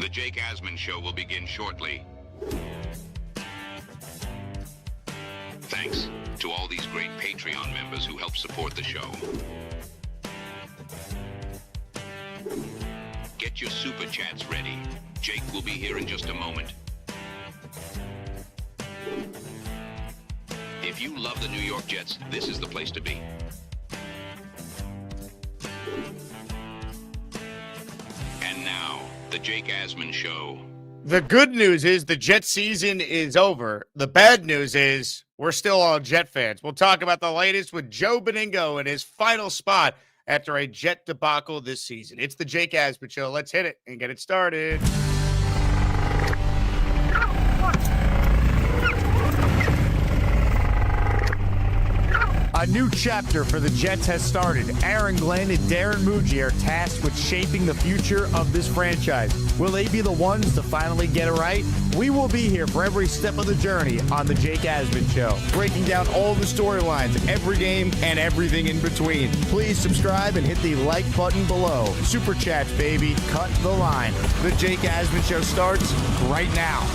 The Jake Asman Show will begin shortly. Thanks to all these great Patreon members who help support the show. Get your super chats ready. Jake will be here in just a moment. If you love the New York Jets, this is the place to be. And now, the Jake Asman Show. The good news is the Jet season is over. The bad news is we're still all Jet fans. We'll talk about the latest with Joe Benigno in his final spot after a Jet debacle this season. It's the Jake Asman Show. Let's hit it and get it started. A new chapter for the Jets has started. Aaron Glenn and Darren Muji are tasked with shaping the future of this franchise. Will they be the ones to finally get it right? We will be here for every step of the journey on the Jake Asman Show, breaking down all the storylines, every game, and everything in between. Please subscribe and hit the like button below. Super chats, baby. Cut the line. The Jake Asman Show starts right now.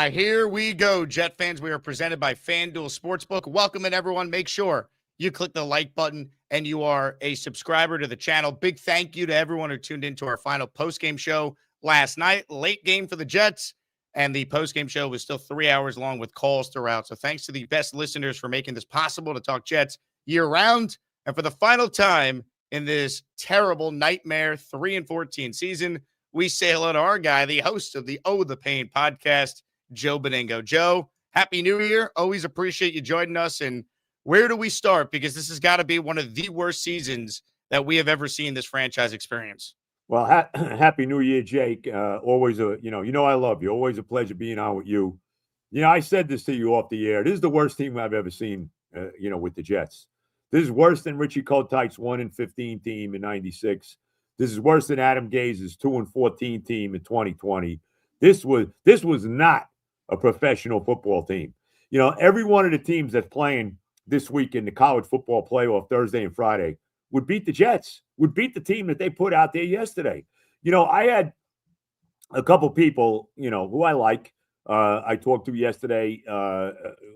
Here we go, Jet fans. We are presented by FanDuel Sportsbook. Welcome in, everyone. Make sure you click the like button and you are a subscriber to the channel. Big thank you to everyone who tuned into our final postgame show last night. Late game for the Jets, and the postgame show was still 3 hours long with calls throughout. So thanks to the best listeners for making this possible to talk Jets year-round. And for the final time in this terrible nightmare 3-14 season, we say hello to our guy, the host of the Oh the Pain podcast, Joe Benigno. Joe, Happy New Year. Always appreciate you joining us. And where do we start? Because this has got to be one of the worst seasons that we have ever seen this franchise experience. Well, Happy New Year, Jake. Always I love you. Always a pleasure being on with you. I said this to you off the air. This is the worst team I've ever seen, with the Jets. This is worse than Richie Kotyke's 1-15 team in '96. This is worse than Adam Gaze's 2-14 team in 2020. This was not a professional football team. Every one of the teams that's playing this week in the college football playoff Thursday and Friday would beat the Jets, would beat the team that they put out there yesterday. I had a couple people, who I like. I talked to yesterday.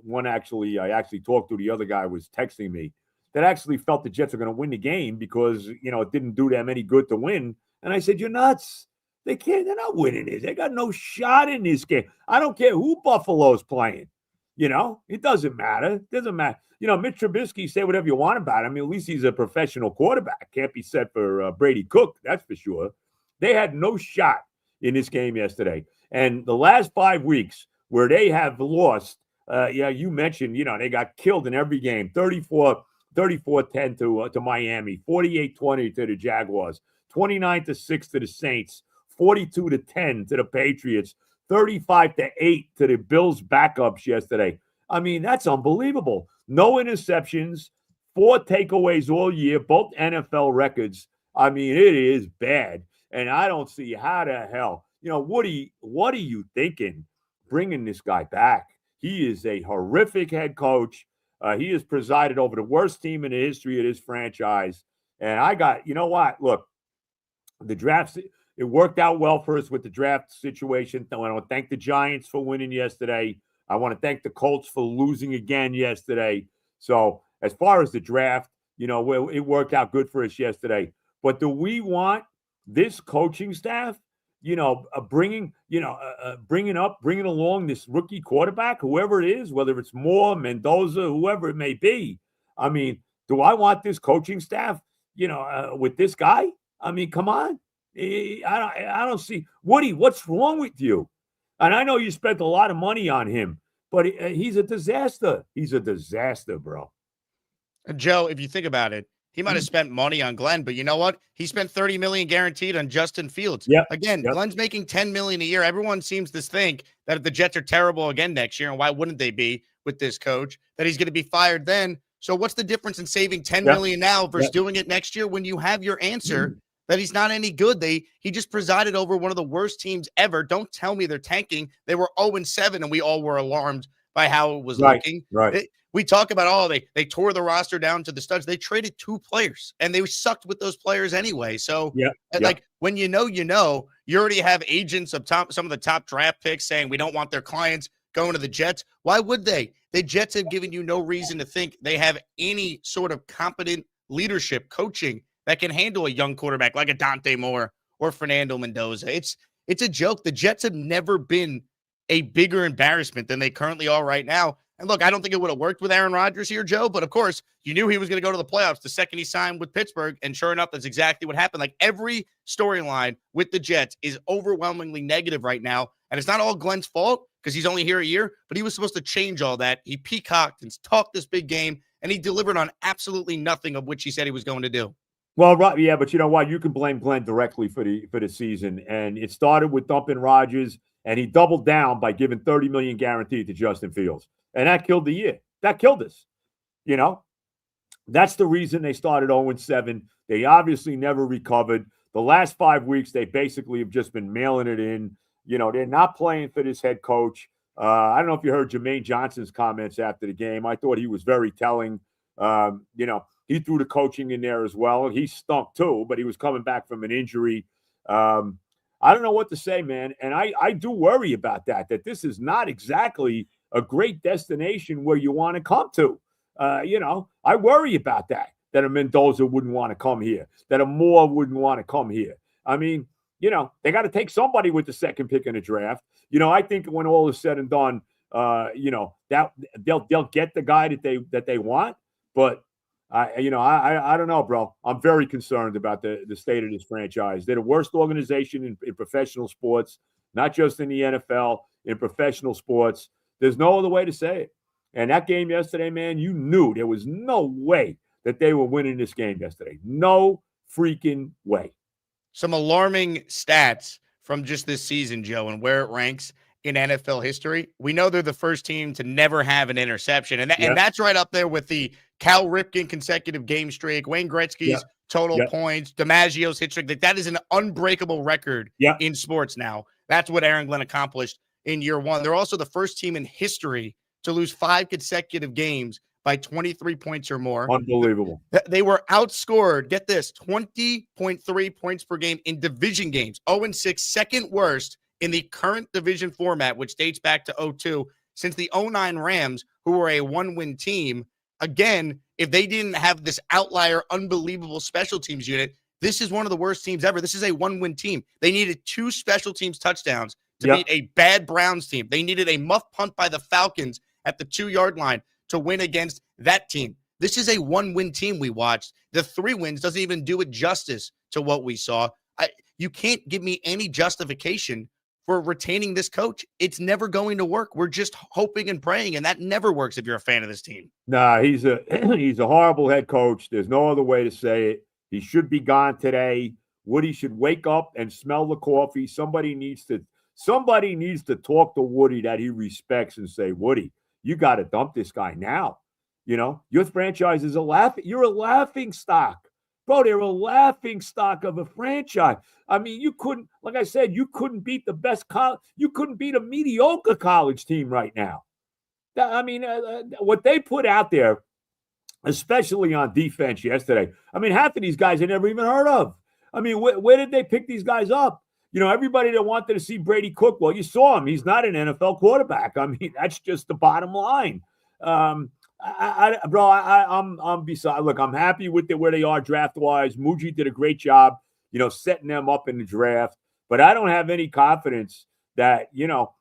One I actually talked to. The other guy was texting me that actually felt the Jets are going to win the game because, it didn't do them any good to win. And I said, you're nuts. They're not winning this. They got no shot in this game. I don't care who Buffalo's playing. It doesn't matter. Mitch Trubisky, say whatever you want about him. At least he's a professional quarterback. Can't be set for Brady Cook, that's for sure. They had no shot in this game yesterday. And the last 5 weeks where they have lost, you mentioned, they got killed in every game. 34-10 to Miami, 48-20 to the Jaguars, 29-6 to the Saints, 42-10 to the Patriots, 35-8 to the Bills backups yesterday. I mean, that's unbelievable. No interceptions, 4 takeaways all year, both NFL records. I mean, it is bad. And I don't see how the hell, what are you thinking bringing this guy back? He is a horrific head coach. He has presided over the worst team in the history of this franchise. And I got, look, the drafts, it worked out well for us with the draft situation. I want to thank the Giants for winning yesterday. I want to thank the Colts for losing again yesterday. So as far as the draft, it worked out good for us yesterday. But do we want this coaching staff, bringing along this rookie quarterback, whoever it is, whether it's Moore, Mendoza, whoever it may be? I mean, do I want this coaching staff, with this guy? I mean, come on. I don't see. Woody, what's wrong with you? And I know you spent a lot of money on him, but he's a disaster. He's a disaster, bro. Joe, if you think about it, he might have spent money on Glenn, but you know what? He spent $30 million guaranteed on Justin Fields. Yep. Again, Yep. Glenn's making $10 million a year. Everyone seems to think that if the Jets are terrible again next year, and why wouldn't they be with this coach, that he's going to be fired then. So what's the difference in saving $10 million now versus doing it next year when you have your answer that he's not any good? He just presided over one of the worst teams ever. Don't tell me they're tanking. They were 0-7, and we all were alarmed by how it was Right, looking. right. We talk about, oh, they tore the roster down to the studs. They traded 2 players, and they sucked with those players anyway. So, Yeah, like, when you already have agents of some of the top draft picks saying we don't want their clients going to the Jets. Why would they? The Jets have given you no reason to think they have any sort of competent leadership coaching that can handle a young quarterback like a Dante Moore or Fernando Mendoza. It's a joke. The Jets have never been a bigger embarrassment than they currently are right now. And look, I don't think it would have worked with Aaron Rodgers here, Joe, but of course, you knew he was going to go to the playoffs the second he signed with Pittsburgh, and sure enough, that's exactly what happened. Like, every storyline with the Jets is overwhelmingly negative right now, and it's not all Glenn's fault because he's only here a year, but he was supposed to change all that. He peacocked and talked this big game, and he delivered on absolutely nothing of which he said he was going to do. Well, right, yeah, but you know what? You can blame Glenn directly for the season, and it started with dumping Rodgers, and he doubled down by giving $30 million guaranteed to Justin Fields. And that killed the year. That killed us. You know, that's the reason they started 0-7. They obviously never recovered. The last 5 weeks, they basically have just been mailing it in. You know, they're not playing for this head coach. I don't know if you heard Jermaine Johnson's comments after the game. I thought he was very telling. You know, he threw the coaching in there as well. He stunk too, but he was coming back from an injury. I don't know what to say, man. And I do worry about that this is not exactly a great destination where you want to come to. You know, I worry about that a Mendoza wouldn't want to come here, that a Moore wouldn't want to come here. I mean, you know, they got to take somebody with the second pick in the draft. You know, I think when all is said and done, you know, that they'll get the guy that they want. But I don't know, bro. I'm very concerned about the state of this franchise. They're the worst organization in professional sports, not just in the NFL, in professional sports. There's no other way to say it. And that game yesterday, man, you knew there was no way that they were winning this game yesterday. No freaking way. Some alarming stats from just this season, Joe, and where it ranks in NFL history. We know they're the first team to never have an interception. And that's right up there with the Cal Ripken consecutive game streak, Wayne Gretzky's total points, DiMaggio's hit streak. That is an unbreakable record in sports now. That's what Aaron Glenn accomplished in year one. They're also the first team in history to lose 5 consecutive games by 23 points or more. Unbelievable. They were outscored, get this, 20.3 points per game in division games. 0-6, second worst in the current division format, which dates back to 2002, since the 2009 Rams, who were a one-win team. Again, if they didn't have this outlier, unbelievable special teams unit, this is one of the worst teams ever. This is a one-win team. They needed 2 special teams touchdowns to beat a bad Browns team. They needed a muff punt by the Falcons at the 2-yard line to win against that team. This is a one-win team we watched. The 3 wins doesn't even do it justice to what we saw. You can't give me any justification for retaining this coach. It's never going to work. We're just hoping and praying, and that never works if you're a fan of this team. Nah, he's a horrible head coach. There's no other way to say it. He should be gone today. Woody should wake up and smell the coffee. Somebody needs to talk to Woody that he respects and say, Woody, you got to dump this guy now. You know, your franchise is you're a laughing stock. Bro, they're a laughing stock of a franchise. I mean, you couldn't, like I said, you couldn't beat the best you couldn't beat a mediocre college team right now. I mean, what they put out there, especially on defense yesterday, I mean, half of these guys I never even heard of. I mean, where did they pick these guys up? You know, everybody that wanted to see Brady cook, well, you saw him. He's not an NFL quarterback. I mean, that's just the bottom line. I'm beside. Look, I'm happy with where they are draft-wise. Muji did a great job, you know, setting them up in the draft. But I don't have any confidence that, you know,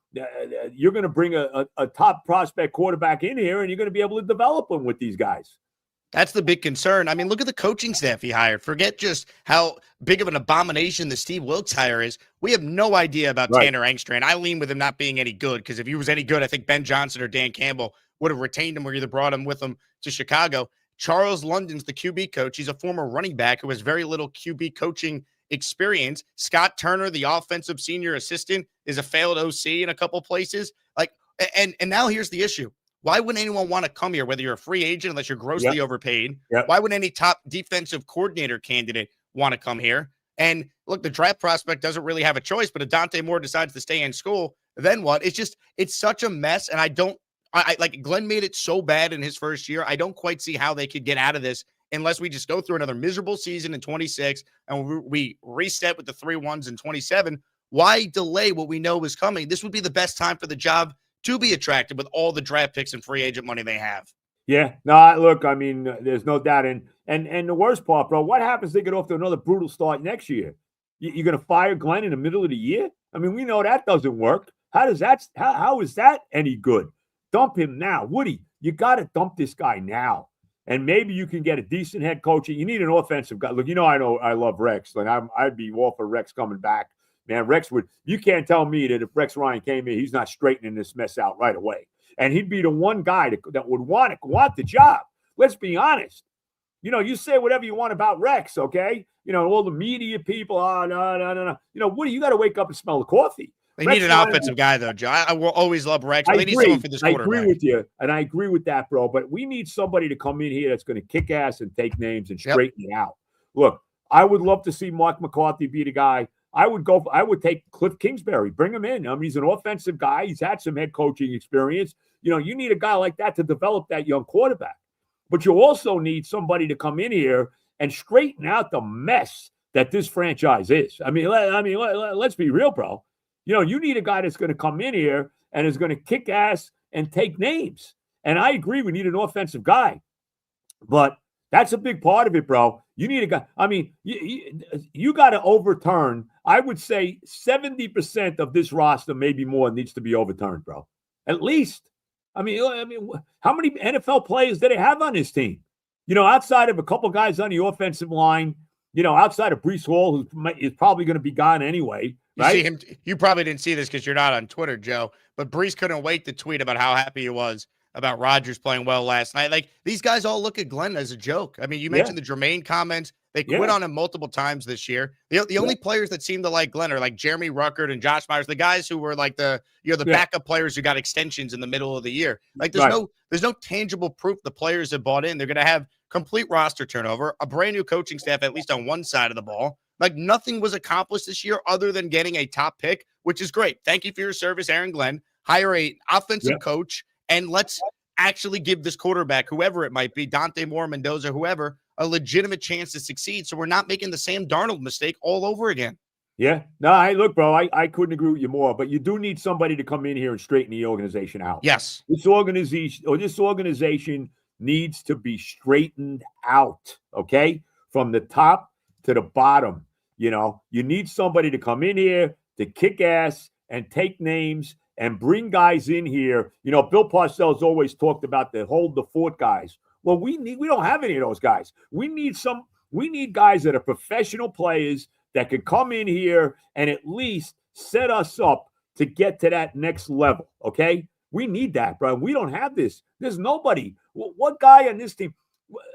you're going to bring a top prospect quarterback in here and you're going to be able to develop them with these guys. That's the big concern. I mean, look at the coaching staff he hired. Forget just how big of an abomination the Steve Wilkes hire is. We have no idea about Tanner Engstrand. I lean with him not being any good because if he was any good, I think Ben Johnson or Dan Campbell would have retained him or either brought him with them to Chicago. Charles London's the QB coach. He's a former running back who has very little QB coaching experience. Scott Turner, the offensive senior assistant, is a failed OC in a couple places. And now here's the issue. Why wouldn't anyone want to come here, whether you're a free agent, unless you're grossly overpaid? Why would any top defensive coordinator candidate want to come here? And look, the draft prospect doesn't really have a choice, but if Dante Moore decides to stay in school, then what? It's such a mess. And Like Glenn made it so bad in his first year. I don't quite see how they could get out of this unless we just go through another miserable season in 26 and we reset with the 3-1s in 27. Why delay what we know is coming? This would be the best time for the job to be attractive with all the draft picks and free agent money they have. Yeah, no, look, I mean, there's no doubt. And the worst part, bro, what happens if they get off to another brutal start next year? You're going to fire Glenn in the middle of the year? I mean, we know that doesn't work. How is that any good? Dump him now. Woody, you got to dump this guy now. And maybe you can get a decent head coach. You need an offensive guy. Look, I love Rex. Like I'd be all for Rex coming back. Man, you can't tell me that if Rex Ryan came in, he's not straightening this mess out right away. And he'd be the one guy that would want the job. Let's be honest. You say whatever you want about Rex, okay? All the media people, no. Woody, you got to wake up and smell the coffee. They need an offensive guy, though, Joe. I will always love Rex. They need someone for this quarterback. I agree with you, and I agree with that, bro. But we need somebody to come in here that's going to kick ass and take names and straighten it out. Look, I would love to see Mark McCarthy be the guy. I would take Cliff Kingsbury, bring him in. I mean, he's an offensive guy. He's had some head coaching experience. You need a guy like that to develop that young quarterback. But you also need somebody to come in here and straighten out the mess that this franchise is. I mean, let's be real, bro. You need a guy that's going to come in here and is going to kick ass and take names. And I agree, we need an offensive guy. But that's a big part of it, bro. You need a guy. I mean, you got to overturn. I would say 70% of this roster, maybe more, needs to be overturned, bro. At least. I mean, how many NFL players do they have on this team? Outside of a couple guys on the offensive line, outside of Breece Hall, who is probably going to be gone anyway. Right? You see him. You probably didn't see this because you're not on Twitter, Joe. But Breece couldn't wait to tweet about how happy he was about Rodgers playing well last night. Like, these guys all look at Glenn as a joke. I mean, you mentioned the Jermaine comments. They quit on him multiple times this year. The only players that seem to like Glenn are like Jeremy Ruckert and Josh Myers, the guys who were like the backup players who got extensions in the middle of the year. Like, there's no tangible proof the players have bought in. They're going to have complete roster turnover, a brand new coaching staff, at least on one side of the ball. Like, nothing was accomplished this year other than getting a top pick, which is great. Thank you for your service, Aaron Glenn. Hire an offensive coach, and let's actually give this quarterback, whoever it might be, Dante Moore, Mendoza, whoever, a legitimate chance to succeed. So we're not making the Sam Darnold mistake all over again. Yeah. No, look, bro, I couldn't agree with you more, but you do need somebody to come in here and straighten the organization out. Yes. This organization needs to be straightened out, okay? From the top to the bottom. You need somebody to come in here to kick ass and take names and bring guys in here. Bill Parcells always talked about the hold the fort guys. Well, we don't have any of those guys. We need guys that are professional players that can come in here and at least set us up to get to that next level, okay? We need that, bro. We don't have this. There's nobody. What guy on this team?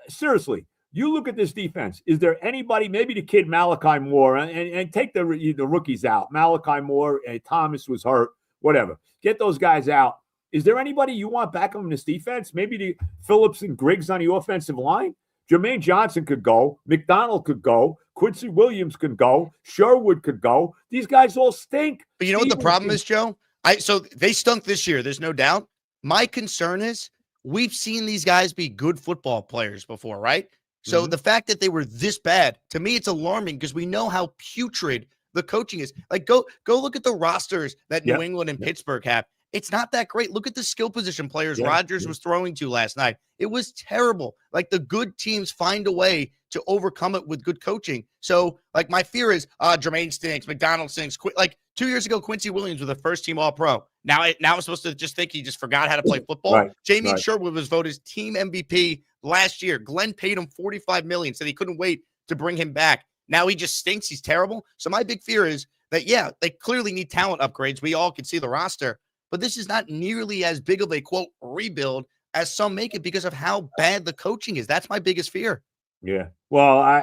Seriously, you look at this defense. Is there anybody, maybe the kid Malachi Moore, and take the rookies out. Malachi Moore, Thomas was hurt, whatever. Get those guys out. Is there anybody you want back on this defense? Maybe the Phillips and Griggs on the offensive line? Jermaine Johnson could go. McDonald could go. Quincy Williams could go. Sherwood could go. These guys all stink. But you know what the problem is, Joe? So they stunk this year. There's no doubt. My concern is we've seen these guys be good football players before, right? So the fact that they were this bad, to me, it's alarming because we know how putrid the coaching is. Like, go look at the rosters that New England and Pittsburgh have. It's not that great. Look at the skill position players Rodgers was throwing to last night. It was terrible. Like, the good teams find a way to overcome it with good coaching. So, like, my fear is Jermaine stinks, McDonald stinks. Like, 2 years ago, Quincy Williams was the first team All-Pro. Now I'm supposed to just think he just forgot how to play football. Right. Jamie Sherwood was voted team MVP last year. Glenn paid him $45 million, said he couldn't wait to bring him back. Now he just stinks. He's terrible. So my big fear is that, they clearly need talent upgrades. We all can see the roster. But this is not nearly as big of a, quote, rebuild as some make it because of how bad the coaching is. That's my biggest fear. Yeah. Well, I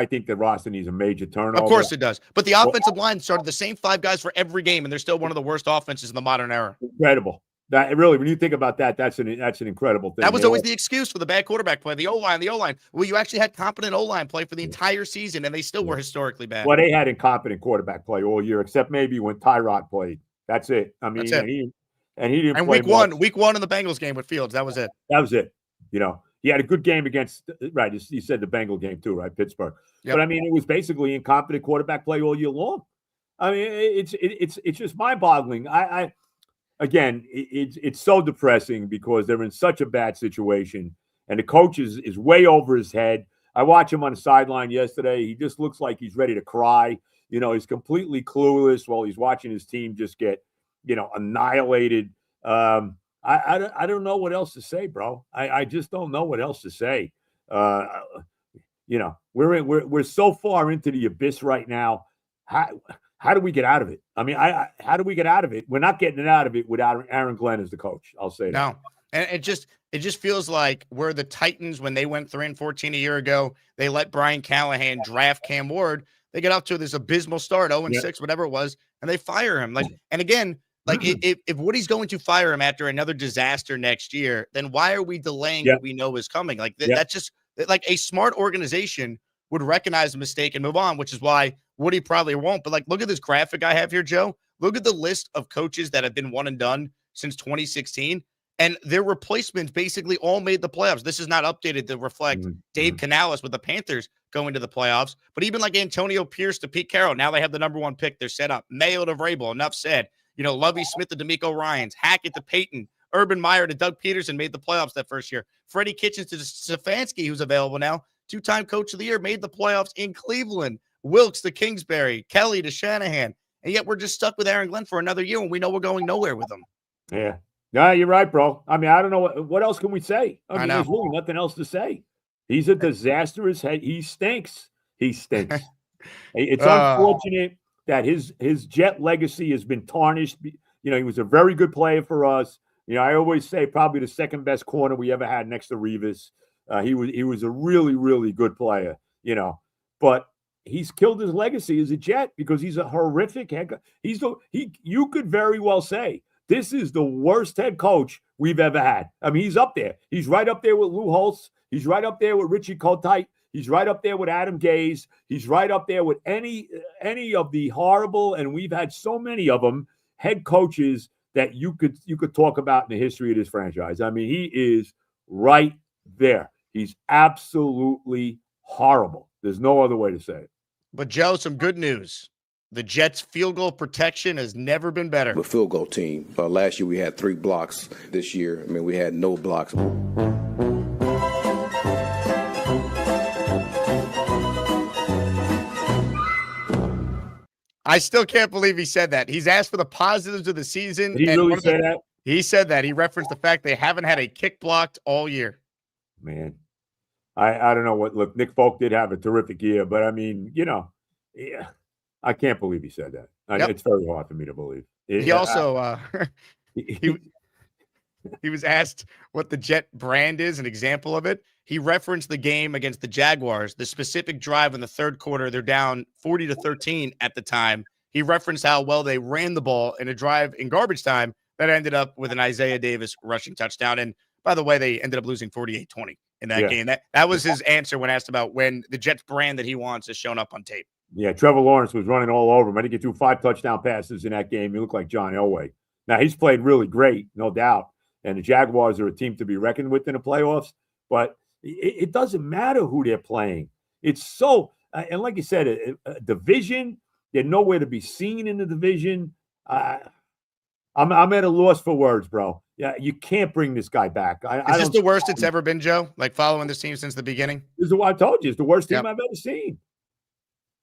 think the roster needs a major turnover. Of course it does. But the offensive line started the same 5 guys for every game, and they're still one of the worst offenses in the modern era. Incredible. That really, when you think about that, that's an incredible thing. That was always the excuse for the bad quarterback play. The O-line. Well, you actually had competent O-line play for the entire season, and they still were historically bad. Well, they had incompetent quarterback play all year, except maybe when Tyrod played. That's it. I mean, and he didn't And play week one in the Bengals game with Fields. That was it. That was it. He had a good game against, right, you said the Bengal game too, right, Pittsburgh. Yep. But, I mean, it was basically incompetent quarterback play all year long. I mean, it's just mind-boggling. Again, it's so depressing because they're in such a bad situation, and the coach is way over his head. I watched him on the sideline yesterday. He just looks like he's ready to cry. He's completely clueless while he's watching his team just get, annihilated. I don't know what else to say, bro. I just don't know what else to say. We're so far into the abyss right now. How do we get out of it? I mean, how do we get out of it? We're not getting it out of it without Aaron Glenn as the coach. I'll say that. No, and it just feels like we're the Titans when they went 3-14 a year ago. They let Brian Callahan draft Cam Ward. They get up to this abysmal start, 0-6, whatever it was, and they fire him. And again. If Woody's going to fire him after another disaster next year, then why are we delaying what we know is coming? That's just like a smart organization would recognize the mistake and move on, which is why Woody probably won't. But look at this graphic I have here, Joe. Look at the list of coaches that have been one and done since 2016, and their replacements basically all made the playoffs. This is not updated to reflect Dave Canales with the Panthers going to the playoffs, but even Antonio Pierce to Pete Carroll, now they have the number 1 pick. They're set up. Mayo to Vrabel, enough said. Lovie Smith to D'Amico Ryans, Hackett to Peyton, Urban Meyer to Doug Peterson made the playoffs that first year. Freddie Kitchens to Stefanski, who's available now, 2-time coach of the year, made the playoffs in Cleveland. Wilkes to Kingsbury, Kelly to Shanahan. And yet we're just stuck with Aaron Glenn for another year when we know we're going nowhere with him. Yeah. No, you're right, bro. I mean, I don't know. What else can we say? I mean, know. There's really nothing else to say. He's a disastrous head. He stinks. It's unfortunate that his Jet legacy has been tarnished. He was a very good player for us. I always say probably the second best corner we ever had next to Revis. He was a really, really good player, but he's killed his legacy as a Jet because he's a horrific head coach. You could very well say this is the worst head coach we've ever had. I mean, he's up there. He's right up there with Lou Holtz. He's right up there with Richie Kotite. He's right up there with Adam Gase. He's right up there with any of the horrible, and we've had so many of them, head coaches that you could talk about in the history of this franchise. I mean, he is right there. He's absolutely horrible. There's no other way to say it. But, Joe, some good news. The Jets' field goal protection has never been better. The field goal team. Last year we had 3 blocks. This year, we had no blocks. I still can't believe he said that. He's asked for the positives of the season. Did he really say that? He said that. He referenced the fact they haven't had a kick blocked all year. Man, I don't know what. Look, Nick Folk did have a terrific year, but I mean, I can't believe he said that. It's very hard for me to believe. He also he was asked what the Jet brand is, an example of it. He referenced the game against the Jaguars, the specific drive in the third quarter. They're down 40-13 at the time. He referenced how well they ran the ball in a drive in garbage time that ended up with an Isaiah Davis rushing touchdown. And by the way, they ended up losing 48-20 in that game. That was his answer when asked about when the Jets brand that he wants has shown up on tape. Yeah, Trevor Lawrence was running all over him. I think he threw 5 touchdown passes in that game. He looked like John Elway. Now, he's played really great, no doubt. And the Jaguars are a team to be reckoned with in the playoffs. But it doesn't matter who they're playing. It's so and like you said, a division, they're nowhere to be seen in the division. I'm at a loss for words, bro. Yeah, you can't bring this guy back. Is this the worst it's ever been, Joe? Like following this team since the beginning? This is what I told you. It's the worst team I've ever seen.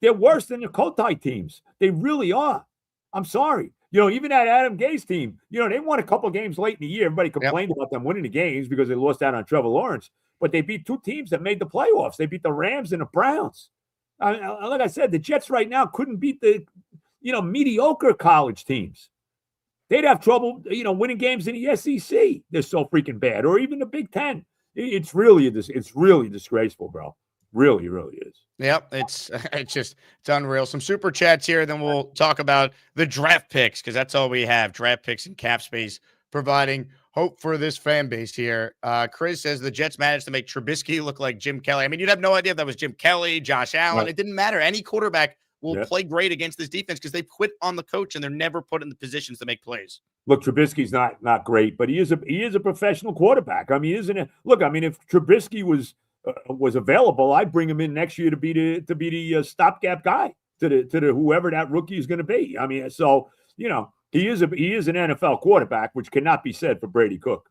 They're worse than the Kotite teams. They really are. I'm sorry. Even that Adam Gase team, they won a couple of games late in the year. Everybody complained about them winning the games because they lost out on Trevor Lawrence. But they beat 2 teams that made the playoffs. They beat the Rams and the Browns. Like I said, the Jets right now couldn't beat the, mediocre college teams. They'd have trouble, winning games in the SEC. They're so freaking bad. Or even the Big Ten. It's really disgraceful, bro. Really, really is. Yep, it's unreal. Some super chats here, then we'll talk about the draft picks because that's all we have. Draft picks and cap space providing hope for this fan base here. Chris says the Jets managed to make Trubisky look like Jim Kelly. I mean, you'd have no idea if that was Jim Kelly, Josh Allen. Right. It didn't matter. Any quarterback will play great against this defense because they quit on the coach and they're never put in the positions to make plays. Look, Trubisky's not great, but he is a professional quarterback. I mean, isn't it? Look, I mean, if Trubisky was available, I'd bring him in next year to be the stopgap guy to the whoever that rookie is going to be. I mean, so he is an NFL quarterback, which cannot be said for Brady Cook.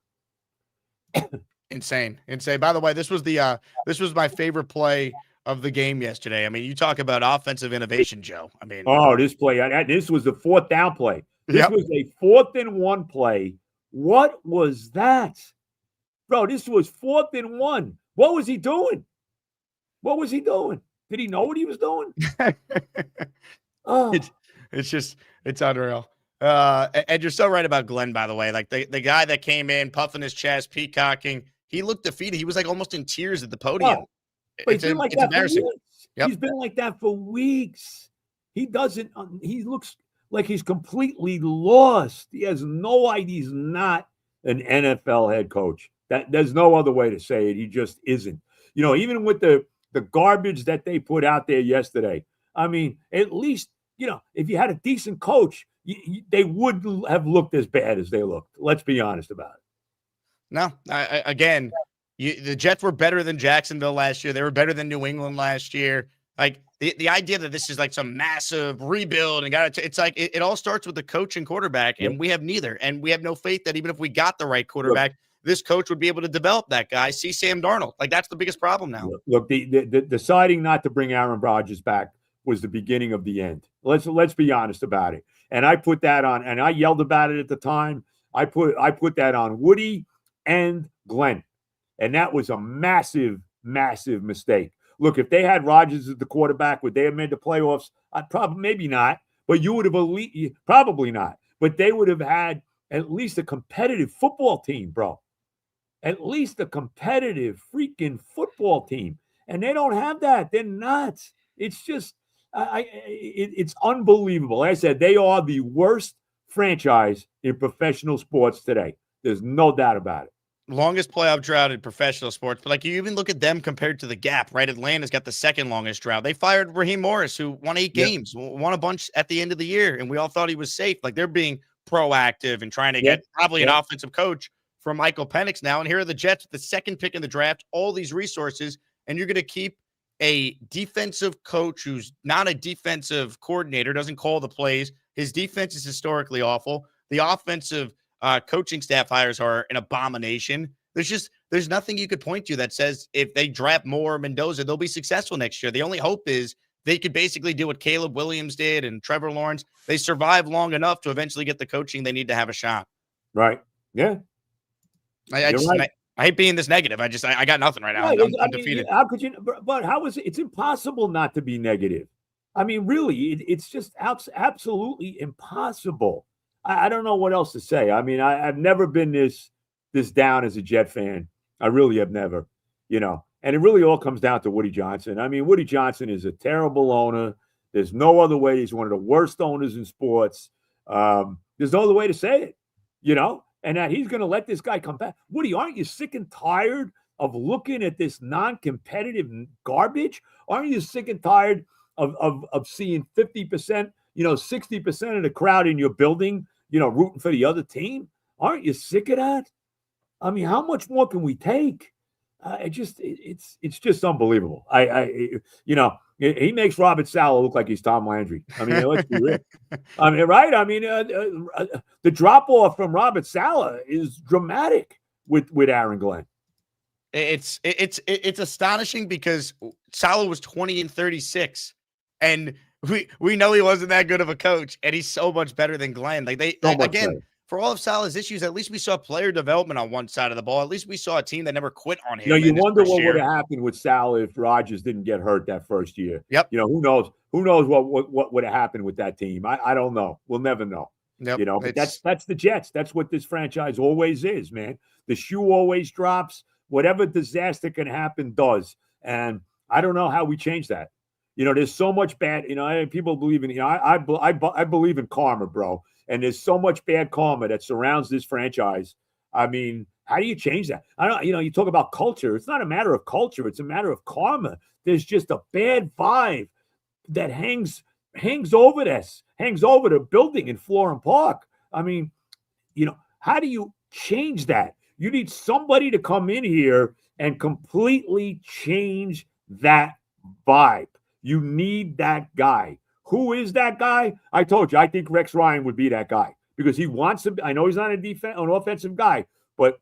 Insane. By the way, this was my favorite play of the game yesterday. I mean, you talk about offensive innovation, Joe. I mean, this play, this was the 4th down play. This was a 4th and 1 play. What was that, bro? This was 4th and 1. What was he doing? Did he know what he was doing? It's unreal. And you're so right about Glenn, by the way. Like the guy that came in puffing his chest, peacocking, he looked defeated. He was like almost in tears at the podium. Oh, but it's embarrassing. Yep. He's been like that for weeks. He looks like he's completely lost. He has no idea. He's not an NFL head coach. There's no other way to say it. He just isn't. Even with the garbage that they put out there yesterday, I mean, at least, if you had a decent coach, they wouldn't have looked as bad as they looked. Let's be honest about it. No, the Jets were better than Jacksonville last year. They were better than New England last year. Like the idea that this is like some massive rebuild and it's like it all starts with the coach and quarterback, and we have neither. And we have no faith that even if we got the right quarterback, this coach would be able to develop that guy. See Sam Darnold. Like that's the biggest problem now. Look, the deciding not to bring Aaron Rodgers back was the beginning of the end. Let's be honest about it. And I put that on, and I yelled about it at the time. I put that on Woody and Glenn. And that was a massive, massive mistake. Look, if they had Rodgers as the quarterback, would they have made the playoffs? Maybe not, but you would have probably not. But they would have had at least a competitive football team, bro. At least a competitive freaking football team. And they don't have that. They're nuts. It's just, it's unbelievable. Like I said, they are the worst franchise in professional sports today. There's no doubt about it. Longest playoff drought in professional sports. But like you even look at them compared to the gap, right? Atlanta's got the second longest drought. They fired Raheem Morris, who won 8 games, won a bunch at the end of the year, and we all thought he was safe. Like they're being proactive and trying to get probably an offensive coach from Michael Penix now. And here are the Jets with the second pick in the draft, all these resources, and you're going to keep a defensive coach who's not a defensive coordinator, doesn't call the plays. His defense is historically awful. The offensive coaching staff hires are an abomination. There's nothing you could point to that says if they draft more Mendoza, they'll be successful next year. The only hope is they could basically do what Caleb Williams did and Trevor Lawrence. They survive long enough to eventually get the coaching they need to have a shot. Right. Yeah. I hate being this negative. I got nothing right now. I'm defeated. How could you? But how is it? It's impossible not to be negative. I mean, really, it's just absolutely impossible. I don't know what else to say. I mean, I've never been this down as a Jet fan. I really have never, and it really all comes down to Woody Johnson. I mean, Woody Johnson is a terrible owner. There's no other way. He's one of the worst owners in sports. There's no other way to say it, and that he's going to let this guy come back. Woody, aren't you sick and tired of looking at this non-competitive garbage? Aren't you sick and tired of seeing 50%, 60% of the crowd in your building, rooting for the other team? Aren't you sick of that? I mean, how much more can we take? It's just unbelievable. He makes Robert Saleh look like he's Tom Landry. I mean, let's be real. I mean, right? I mean, the drop off from Robert Saleh is dramatic with Aaron Glenn. It's astonishing because Saleh was 20-36, and we know he wasn't that good of a coach, and he's so much better than Glenn. Like for all of Saleh's issues, at least we saw player development on one side of the ball. At least we saw a team that never quit on him. You wonder what would have happened with Saleh if Rodgers didn't get hurt that first year. Yep. Who knows what would have happened with that team? I don't know. We'll never know. Yep. But that's the Jets. That's what this franchise always is, man. The shoe always drops. Whatever disaster can happen does. And I don't know how we change that. There's so much bad, people believe in, I believe in karma, bro. And there's so much bad karma that surrounds this franchise. I mean, how do you change that? I don't, you talk about culture. It's not a matter of culture. It's a matter of karma. There's just a bad vibe that hangs hangs over the building in Florham Park. I mean, how do you change that? You need somebody to come in here and completely change that vibe. You need that guy. Who is that guy? I told you, I think Rex Ryan would be that guy because he wants to. I know he's not an offensive guy, but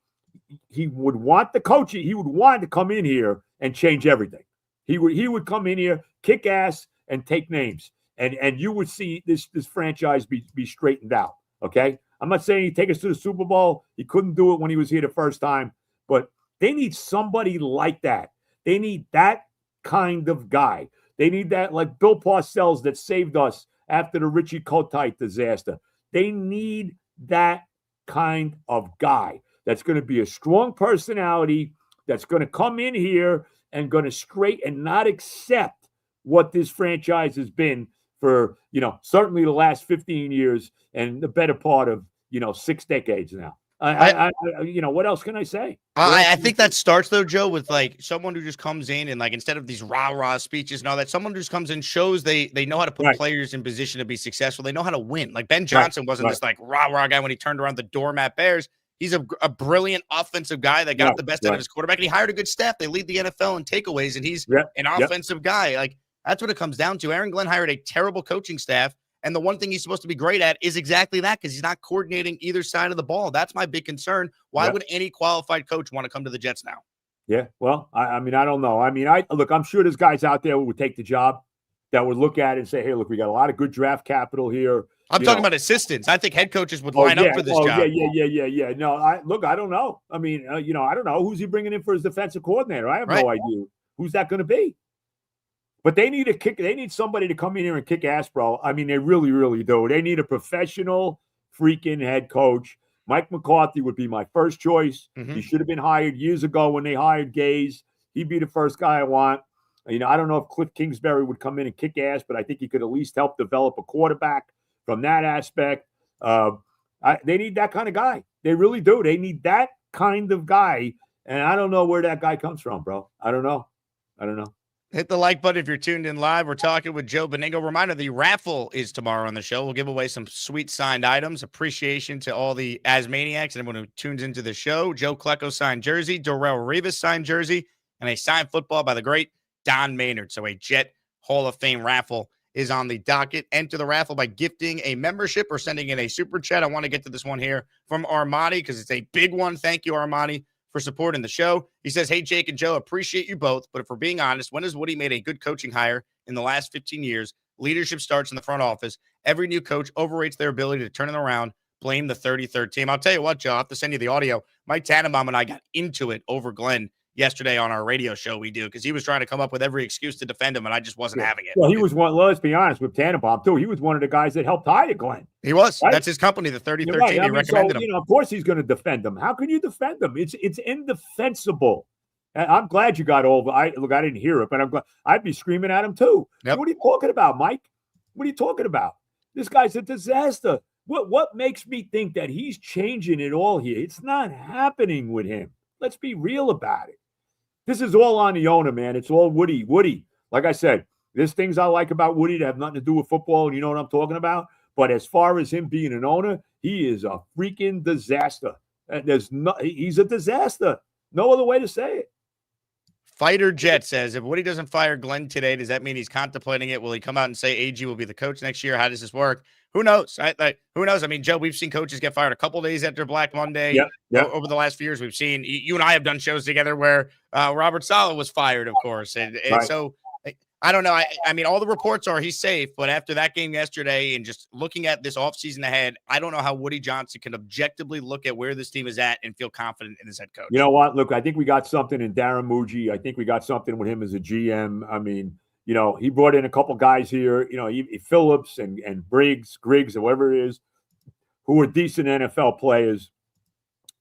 he would want the coach. He would want to come in here and change everything. He would come in here, kick ass, and take names, and you would see this franchise be straightened out. Okay, I'm not saying he'd take us to the Super Bowl. He couldn't do it when he was here the first time, but they need somebody like that. They need that kind of guy. They need that, like Bill Parcells that saved us after the Richie Kotite disaster. They need that kind of guy that's going to be a strong personality, that's going to come in here and going to straight and not accept what this franchise has been for, certainly the last 15 years and the better part of, 6 decades now. What else can I say? I think that starts though, Joe, with like someone who just comes in and like instead of these rah-rah speeches and all that, someone who just comes in, shows they know how to put players in position to be successful. They know how to win. Like Ben Johnson wasn't this like rah-rah guy when he turned around the doormat Bears. He's a brilliant offensive guy that got the best out of his quarterback, and he hired a good staff. They lead the NFL in takeaways, and he's an offensive guy. Like that's what it comes down to. Aaron Glenn hired a terrible coaching staff. And the one thing he's supposed to be great at is exactly that, because he's not coordinating either side of the ball. That's my big concern. Why would any qualified coach want to come to the Jets now? Yeah, well, I mean, I don't know. I mean, I'm sure there's guys out there who would take the job that would look at it and say, hey, look, we got a lot of good draft capital here. I'm talking about assistants. I think head coaches would line up for this job. Yeah. No, I don't know. I mean, I don't know. Who's he bringing in for his defensive coordinator? I have no idea. Who's that going to be? But they need They need somebody to come in here and kick ass, bro. I mean, they really, really do. They need a professional freaking head coach. Mike McCarthy would be my first choice. Mm-hmm. He should have been hired years ago when they hired Gaze. He'd be the first guy I want. I don't know if Cliff Kingsbury would come in and kick ass, but I think he could at least help develop a quarterback from that aspect. They need that kind of guy. They really do. They need that kind of guy. And I don't know where that guy comes from, bro. I don't know. Hit the like button if you're tuned in live. We're talking with Joe Benigno. Reminder, the raffle is tomorrow on the show. We'll give away some sweet signed items. Appreciation to all the Asmaniacs and everyone who tunes into the show. Joe Klecko signed jersey, Darrelle Revis signed jersey, and a signed football by the great Don Maynard. So a Jet Hall of Fame raffle is on the docket. Enter the raffle by gifting a membership or sending in a super chat. I want to get to this one here from Armani because it's a big one. Thank you, Armani, for supporting the show. He says, hey, Jake and Joe, appreciate you both, but if we're being honest, when has Woody made a good coaching hire in the last 15 years? Leadership starts in the front office. Every new coach overrates their ability to turn it around. Blame the 33rd team. I'll tell you what, Joe, I'll have to send you the audio. Mike Tannenbaum and I got into it over Glenn yesterday on our radio show we do, because he was trying to come up with every excuse to defend him, and I just wasn't having it. Well, he was one, let's be honest, with Tannenbaum, too. He was one of the guys that helped hire Glenn. He was. Right? That's his company, the 33rd team. He recommended him. Of course he's going to defend him. How can you defend him? It's indefensible. And I'm glad you got over. I didn't hear it, but I'm glad. I'd be screaming at him, too. Yep. What are you talking about, Mike? What are you talking about? This guy's a disaster. What makes me think that he's changing it all here? It's not happening with him. Let's be real about it. This is all on the owner, man. It's all Woody. Woody, like I said, there's things I like about Woody that have nothing to do with football, and you know what I'm talking about. But as far as him being an owner, he is a freaking disaster. He's a disaster. No other way to say it. Fighter Jet says, if Woody doesn't fire Glenn today, does that mean he's contemplating it? Will he come out and say AG will be the coach next year? How does this work? Who knows? Who knows? I mean, Joe, we've seen coaches get fired a couple days after Black Monday. Yep. Over the last few years, we've seen you and I have done shows together where Robert Saleh was fired, of course. And so I don't know. I mean, all the reports are he's safe, but after that game yesterday and just looking at this offseason ahead, I don't know how Woody Johnson can objectively look at where this team is at and feel confident in his head coach. You know what? Look, I think we got something in Darren Muji. I think we got something with him as a GM. I mean, he brought in a couple guys here, Phillips and Griggs, or whatever it is, who are decent NFL players.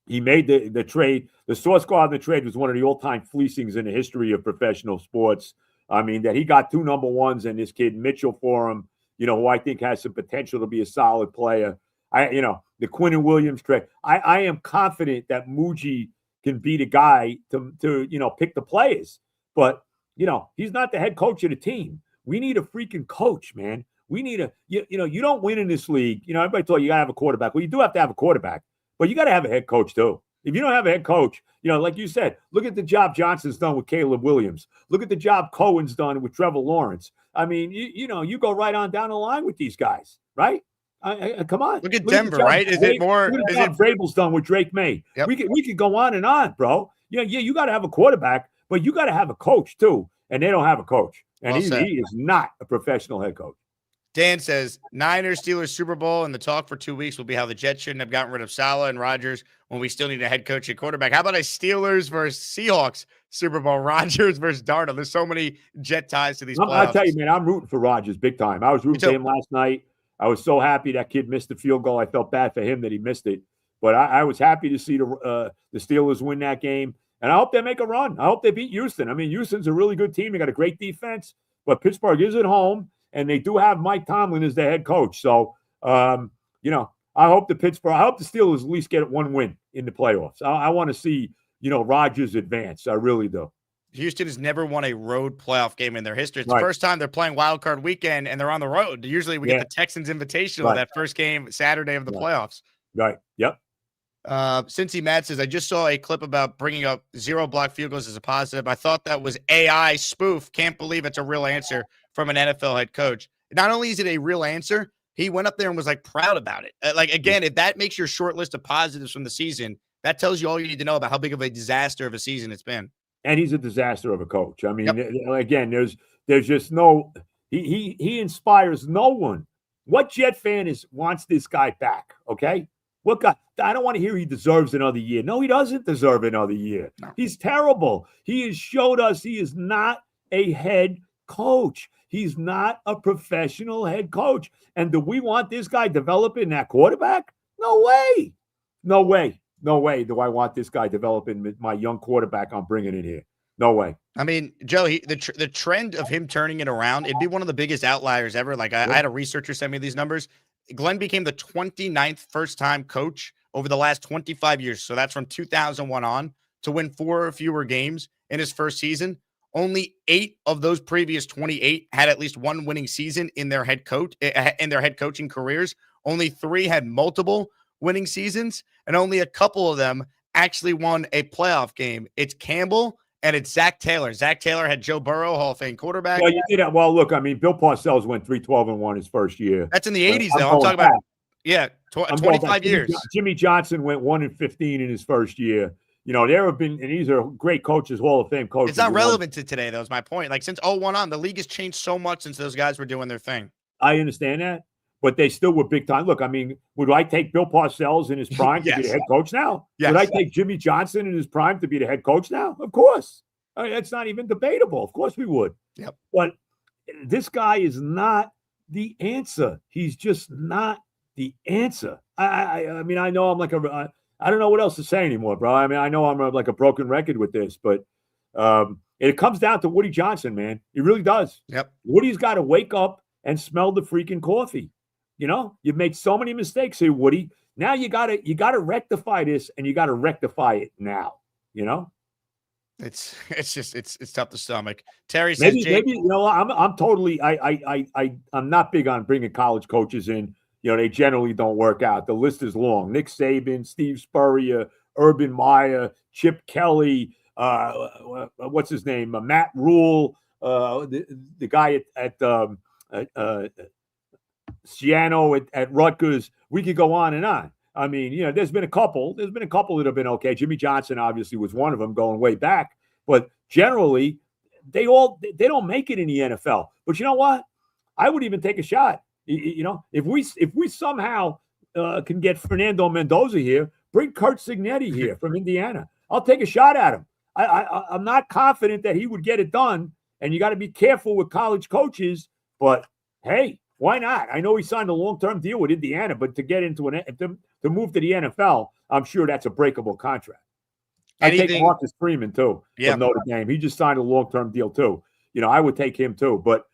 He made the trade. The source guard in the trade was one of the all-time fleecings in the history of professional sports. I mean, that he got 2 number ones and this kid Mitchell for him, who I think has some potential to be a solid player. The Quinnen Williams trade. I am confident that Muji can be the guy to pick the players. But, he's not the head coach of the team. We need a freaking coach, man. We need you don't win in this league. Everybody thought you got to have a quarterback. Well, you do have to have a quarterback, but you got to have a head coach too. If you don't have a head coach, like you said, look at the job Johnson's done with Caleb Williams. Look at the job Cohen's done with Trevor Lawrence. I mean, you go right on down the line with these guys, right? Come on. Look at Denver, right? Is it more? Look at Vrabel's done with Drake May. Yep. We could go on and on, bro. You got to have a quarterback, but you got to have a coach too. And they don't have a coach, and he is not a professional head coach. Dan says Niners, Steelers, Super Bowl, and the talk for 2 weeks will be how the Jets shouldn't have gotten rid of Saleh and Rodgers when we still need a head coach and quarterback. How about a Steelers versus Seahawks Super Bowl? Rodgers versus Darnold. There's so many Jet ties to these playoffs. I'll tell you, man, I'm rooting for Rodgers big time. I was rooting for him last night. I was so happy that kid missed the field goal. I felt bad for him that he missed it, but I was happy to see the Steelers win that game. And I hope they make a run. I hope they beat Houston. I mean, Houston's a really good team. They got a great defense, but Pittsburgh is at home, and they do have Mike Tomlin as their head coach. So, I hope the Steelers at least get one win in the playoffs. I want to see, Rodgers advance. I really do. Houston has never won a road playoff game in their history. It's the first time they're playing wild card weekend, and they're on the road. Usually we get the Texans Invitational that first game Saturday of the playoffs. Right. Yep. Cincy Matt says, I just saw a clip about bringing up 0 block field goals as a positive. I thought that was AI spoof. Can't believe it's a real answer from an NFL head coach. Not only is it a real answer, he went up there and was proud about it. Again, if that makes your short list of positives from the season, that tells you all you need to know about how big of a disaster of a season it's been. And he's a disaster of a coach. I mean, again, there's just no, he inspires no one. What Jet fan wants this guy back? Okay. What guy? I don't want to hear he deserves another year. No, he doesn't deserve another year. No. He's terrible. He has showed us he is not a head coach. He's not a professional head coach. And do we want this guy developing that quarterback? No way. No way. No way do I want this guy developing my young quarterback I'm bringing in here. No way. I mean, Joe, the trend of him turning it around, it'd be one of the biggest outliers ever. I had a researcher send me these numbers. Glenn became the 29th first-time coach over the last 25 years. So that's from 2001 on to win 4 or fewer games in his first season. Only 8 of those previous 28 had at least one winning season in their head coaching careers. Only 3 had multiple winning seasons, and only a couple of them actually won a playoff game. It's Campbell and it's Zach Taylor. Zach Taylor had Joe Burrow, Hall of Fame quarterback. Well, you did that. Well, look, I mean, Bill Parcells went 3-12-1 his first year. That's in the 80s, though. I'm talking about 25 years. Jimmy Johnson went 1-15 in his first year. There have been, and these are great coaches, Hall of Fame coaches. It's not relevant to today, though, is my point. Since 01 on, the league has changed so much since those guys were doing their thing. I understand that, but they still were big time. Look, I mean, would I take Bill Parcells in his prime to be the head coach now? Yes. Would I take Jimmy Johnson in his prime to be the head coach now? Of course. I mean, that's not even debatable. Of course we would. Yep. But this guy is not the answer. He's just not the answer. I mean, I know I'm I don't know what else to say anymore, bro. I mean, I know I'm like a broken record with this, but it comes down to Woody Johnson, man. It really does. Yep. Woody's got to wake up and smell the freaking coffee. You've made so many mistakes here, Woody. Now you gotta rectify this, and you gotta rectify it now. It's tough to stomach. Terry says maybe I'm totally I'm not big on bringing college coaches in. They generally don't work out. The list is long. Nick Saban, Steve Spurrier, Urban Meyer, Chip Kelly, what's his name? Matt Rule, the guy at Sciano at Rutgers. We could go on and on. I mean, there's been a couple that have been okay. Jimmy Johnson obviously was one of them going way back, but generally they don't make it in the NFL. But you know what? I would even take a shot. If we somehow can get Fernando Mendoza here, bring Kurt Signetti here from Indiana. I'll take a shot at him. I'm not confident that he would get it done, and you got to be careful with college coaches. But hey, why not? I know he signed a long-term deal with Indiana, but to get into to move to the NFL, I'm sure that's a breakable contract. I take Marcus Freeman too from Notre Dame. He just signed a long-term deal too. I would take him too. But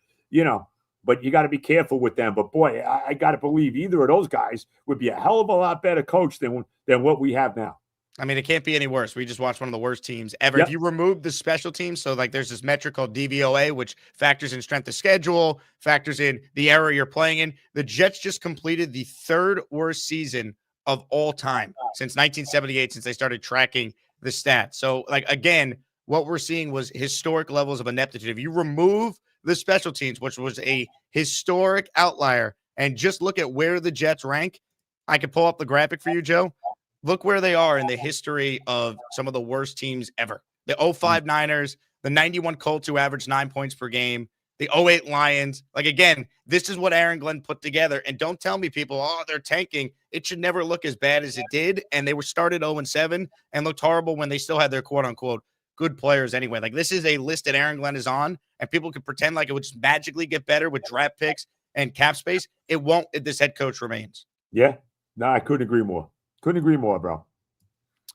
you got to be careful with them. But boy, I got to believe either of those guys would be a hell of a lot better coach than what we have now. I mean, it can't be any worse. We just watched one of the worst teams ever. Yep. If you remove the special teams, so like there's this metric called DVOA, which factors in strength of schedule, factors in the era you're playing in. The Jets just completed the third worst season of all time since 1978, since they started tracking the stats. So, like, again, what we're seeing was historic levels of ineptitude. If you remove the special teams, which was a historic outlier, and just look at where the Jets rank, I could pull up the graphic for you, Joe. Look where they are in the history of some of the worst teams ever. The 05 Niners, the 91 Colts, who averaged 9 points per game, the 08 Lions. Like, again, this is what Aaron Glenn put together. And don't tell me, people, oh, they're tanking. It should never look as bad as it did. And they were started 0-7 and looked horrible when they still had their quote-unquote good players anyway. Like, this is a list that Aaron Glenn is on, and people could pretend like it would just magically get better with draft picks and cap space. It won't if this head coach remains. Yeah. No, I couldn't agree more. Couldn't agree more, bro.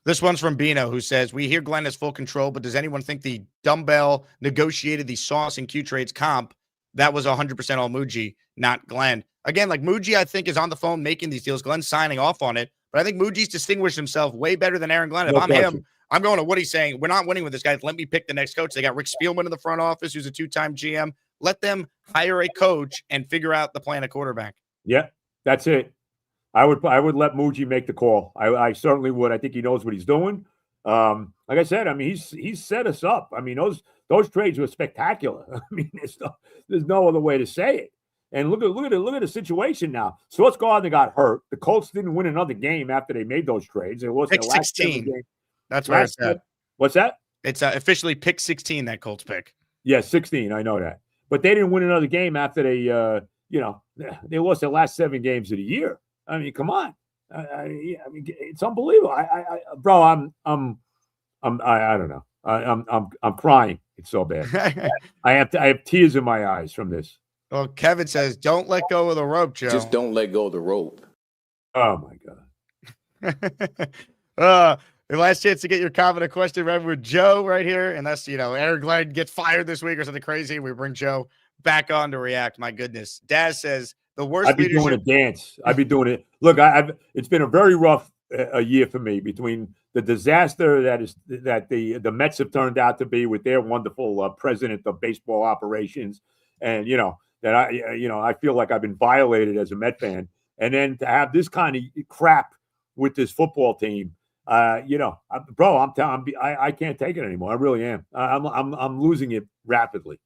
This one's from Bino, who says, we hear Glenn has full control, but does anyone think the dumbbell negotiated the Sauce and Q trades comp? That was 100% all Muji, not Glenn. Again, like, Muji, I think, is on the phone making these deals. Glenn's signing off on it, but I think Muji's distinguished himself way better than Aaron Glenn. If I'm him, I'm going to what he's saying. We're not winning with this guy. Let me pick the next coach. They got Rick Spielman in the front office, who's a 2-time GM. Let them hire a coach and figure out the plan of quarterback. Yeah, that's it. I would let Muji make the call. I certainly would. I think he knows what he's doing. Like I said, I mean, he's set us up. I mean, those trades were spectacular. I mean, there's no other way to say it. And look at the situation now. Sauce Gardner got hurt. The Colts didn't win another game after they made those trades. It was pick 16. That's where it's at. What's that? It's officially pick 16. That Colts pick. Yeah, 16. I know that. But they didn't win another game after they lost their last 7 games of the year. I mean, come on. I mean, it's unbelievable. Bro, I don't know. I'm crying. It's so bad. I have tears in my eyes from this. Well, Kevin says, don't let go of the rope, Joe. Just don't let go of the rope. Oh my God. The last chance to get your comment question read with Joe right here. And that's, Aaron Glenn gets fired this week or something crazy. We bring Joe back on to react. My goodness. Daz says, the worst. I'd be doing a dance. I'd be doing it. Look, it's been a very rough a year for me between the disaster that the Mets have turned out to be with their wonderful president of baseball operations, and that I feel like I've been violated as a Met fan, and then to have this kind of crap with this football team, bro, I can't take it anymore. I really am. I'm losing it rapidly.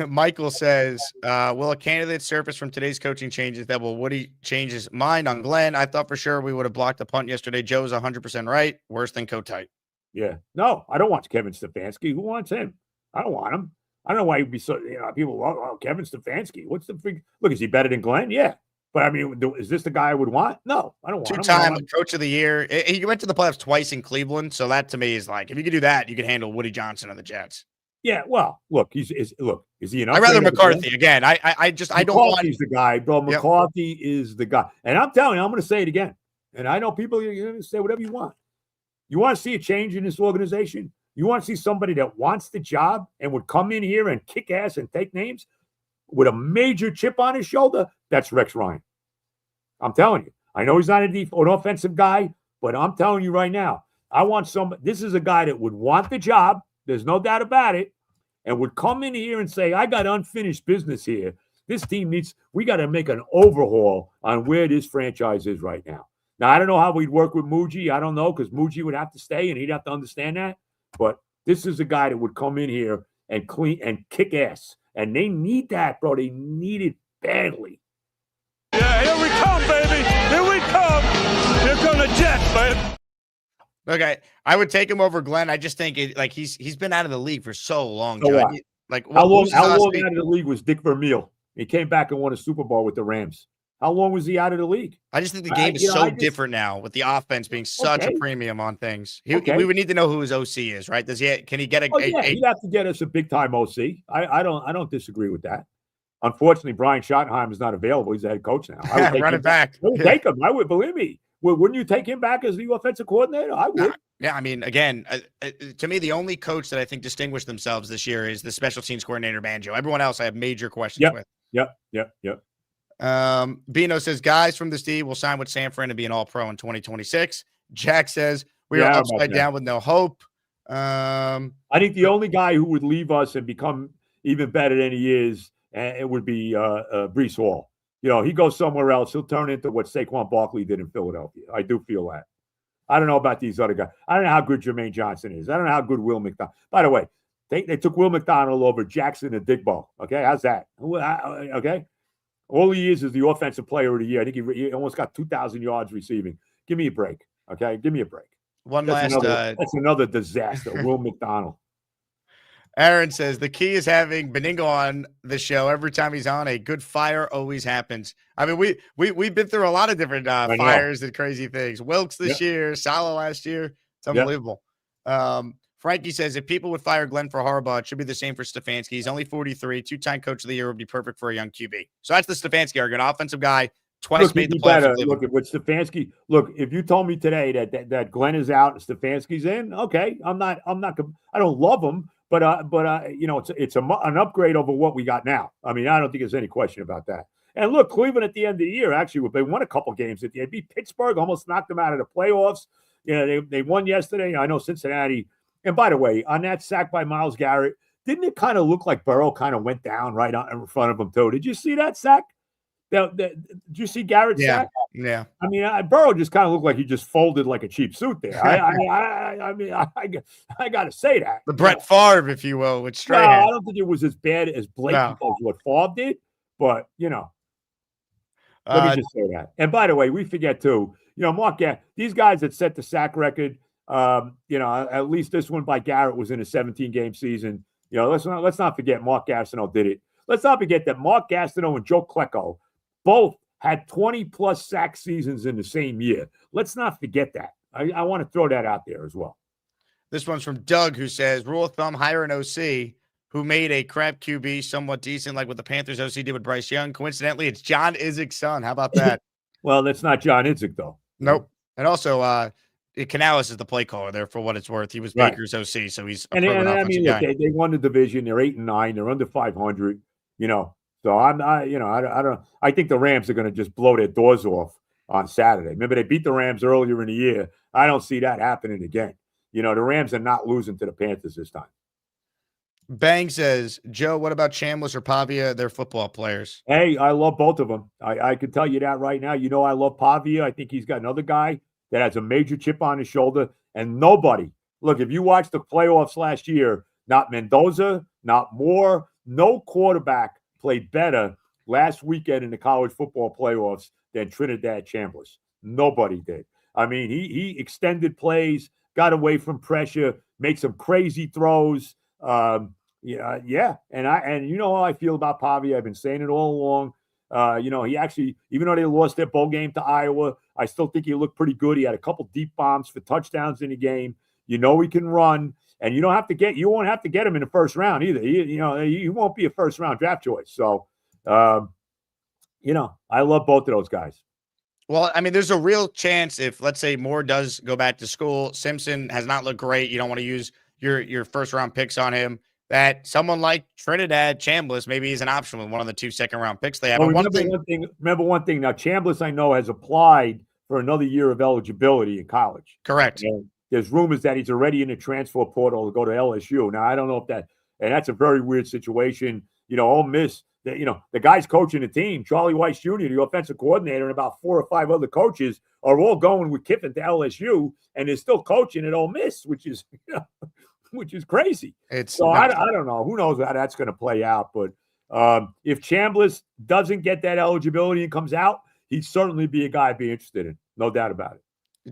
Michael says, will a candidate surface from today's coaching changes that will Woody change his mind on Glenn? I thought for sure we would have blocked the punt yesterday. Joe's 100% right. Worse than Kotite. Yeah. No, I don't want Kevin Stefanski. Who wants him? I don't want him. I don't know why he'd be so, people, oh, Kevin Stefanski. What's the freak? Look, is he better than Glenn? Yeah. But I mean, is this the guy I would want? No, I don't want him. 2-time coach of the year. He went to the playoffs twice in Cleveland. So that to me is like, if you could do that, you could handle Woody Johnson on the Jets. Yeah, well, look, is he enough? I'd rather McCarthy again. I don't want. McCarthy's the guy, bro. McCarthy is the guy, and I'm telling you, I'm going to say it again. And I know people, you're going to say whatever you want. You want to see a change in this organization? You want to see somebody that wants the job and would come in here and kick ass and take names with a major chip on his shoulder? That's Rex Ryan. I'm telling you. I know he's not an offensive guy, but I'm telling you right now, I want this is a guy that would want the job. There's no doubt about it. And would come in here and say, I got unfinished business here. This team we got to make an overhaul on where this franchise is right now. Now, I don't know how we'd work with Muji. I don't know, because Muji would have to stay and he'd have to understand that. But this is a guy that would come in here and clean and kick ass. And they need that, bro. They need it badly. Yeah, here we come, baby. Here we come. Here come the Jets, baby. Okay, I would take him over Glenn. I just think he's been out of the league for so long. So John. How long out of the league was Dick Vermeil? He came back and won a Super Bowl with the Rams. How long was he out of the league? I just think the game is different now with the offense being such a premium on things. We would need to know who his OC is, right? Can he get he'd have to get us a big time OC. I don't disagree with that. Unfortunately, Brian Schottenheimer is not available. He's the head coach now. I would run it back. I would take him. I would, believe me. Wouldn't you take him back as the offensive coordinator? I would. Yeah, I mean, again, to me, the only coach that I think distinguished themselves this year is the special teams coordinator, Banjo. Everyone else I have major questions with. Yep. Bino says, guys from this D will sign with San Fran and be an all-pro in 2026. Jack says we are upside down with no hope. I think the only guy who would leave us and become even better than he is, it would be Breece Hall. He goes somewhere else, he'll turn into what Saquon Barkley did in Philadelphia. I do feel that. I don't know about these other guys. I don't know how good Jermaine Johnson is. I don't know how good Will McDonald. By the way, they took Will McDonald over Jackson and Digbo. Okay, how's that? Okay, all he is the offensive player of the year. I think he almost got 2,000 yards receiving. Give me a break. Okay, give me a break. That's another disaster. Will McDonald. Aaron says the key is having Benigno on the show. Every time he's on, a good fire always happens. I mean, we've been through a lot of different fires and crazy things. Wilkes this year, Salah last year. It's unbelievable. Frankie says if people would fire Glenn for Harbaugh, it should be the same for Stefanski. He's only 43, two-time coach of the year, would be perfect for a young QB. So that's the Stefanski argument. Offensive guy, twice made the playoffs. Look at what Stefanski. Look, if you told me today that Glenn is out and Stefanski's in, okay, I don't love him. But it's an upgrade over what we got now. I mean, I don't think there's any question about that. And look, Cleveland at the end of the year, actually, they won a couple games at the end. Beat Pittsburgh, almost knocked them out of the playoffs. They won yesterday. I know Cincinnati. And by the way, on that sack by Myles Garrett, didn't it kind of look like Burrow kind of went down right in front of him too? Did you see that sack? Did you see Garrett's sack? Yeah. I mean, Burrow just kind of looked like he just folded like a cheap suit there. I got to say that. The Brett Favre, if you will, with straight I don't think it was as bad as blatant as what Favre did, but, let me just say that. And by the way, we forget too, Mark, these guys that set the sack record, at least this one by Garrett was in a 17-game season. Let's not forget Mark Gastineau did it. Let's not forget that Mark Gastineau and Joe Klecko both had 20-plus sack seasons in the same year. Let's not forget that. I want to throw that out there as well. This one's from Doug, who says, rule of thumb, hire an OC who made a crap QB somewhat decent, like what the Panthers OC did with Bryce Young. Coincidentally, it's John Izzik's son. How about that? Well, that's not John Idzik, though. Nope. And also, Canales is the play caller there for what it's worth. He was Baker's OC, so he's a proven offensive guy. Look, they won the division. They're 8-9. They're under 500. So I think the Rams are going to just blow their doors off on Saturday. Remember, they beat the Rams earlier in the year. I don't see that happening again. The Rams are not losing to the Panthers this time. Bang says, Joe, what about Chambliss or Pavia? They're football players. Hey, I love both of them. I can tell you that right now. I love Pavia. I think he's got another guy that has a major chip on his shoulder. And nobody, look, if you watch the playoffs last year, not Mendoza, not Moore, no quarterback played better last weekend in the college football playoffs than Trinidad Chambliss. Nobody did. I mean, he extended plays, got away from pressure, made some crazy throws. And you know how I feel about Pavia. I've been saying it all along. He actually, even though they lost their bowl game to Iowa, I still think he looked pretty good. He had a couple deep bombs for touchdowns in the game. He can run. And you won't have to get him in the first round either. He won't be a first round draft choice. So, I love both of those guys. Well, I mean, there's a real chance if, let's say, Moore does go back to school, Simpson has not looked great. You don't want to use your first round picks on him. That someone like Trinidad Chambliss maybe is an option with one of the 2 second-round picks they have. Well, remember one thing. Now, Chambliss, I know, has applied for another year of eligibility in college. Correct. There's rumors that he's already in the transfer portal to go to LSU. Now, I don't know if and that's a very weird situation. Ole Miss, the guys coaching the team, Charlie Weiss Jr., the offensive coordinator, and about 4 or 5 other coaches are all going with Kiffin to LSU, and they're still coaching at Ole Miss, which is crazy. I don't know. Who knows how that's going to play out? But if Chambliss doesn't get that eligibility and comes out, he'd certainly be a guy I'd be interested in. No doubt about it.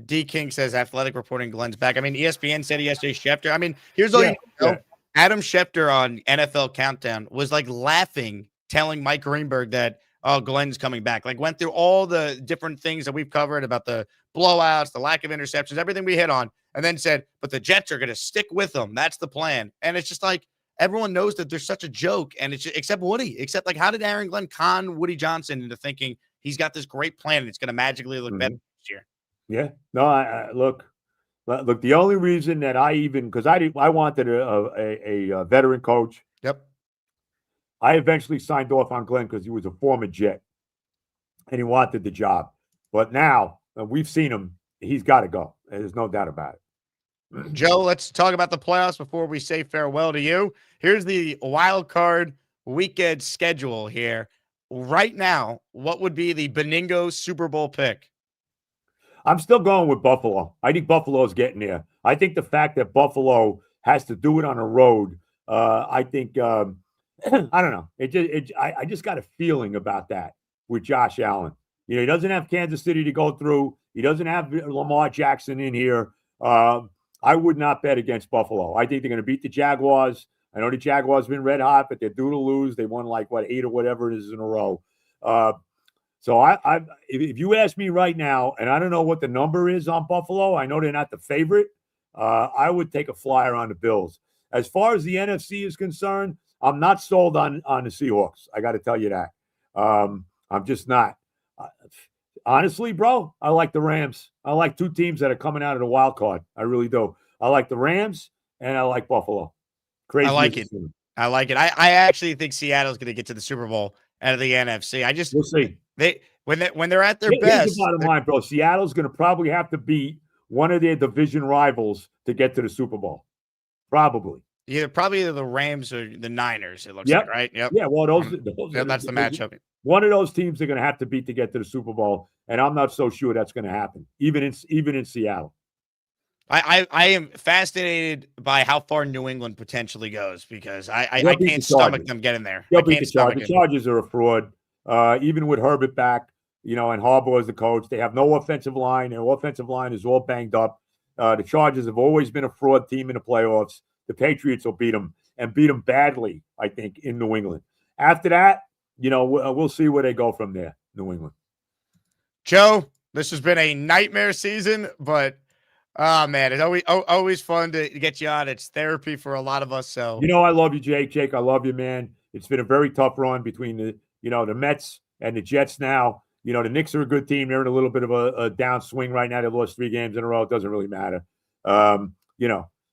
D. King says athletic reporting Glenn's back. I mean, ESPN said yesterday Schefter. I mean, here's all you know. Yeah. Adam Schefter on NFL Countdown was like laughing, telling Mike Greenberg that, Glenn's coming back. Like went through all the different things that we've covered about the blowouts, the lack of interceptions, everything we hit on, and then said, but the Jets are going to stick with them. That's the plan. And it's just like everyone knows that there's such a joke, and it's just, except Woody. Except like, how did Aaron Glenn con Woody Johnson into thinking he's got this great plan and it's going to magically look better next year? Yeah. No, look, the only reason that because I wanted a veteran coach. Yep. I eventually signed off on Glenn because he was a former Jet and he wanted the job. But now we've seen him. He's got to go. There's no doubt about it. Joe, let's talk about the playoffs before we say farewell to you. Here's the wild card weekend schedule here. Right now, what would be the Benigno Super Bowl pick? I'm still going with Buffalo. I think Buffalo's getting there. I think the fact that Buffalo has to do it on the road, I think I don't know. I just got a feeling about that with Josh Allen. You know, he doesn't have Kansas City to go through. He doesn't have Lamar Jackson in here. I would not bet against Buffalo. I think they're going to beat the Jaguars. I know the Jaguars have been red hot, but they're due to lose. They won like 8 or whatever it is in a row. So if you ask me right now, and I don't know what the number is on Buffalo, I know they're not the favorite. I would take a flyer on the Bills. As far as the NFC is concerned, I'm not sold on the Seahawks. I got to tell you that. I'm just not. Honestly, bro, I like the Rams. I like two teams that are coming out of the wild card. I really do. I like the Rams and I like Buffalo. Crazy. I like it. I like it. I actually think Seattle's going to get to the Super Bowl out of the NFC. We'll see. When they're at their Here's best. The bottom line, bro. Seattle's going to probably have to beat one of their division rivals to get to the Super Bowl. Probably. Probably the Rams or the Niners, it looks like, right? Yep. Yeah, well, that's the matchup. One of those teams they're going to have to beat to get to the Super Bowl, and I'm not so sure that's going to happen, even in Seattle. I am fascinated by how far New England potentially goes because I can't stomach them getting there. The Chargers are a fraud. Even with Herbert back, and Harbaugh as the coach, they have no offensive line. Their offensive line is all banged up. The Chargers have always been a fraud team in the playoffs. The Patriots will beat them and beat them badly, I think, in New England. After that, we'll see where they go from there, New England. Joe, this has been a nightmare season, but man, it's always fun to get you on. It's therapy for a lot of us. So I love you, Jake. Jake, I love you, man. It's been a very tough run between the Mets and the Jets now. The Knicks are a good team. They're in a little bit of a downswing right now. They lost 3 games in a row. It doesn't really matter.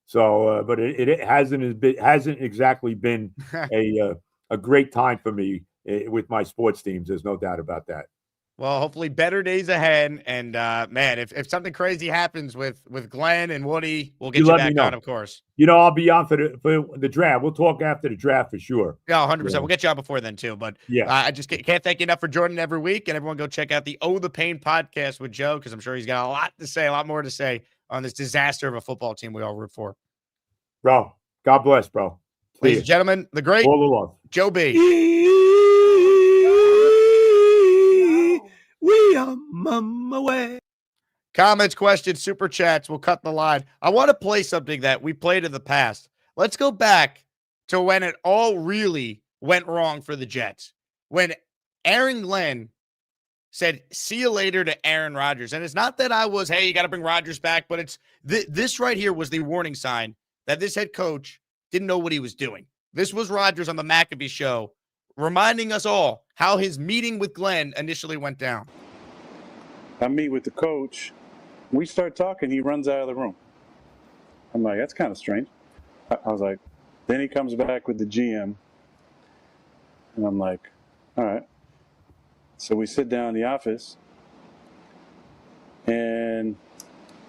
So, but it hasn't exactly been a great time for me with my sports teams. There's no doubt about that. Well, hopefully better days ahead. And man, if something crazy happens with Glenn and Woody, we'll get you back on, of course. I'll be on for the draft. We'll talk after the draft for sure. Yeah, 100%. We'll get you on before then too. But yeah, I just can't thank you enough for joining every week. And everyone go check out the Oh the Pain podcast with Joe, because I'm sure he's got a lot more to say on this disaster of a football team we all root for. Bro, God bless, bro. Ladies and gentlemen, the great all the love. Joe B. We are mama way. Comments, questions, super chats. We'll cut the line. I want to play something that we played in the past. Let's go back to when it all really went wrong for the Jets. When Aaron Glenn said, "See you later" to Aaron Rodgers. And it's not that I was, hey, you got to bring Rodgers back, but it's this right here was the warning sign that this head coach didn't know what he was doing. This was Rodgers on the McAfee show, reminding us all how his meeting with Glenn initially went down. I meet with the coach. We start talking. He runs out of the room. I'm like, that's kind of strange. I was like, then he comes back with the GM. And I'm like, all right. So we sit down in the office. And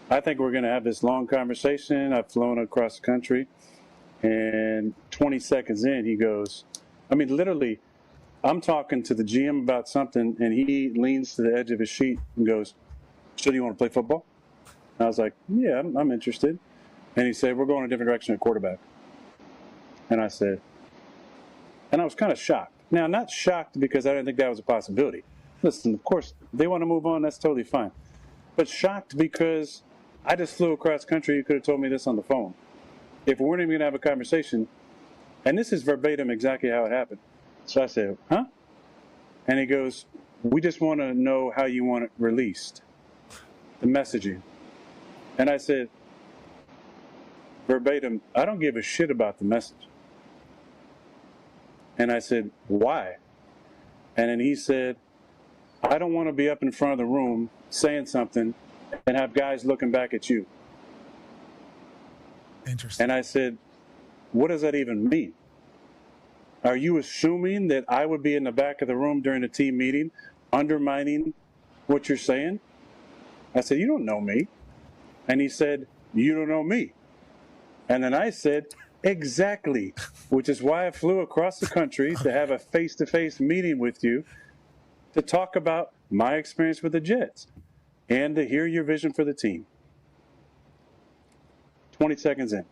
I think we're going to have this long conversation. I've flown across the country. And 20 seconds in, he goes, literally, I'm talking to the GM about something, and he leans to the edge of his seat and goes, "So do you want to play football?" And I was like, "Yeah, I'm interested." And he said, "We're going a different direction at quarterback." And I said, and I was kind of shocked. Now, not shocked because I didn't think that was a possibility. Listen, of course, they want to move on. That's totally fine. But shocked because I just flew across country. You could have told me this on the phone. If we weren't even going to have a conversation, and this is verbatim exactly how it happened. So I said, huh? And he goes, "We just want to know how you want it released, the messaging." And I said, verbatim, "I don't give a shit about the message." And I said, "Why?" And then he said, "I don't want to be up in front of the room saying something and have guys looking back at you." Interesting. And I said, "What does that even mean? Are you assuming that I would be in the back of the room during a team meeting undermining what you're saying?" I said, "You don't know me." And he said, "You don't know me." And then I said, "Exactly," which is why I flew across the country to have a face-to-face meeting with you to talk about my experience with the Jets and to hear your vision for the team. 20 seconds in.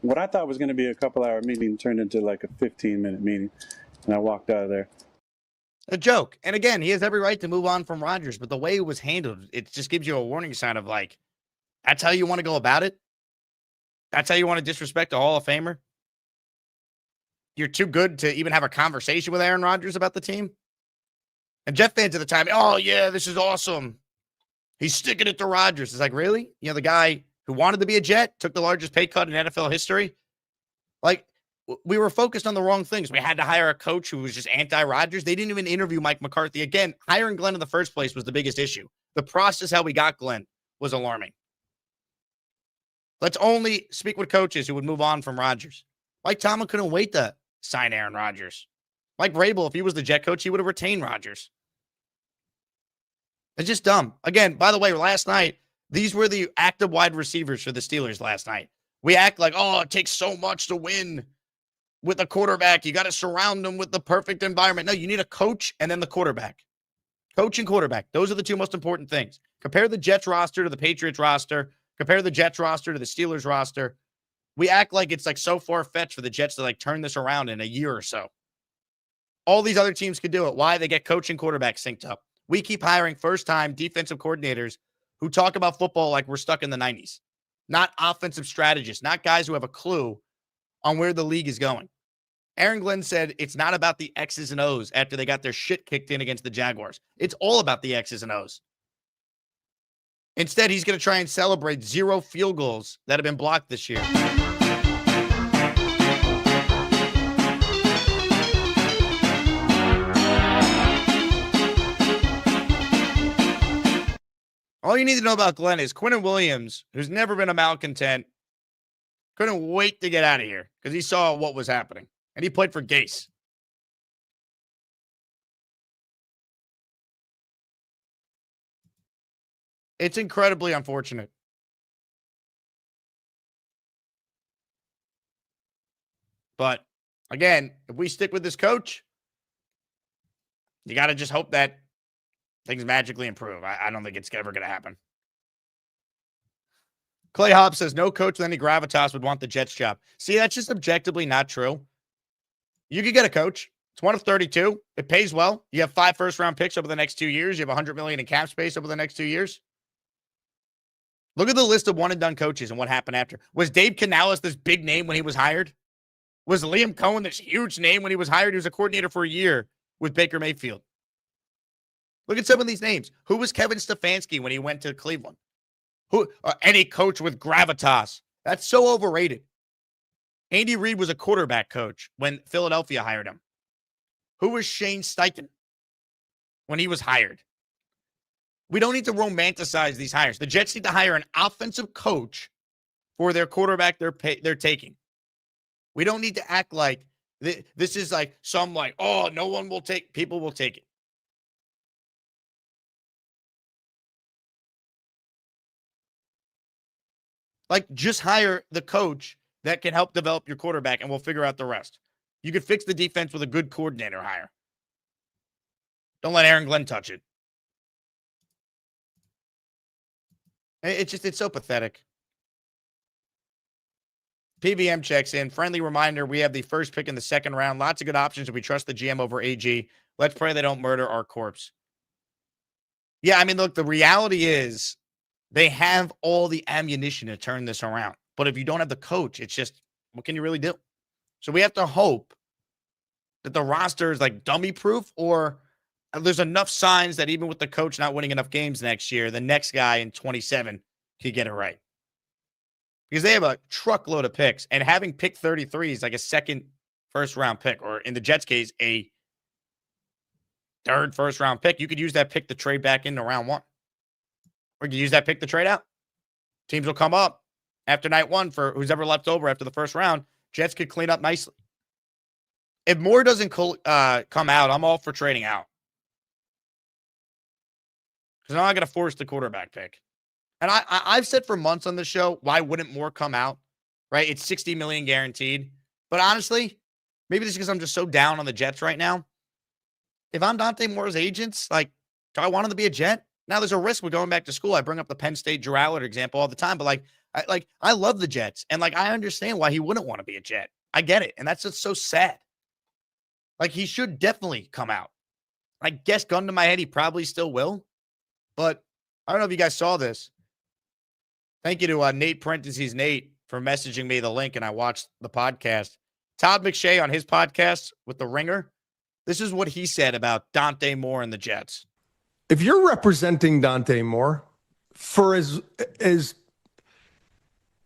What I thought was going to be a couple-hour meeting turned into like a 15-minute meeting, and I walked out of there. A joke. And again, he has every right to move on from Rodgers, but the way it was handled, it just gives you a warning sign of like, that's how you want to go about it? That's how you want to disrespect a Hall of Famer? You're too good to even have a conversation with Aaron Rodgers about the team? And Jet fans at the time, oh, yeah, this is awesome. He's sticking it to Rodgers. It's like, really? You know, the guy who wanted to be a Jet, took the largest pay cut in NFL history? Like, we were focused on the wrong things. We had to hire a coach who was just anti-Rodgers. They didn't even interview Mike McCarthy. Again, hiring Glenn in the first place was the biggest issue. The process how we got Glenn was alarming. Let's only speak with coaches who would move on from Rodgers. Mike Tomlin couldn't wait to sign Aaron Rodgers. Mike Vrabel, if he was the Jet coach, he would have retained Rodgers. It's just dumb. Again, by the way, last night, these were the active wide receivers for the Steelers last night. We act like, oh, it takes so much to win with a quarterback. You got to surround them with the perfect environment. No, you need a coach and then the quarterback. Coach and quarterback. Those are the two most important things. Compare the Jets roster to the Patriots roster. Compare the Jets roster to the Steelers roster. We act like it's like so far-fetched for the Jets to like turn this around in a year or so. All these other teams could do it. Why? They get coach and quarterback synced up. We keep hiring first-time defensive coordinators who talk about football like we're stuck in the 90s. Not offensive strategists, not guys who have a clue on where the league is going. Aaron Glenn said it's not about the X's and O's after they got their shit kicked in against the Jaguars. It's all about the X's and O's. Instead, he's going to try and celebrate 0 field goals that have been blocked this year. All you need to know about Glenn is Quinnen Williams, who's never been a malcontent, couldn't wait to get out of here because he saw what was happening. And he played for Gase. It's incredibly unfortunate. But, again, if we stick with this coach, you got to just hope that things magically improve. I don't think it's ever going to happen. Clay Hobbs says, no coach with any gravitas would want the Jets job. See, that's just objectively not true. You could get a coach. It's 1 of 32. It pays well. You have 5 first-round picks over the next 2 years. You have $100 million in cap space over the next 2 years. Look at the list of one-and-done coaches and what happened after. Was Dave Canales this big name when he was hired? Was Liam Cohen this huge name when he was hired? He was a coordinator for a year with Baker Mayfield. Look at some of these names. Who was Kevin Stefanski when he went to Cleveland? Any coach with gravitas. That's so overrated. Andy Reid was a quarterback coach when Philadelphia hired him. Who was Shane Steichen when he was hired? We don't need to romanticize these hires. The Jets need to hire an offensive coach for their quarterback they're taking. We don't need to act like this is like some like, oh, no one will take, people will take it. Like, just hire the coach that can help develop your quarterback, and we'll figure out the rest. You could fix the defense with a good coordinator hire. Don't let Aaron Glenn touch it. It's so pathetic. PVM checks in. Friendly reminder, we have the first pick in the second round. Lots of good options if we trust the GM over AG. Let's pray they don't murder our corpse. Yeah, I mean, look, the reality is they have all the ammunition to turn this around. But if you don't have the coach, it's just, what can you really do? So we have to hope that the roster is like dummy proof, or there's enough signs that even with the coach not winning enough games next year, the next guy in 27 could get it right. Because they have a truckload of picks, and having pick 33 is like a second first-round pick, or in the Jets' case, a third first-round pick. You could use that pick to trade back into round 1. Or you could use that pick to trade out. Teams will come up after night 1 for who's ever left over after the first round. Jets could clean up nicely. If Moore doesn't come out, I'm all for trading out. Because I'm not going to force the quarterback pick. And I've said for months on the show, why wouldn't more come out? Right? It's $60 million guaranteed. But honestly, maybe this is because I'm just so down on the Jets right now. If I'm Dante Moore's agents, like, do I want him to be a Jet? Now there's a risk with going back to school. I bring up the Penn State Drew Allard example all the time, but I love the Jets, and like I understand why he wouldn't want to be a Jet. I get it, and that's just so sad. Like he should definitely come out. I guess gun to my head, he probably still will, but I don't know if you guys saw this. Thank you to Nate Nate for messaging me the link, and I watched the podcast. Todd McShay on his podcast with The Ringer. This is what he said about Dante Moore and the Jets. If you're representing Dante Moore, for as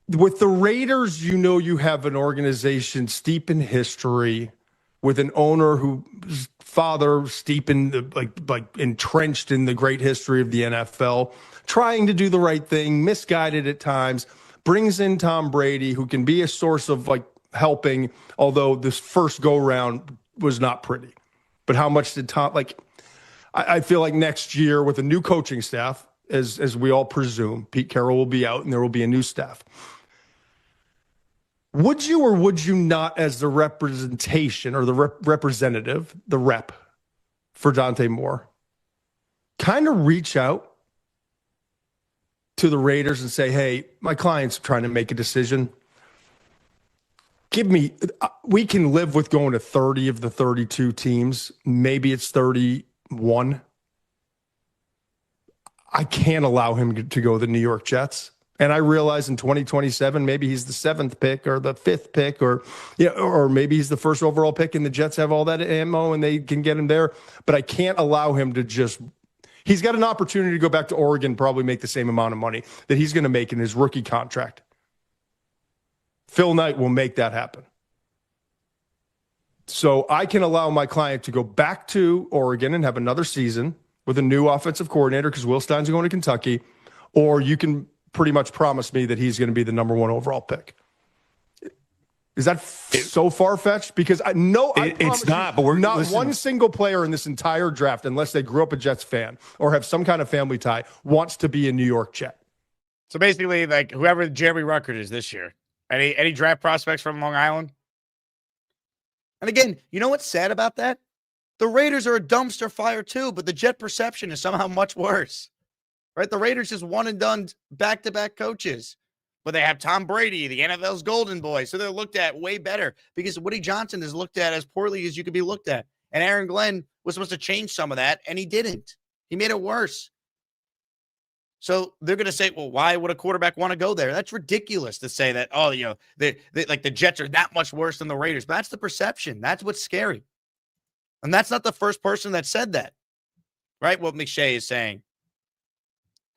with the Raiders, you know you have an organization steep in history with an owner whose father steep in like entrenched in the great history of the NFL, trying to do the right thing, misguided at times, brings in Tom Brady, who can be a source of like helping, although this first go round was not pretty. But how much did Tom I feel like next year with a new coaching staff, as we all presume, Pete Carroll will be out and there will be a new staff. Would you or would you not, as the representation or the representative, the rep for Dante Moore, kind of reach out to the Raiders and say, hey, my client's trying to make a decision. We can live with going to 30 of the 32 teams. Maybe it's 31. I can't allow him to go to the New York Jets. And I realize in 2027, maybe he's the 7th pick or the 5th pick, or maybe he's the first overall pick and the Jets have all that ammo and they can get him there. But I can't allow him to he's got an opportunity to go back to Oregon, probably make the same amount of money that he's going to make in his rookie contract. Phil Knight will make that happen. So I can allow my client to go back to Oregon and have another season with a new offensive coordinator because Will Stein's going to Kentucky, or you can pretty much promise me that he's going to be the number 1 overall pick. Is that so far-fetched? Because it's not, but we're not one single player in this entire draft, unless they grew up a Jets fan or have some kind of family tie, wants to be a New York Jet. So basically, like whoever Jeremy Ruckert is this year, any draft prospects from Long Island? And again, you know what's sad about that? The Raiders are a dumpster fire too, but the Jet perception is somehow much worse. Right? The Raiders just one and done back-to-back coaches. But they have Tom Brady, the NFL's golden boy. So they're looked at way better because Woody Johnson is looked at as poorly as you could be looked at. And Aaron Glenn was supposed to change some of that, and he didn't. He made it worse. So they're going to say, well, why would a quarterback want to go there? That's ridiculous to say that, like the Jets are that much worse than the Raiders. But that's the perception. That's what's scary. And that's not the first person that said that, right? What McShay is saying.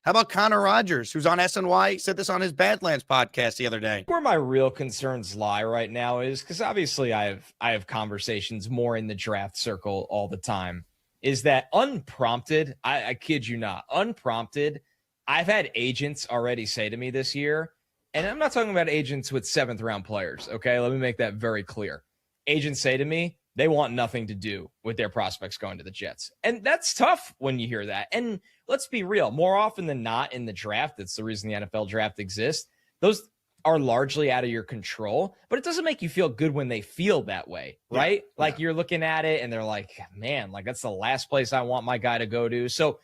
How about Connor Rogers, who's on SNY? He said this on his Badlands podcast the other day. Where my real concerns lie right now is because obviously I have conversations more in the draft circle all the time. Is that unprompted? I kid you not, unprompted. I've had agents already say to me this year, and I'm not talking about agents with 7th round players. Okay, let me make that very clear. Agents say to me they want nothing to do with their prospects going to the Jets, and that's tough when you hear that. And let's be real, more often than not in the draft, that's the reason the NFL draft exists, those are largely out of your control, but it doesn't make you feel good when they feel that way, right? Yeah. Like you're looking at it and they're like, man, like that's the last place I want my guy to go to. So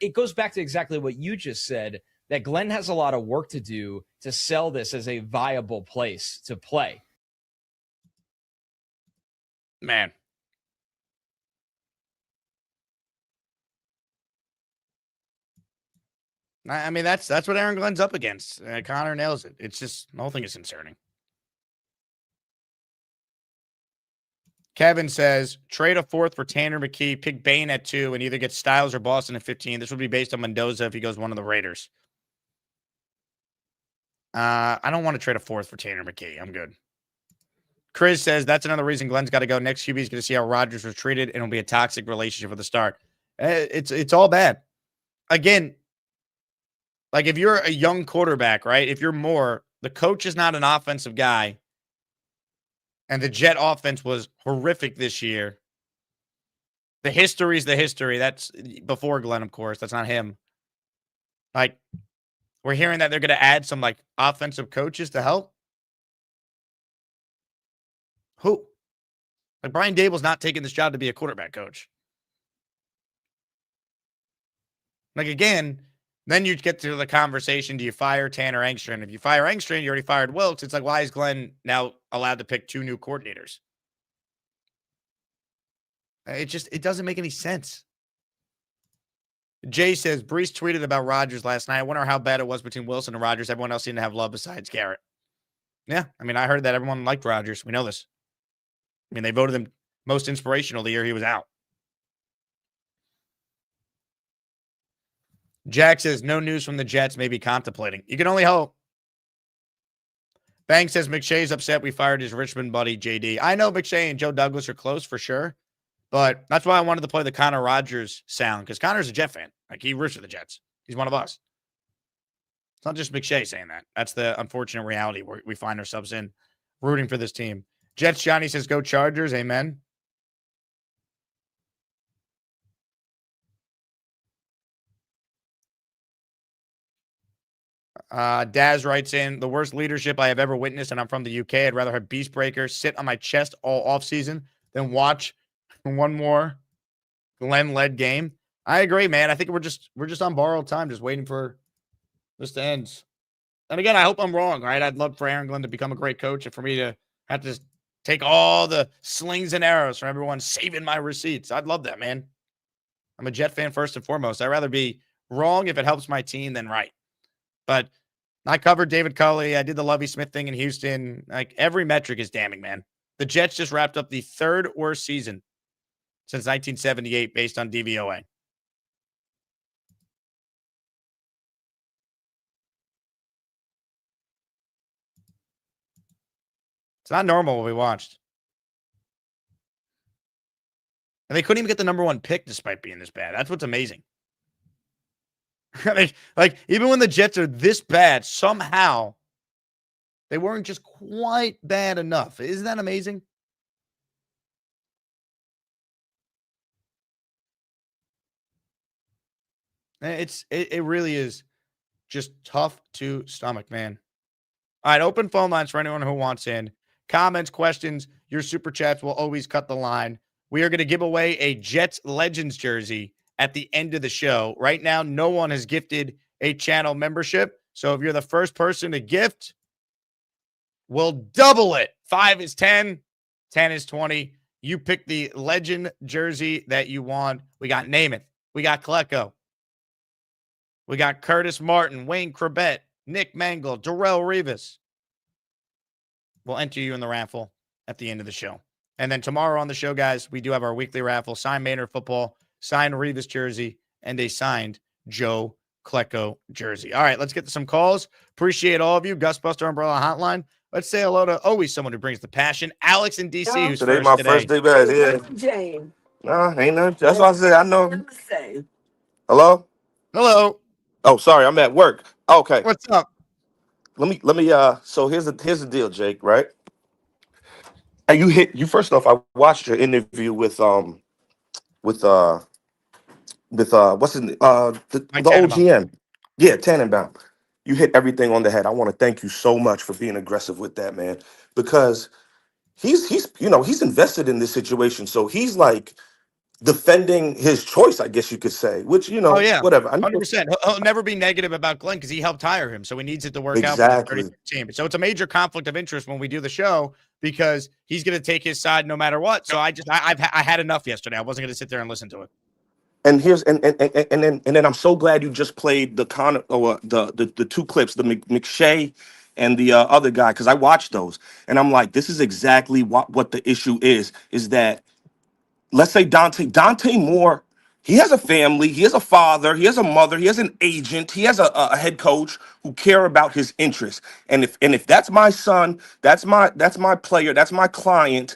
it goes back to exactly what you just said, that Glenn has a lot of work to do to sell this as a viable place to play. Man. I mean, that's what Aaron Glenn's up against. Connor nails it. It's just, the whole thing is concerning. Kevin says, trade a 4th for Tanner McKee, pick Bain at 2, and either get Styles or Boston at 15. This would be based on Mendoza if he goes one of the Raiders. I don't want to trade a 4th for Tanner McKee. I'm good. Chris says, that's another reason Glenn's got to go. Next QB is going to see how Rodgers was treated, and it'll be a toxic relationship at the start. It's all bad. Again, like if you're a young quarterback, right? If you're Moore, the coach is not an offensive guy, and the Jet offense was horrific this year. The history is the history. That's before Glenn, of course. That's not him. Like, We're hearing that they're going to add some like offensive coaches to help. Who? Like Brian Dable's not taking this job to be a quarterback coach. Like again, then you get to the conversation, do you fire Tanner Engstrand? If you fire Engstrand, you already fired Wilkes. It's like, why is Glenn now allowed to pick 2 new coordinators? It doesn't make any sense. Jay says, Brees tweeted about Rodgers last night. I wonder how bad it was between Wilson and Rodgers. Everyone else seemed to have love besides Garrett. Yeah, I mean, I heard that everyone liked Rodgers. We know this. I mean, they voted him most inspirational the year he was out. Jack says, no news from the Jets, maybe contemplating. You can only hope. Bang says, McShay's upset we fired his Richmond buddy, JD. I know McShay and Joe Douglas are close for sure, but that's why I wanted to play the Connor Rogers sound, because Connor's a Jet fan. Like, he roots for the Jets. He's one of us. It's not just McShay saying that. That's the unfortunate reality where we find ourselves in, rooting for this team. Jets Johnny says, go Chargers. Amen. Daz writes in, the worst leadership I have ever witnessed, and I'm from the UK. I'd rather have Beastbreaker sit on my chest all offseason than watch one more Glenn-led game. I agree, man. I think we're just on borrowed time, just waiting for this to end. And again, I hope I'm wrong, right? I'd love for Aaron Glenn to become a great coach and for me to have to take all the slings and arrows from everyone saving my receipts. I'd love that, man. I'm a Jet fan first and foremost. I'd rather be wrong if it helps my team than right. But I covered David Culley. I did the Lovie Smith thing in Houston. Like, every metric is damning, man. The Jets just wrapped up the 3rd worst season since 1978 based on DVOA. It's not normal what we watched. And they couldn't even get the number 1 pick despite being this bad. That's what's amazing. like, even when the Jets are this bad, somehow they weren't just quite bad enough. Isn't that amazing? It really is just tough to stomach, man. All right, open phone lines for anyone who wants in. Comments, questions, your super chats will always cut the line. We are going to give away a Jets Legends jersey at the end of the show. Right now, no one has gifted a channel membership. So if you're the first person to gift, we'll double it. 5 is 10, 10 is 20. You pick the legend jersey that you want. We got Namath. We got Klecko. We got Curtis Martin, Wayne Corbett, Nick Mangle, Darrell Rivas. We'll enter you in the raffle at the end of the show. And then tomorrow on the show, guys, we do have our weekly raffle, signed Maynard football, signed Rivas jersey, and a signed Joe Klecko jersey. All right, let's get to some calls. Appreciate all of you. Gusbuster Umbrella Hotline. Let's say hello to always someone who brings the passion. Alex in DC, who's today first my today. first day back. Yeah. Jane. Nah, ain't nothing. That's what I said. I know. Hello? Hello. Oh, sorry, I'm at work. Okay. What's up? Let me so here's the deal, Jake, right? And you first off, I watched your interview with what's his the OGM. Yeah, Tannenbaum. You hit everything on the head. I want to thank you so much for being aggressive with that, man, because he's invested in this situation. So he's like defending his choice, I guess you could say, which, whatever. 100%. He'll never be negative about Glenn because he helped hire him. So he needs it to work Exactly. out for the 33 team. So it's a major conflict of interest when we do the show because he's going to take his side no matter what. So I had enough yesterday. I wasn't going to sit there and listen to it. And then I'm so glad you just played the 2 clips, the McShay and the other guy, because I watched those and I'm like, this is exactly what the issue is that, let's say Dante Moore, he has a family, he has a father, he has a mother, he has an agent, he has a head coach who care about his interests. And if that's my son, that's my player, that's my client,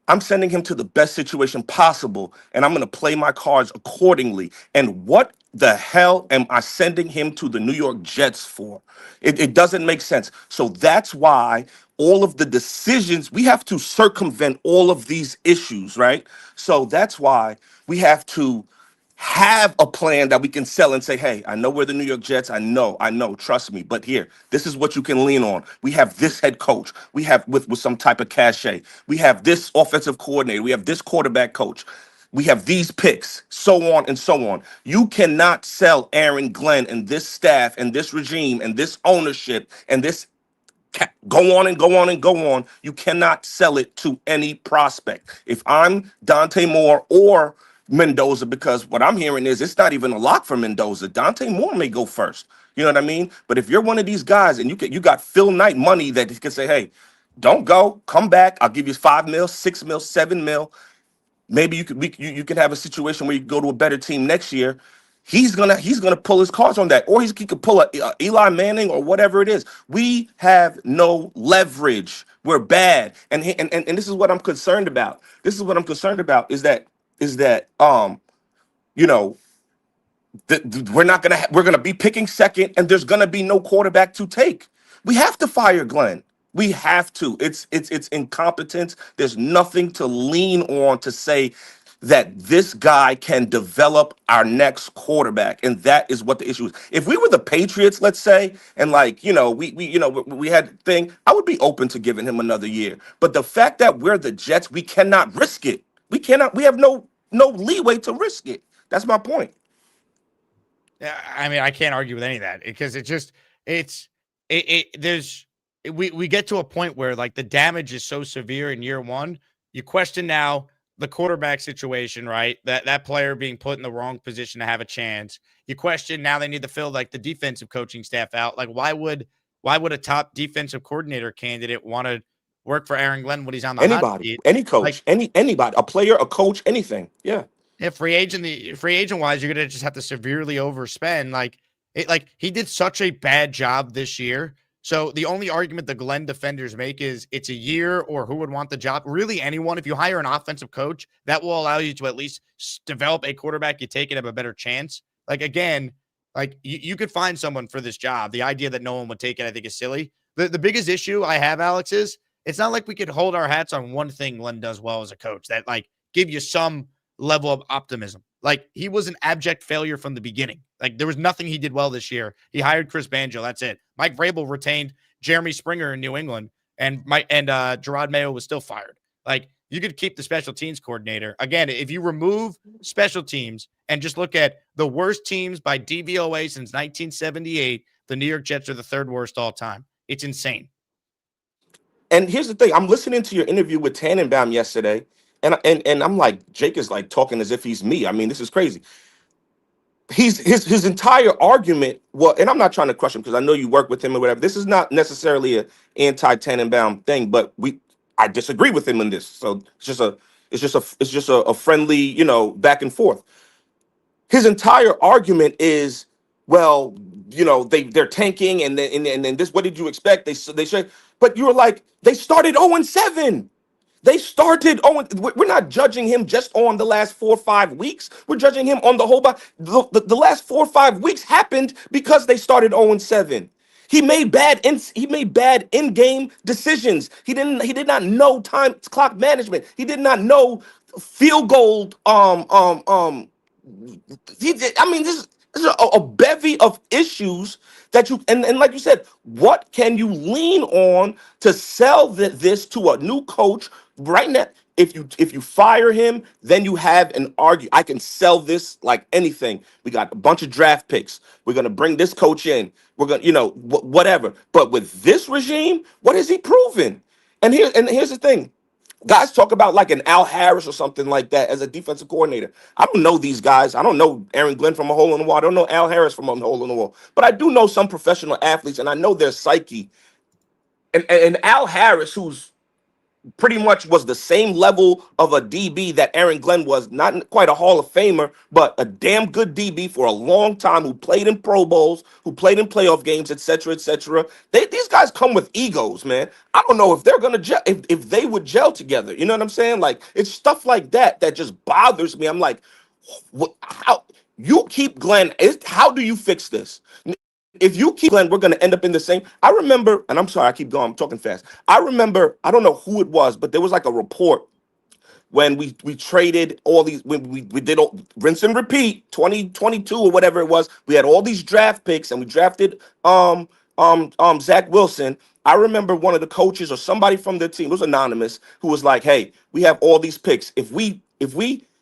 I'm sending him to the best situation possible, and I'm going to play my cards accordingly. And what the hell am I sending him to the New York Jets for? It doesn't make sense. So that's why all of the decisions, we have to circumvent all of these issues, right? So that's why we have to have a plan that we can sell and say, hey, I know we're the New York Jets. I know, trust me. But here, this is what you can lean on. We have this head coach. We have with some type of cachet. We have this offensive coordinator. We have this quarterback coach. We have these picks, so on and so on. You cannot sell Aaron Glenn and this staff and this regime and this ownership and this go on and go on and go on. You cannot sell it to any prospect. If I'm Dante Moore or Mendoza, because what I'm hearing is it's not even a lock for Mendoza. Dante Moore may go first. You know what I mean? But if you're one of these guys and you got Phil Knight money that he can say, hey, don't go, come back. I'll give you $5 million, $6 million, $7 million. Maybe you could have a situation where you go to a better team next year. He's gonna pull his cards on that, or he could pull a Eli Manning or whatever it is. We have no leverage. We're bad, and this is what I'm concerned about. This is what I'm concerned about is that you know we're gonna be picking second, and there's gonna be no quarterback to take. We have to fire Glenn. We have to. It's incompetence. There's nothing to lean on to say that this guy can develop our next quarterback, and that is what the issue is. If we were the Patriots, let's say, and we had thing, I would be open to giving him another year. But the fact that we're the Jets, we cannot risk it. We cannot. We have no leeway to risk it. That's my point. Yeah, I mean, I can't argue with any of that because we get to a point where like the damage is so severe in year one, you question now the quarterback situation, right? That player being put in the wrong position to have a chance. You question now they need to fill like the defensive coaching staff out. Like why would a top defensive coordinator candidate want to work for Aaron Glenn when he's on the hot seat? Any coach, like, anybody, a player, a coach, anything. Yeah. If free agent wise, you're gonna just have to severely overspend. Like he did such a bad job this year. So the only argument the Glenn defenders make is it's a year or who would want the job. Really, anyone. If you hire an offensive coach, that will allow you to at least develop a quarterback you take and have a better chance. Like again, like you could find someone for this job. The idea that no one would take it, I think, is silly. The biggest issue I have, Alex, is it's not like we could hold our hats on one thing Glenn does well as a coach that like give you some level of optimism. Like he was an abject failure from the beginning. Like there was nothing he did well this year. He hired Chris Banjo. That's it. Mike Vrabel retained Jeremy Springer in New England, and Gerard Mayo was still fired. Like you could keep the special teams coordinator. Again, if you remove special teams and just look at the worst teams by DVOA since 1978, the New York Jets are the third worst all time. It's insane. And here's the thing. I'm listening to your interview with Tannenbaum yesterday. And I'm like, Jake is like talking as if he's me. I mean, this is crazy. His entire argument, well, and I'm not trying to crush him because I know you work with him or whatever. This is not necessarily an anti-Tannenbaum thing, but I disagree with him in this. So it's just a friendly, back and forth. His entire argument is, well, they're tanking and then this. What did you expect? They should, but you're like they started 0-7. They started. We're not judging him just on the last 4 or 5 weeks. We're judging him on the whole. The last 4 or 5 weeks happened because they started 0-7. He made bad in-game decisions. He did not know time clock management. He did not know field goal. I mean, this is a bevy of issues that you and like you said, what can you lean on to sell this to a new coach right now? If you fire him, then you have an argument. I can sell this like anything. We got a bunch of draft picks. We're gonna bring this coach in. We're gonna, whatever. But with this regime, what has he proven? And here's the thing. Guys talk about like an Al Harris or something like that as a defensive coordinator. I don't know these guys. I don't know Aaron Glenn from a hole in the wall. I don't know Al Harris from a hole in the wall. But I do know some professional athletes, and I know their psyche. And Al Harris, who's pretty much was the same level of a DB that Aaron Glenn was, not quite a Hall of Famer, but a damn good DB for a long time, who played in Pro Bowls, who played in playoff games, et cetera, et cetera. These guys come with egos, man. I don't know if they're going to gel, if they would gel together. You know what I'm saying? Like, it's stuff like that just bothers me. I'm like, how you keep Glenn? How do you fix this? If you keep Glenn, we're going to end up in the same. I remember, and I'm sorry, I keep going, I'm talking fast. I remember, I don't know who it was, but there was like a report when we traded all these, when we did all, rinse and repeat, 2022 or whatever it was. We had all these draft picks and we drafted Zach Wilson. I remember one of the coaches or somebody from the team, it was anonymous, who was like, "Hey, we have all these picks. If we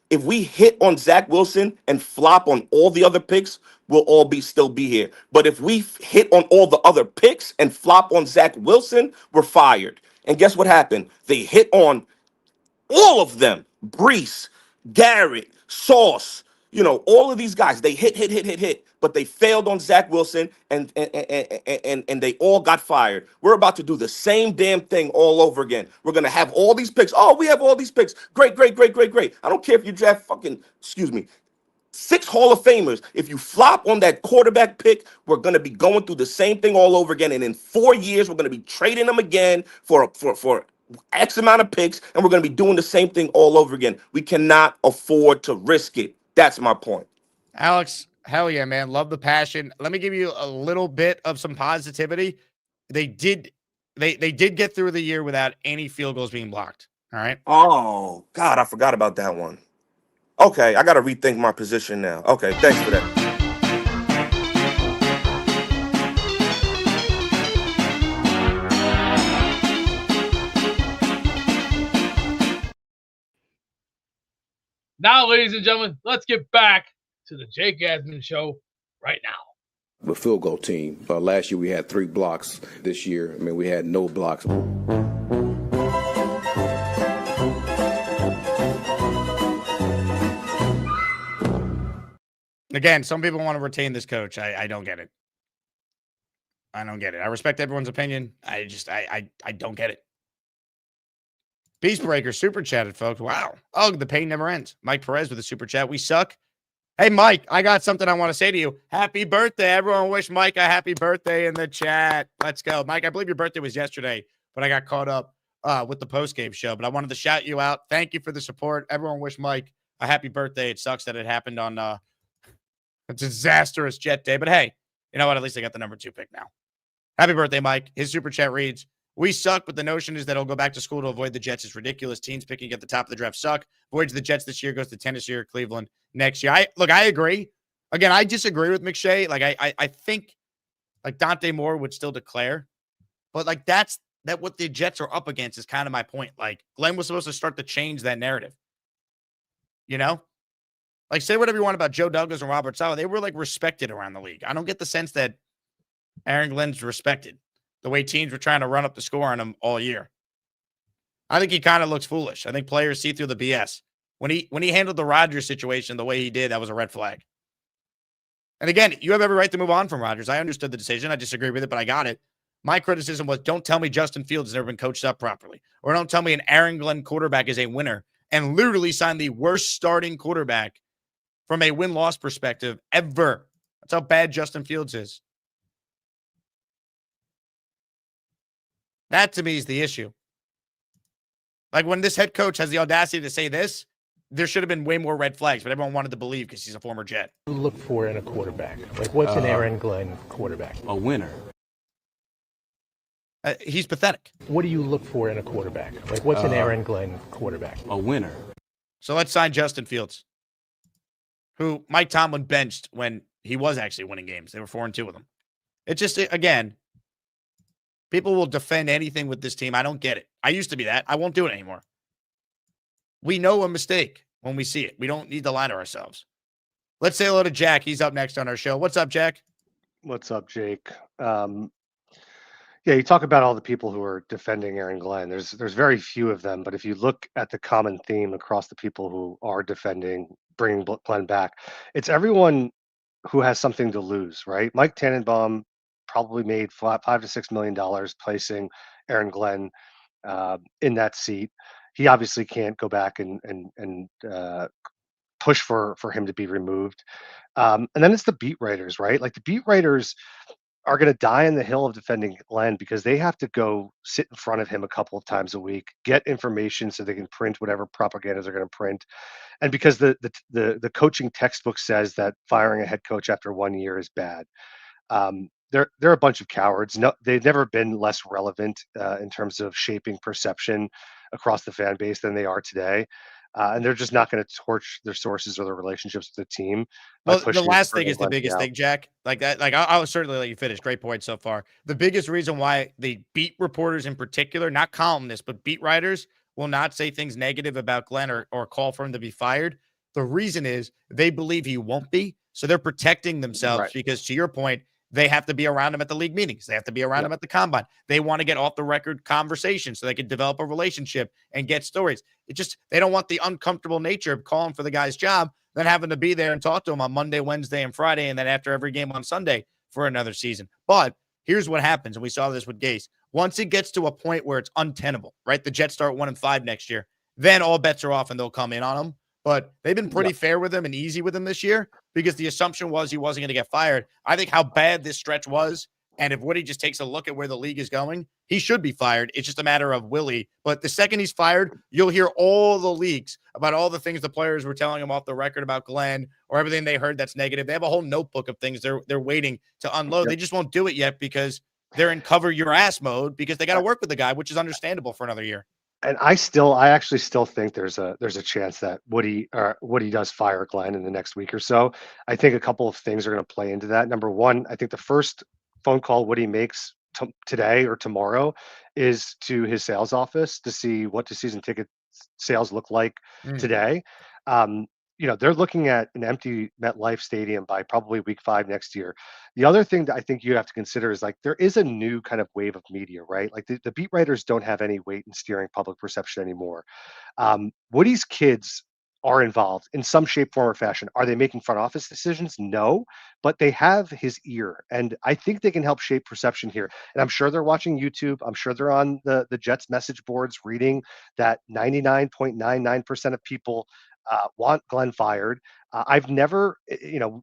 hit on Zach Wilson and flop on all the other picks, we'll all still be here. But if we hit on all the other picks and flop on Zach Wilson, we're fired." And guess what happened? They hit on all of them. Brees, Garrett, Sauce, all of these guys. They hit, but they failed on Zach Wilson, and they all got fired. We're about to do the same damn thing all over again. We're gonna have all these picks. Oh, we have all these picks. Great, great, great, great, great. I don't care if you draft fucking, 6 Hall of Famers. If you flop on that quarterback pick, we're going to be going through the same thing all over again. And in 4 years, we're going to be trading them again for X amount of picks, and we're going to be doing the same thing all over again. We cannot afford to risk it. That's my point. Alex, hell yeah, man. Love the passion. Let me give you a little bit of some positivity. They did get through the year without any field goals being blocked. All right. Oh, God, I forgot about that one. Okay, I got to rethink my position now. Okay, thanks for that. Now, ladies and gentlemen, let's get back to the Jake Asman Show right now. The field goal team. Last year we had 3 blocks. This year, we had no blocks. Again, some people want to retain this coach. I don't get it. I don't get it. I respect everyone's opinion. I don't get it. Peacebreaker super chatted, folks. Wow. Oh, the pain never ends. Mike Perez with a super chat. We suck. Hey, Mike, I got something I want to say to you. Happy birthday. Everyone wish Mike a happy birthday in the chat. Let's go. Mike, I believe your birthday was yesterday, but I got caught up with the postgame show. But I wanted to shout you out. Thank you for the support. Everyone wish Mike a happy birthday. It sucks that it happened on a disastrous Jet day. But hey, you know what? At least I got the number 2 pick now. Happy birthday, Mike. His super chat reads, "We suck, but the notion is that he'll go back to school to avoid the Jets is ridiculous. Teams picking at the top of the draft suck. Avoids the Jets this year, goes to Tennessee or Cleveland next year." I agree. Again, I disagree with McShay. I think Dante Moore would still declare, but that's what the Jets are up against is kind of my point. Glenn was supposed to start to change that narrative. Say whatever you want about Joe Douglas and Robert Saleh. They were respected around the league. I don't get the sense that Aaron Glenn's respected the way teams were trying to run up the score on him all year. I think he kind of looks foolish. I think players see through the BS. When he handled the Rodgers situation the way he did, that was a red flag. And again, you have every right to move on from Rodgers. I understood the decision. I disagree with it, but I got it. My criticism was, don't tell me Justin Fields has never been coached up properly. Or don't tell me an Aaron Glenn quarterback is a winner and literally signed the worst starting quarterback from a win-loss perspective ever. That's how bad Justin Fields is. That, to me, is the issue. When this head coach has the audacity to say this, there should have been way more red flags, but everyone wanted to believe because he's a former Jet. Look for in a quarterback? What's an Aaron Glenn quarterback? A winner. He's pathetic. What do you look for in a quarterback? What's an Aaron Glenn quarterback? A winner. So let's sign Justin Fields, who Mike Tomlin benched when he was actually winning games. They were 4-2 with him. It's just, again, people will defend anything with this team. I don't get it. I used to be that. I won't do it anymore. We know a mistake when we see it. We don't need to lie to ourselves. Let's say hello to Jack. He's up next on our show. What's up, Jack? What's up, Jake? Yeah, you talk about all the people who are defending Aaron Glenn. There's very few of them, but if you look at the common theme across the people who are defending bringing Glenn back, it's everyone who has something to lose, right? Mike Tannenbaum probably made $5 to $6 million placing Aaron Glenn in that seat. He obviously can't go back and push for him to be removed. And then it's the beat writers, right? The beat writers are going to die on the hill of defending Glenn because they have to go sit in front of him a couple of times a week, get information so they can print whatever propaganda they're going to print. And because the coaching textbook says that firing a head coach after 1 year is bad. They're a bunch of cowards. No, they've never been less relevant in terms of shaping perception across the fan base than they are today. And they're just not going to torch their sources or their relationships with the team by Well, the pushing last for thing is the Glenn to be biggest out. thing, Jack. Like that, like I'll certainly let you finish. Great point so far. The biggest reason why the beat reporters in particular, not columnists, but beat writers, will not say things negative about Glenn or call for him to be fired. The reason is they believe he won't be. So they're protecting themselves Right. because, to your point, they have to be around him at the league meetings. They have to be around him Yep. at the combine. They want to get off the record conversation so they can develop a relationship and get stories. They don't want the uncomfortable nature of calling for the guy's job, then having to be there and talk to him on Monday, Wednesday, and Friday, and then after every game on Sunday for another season. But here's what happens, and we saw this with Gase. Once it gets to a point where it's untenable, right? The Jets start 1-5 next year, then all bets are off and they'll come in on him. But they've been pretty fair with him and easy with him this year because the assumption was he wasn't going to get fired. I think how bad this stretch was, and if Woody just takes a look at where the league is going, he should be fired. It's just a matter of will he. But the second he's fired, you'll hear all the leaks about all the things the players were telling him off the record about Glenn or everything they heard that's negative. They have a whole notebook of things they're waiting to unload. Yep. They just won't do it yet because they're in cover your ass mode because they got to work with the guy, which is understandable for another year. And I actually still think there's a chance that Woody does fire Glenn in the next week or so. I think a couple of things are going to play into that. Number one, I think the first phone call Woody makes today or tomorrow is to his sales office to see what the season ticket sales look like today. They're looking at an empty MetLife Stadium by probably week 5 next year. The other thing that I think you have to consider is like there is a new kind of wave of media, right? Like the beat writers don't have any weight in steering public perception anymore. Woody's kids are involved in some shape, form, or fashion. Are they making front office decisions? No, but they have his ear, and I think they can help shape perception here. And I'm sure they're watching YouTube. I'm sure they're on the Jets message boards reading that 99.99% of people want Glenn fired. I've never,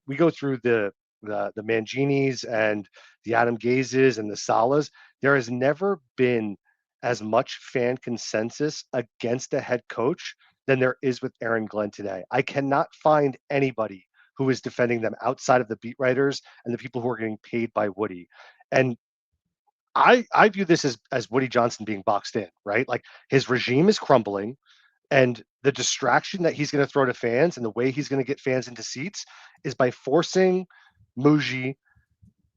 we go through the Manginis and the Adam Gazes and the Salas. There has never been as much fan consensus against a head coach than there is with Aaron Glenn today. I cannot find anybody who is defending them outside of the beat writers and the people who are getting paid by Woody. And I view this as Woody Johnson being boxed in, right? Like his regime is crumbling. And the distraction that he's going to throw to fans and the way he's going to get fans into seats is by forcing Muji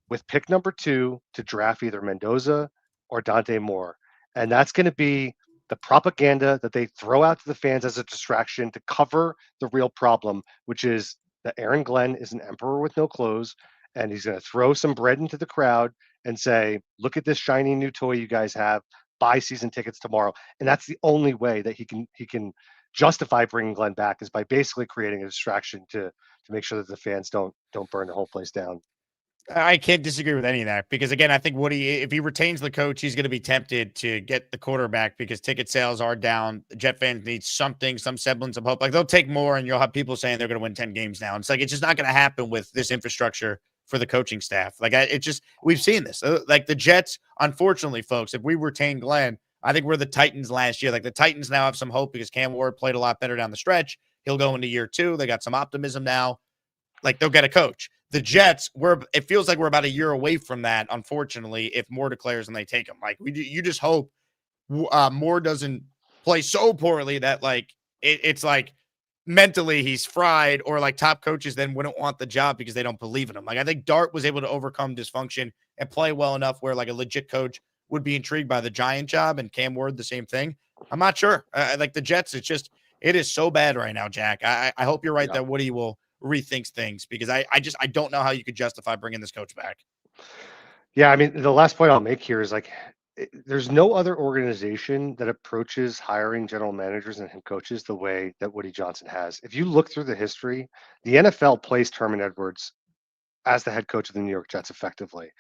with pick number 2 to draft either Mendoza or Dante Moore. And that's going to be the propaganda that they throw out to the fans as a distraction to cover the real problem, which is that Aaron Glenn is an emperor with no clothes. And he's going to throw some bread into the crowd and say, look at this shiny new toy you guys have. Buy season tickets tomorrow. And that's the only way that he can justify bringing Glenn back is by basically creating a distraction to make sure that the fans don't burn the whole place down. I can't disagree with any of that because, again, I think Woody, if he retains the coach, he's going to be tempted to get the quarterback because ticket sales are down. The Jet fans need something, some semblance of hope. Like they'll take more, and you'll have people saying they're going to win 10 games now. And it's like it's just not going to happen with this infrastructure for the coaching staff. Like we've seen this. Like the Jets, unfortunately, folks, if we retain Glenn, I think we're the Titans last year. Like the Titans now have some hope because Cam Ward played a lot better down the stretch. He'll go into year 2. They got some optimism now. Like they'll get a coach. The Jets, it feels like we're about a year away from that, unfortunately, if Moore declares and they take him. Like you just hope Moore doesn't play so poorly that like it's like mentally he's fried, or like top coaches then wouldn't want the job because they don't believe in him. Like I think Dart was able to overcome dysfunction and play well enough where like a legit coach would be intrigued by the Giant job, and Cam Ward the same thing. I'm not sure. Like the Jets, it is so bad right now, Jack. I hope you're right that Woody will rethinks things because I don't know how you could justify bringing this coach back. Yeah, I mean, the last point I'll make here is like there's no other organization that approaches hiring general managers and head coaches the way that Woody Johnson has. If you look through the history, the NFL placed Herman Edwards as the head coach of the New York Jets effectively.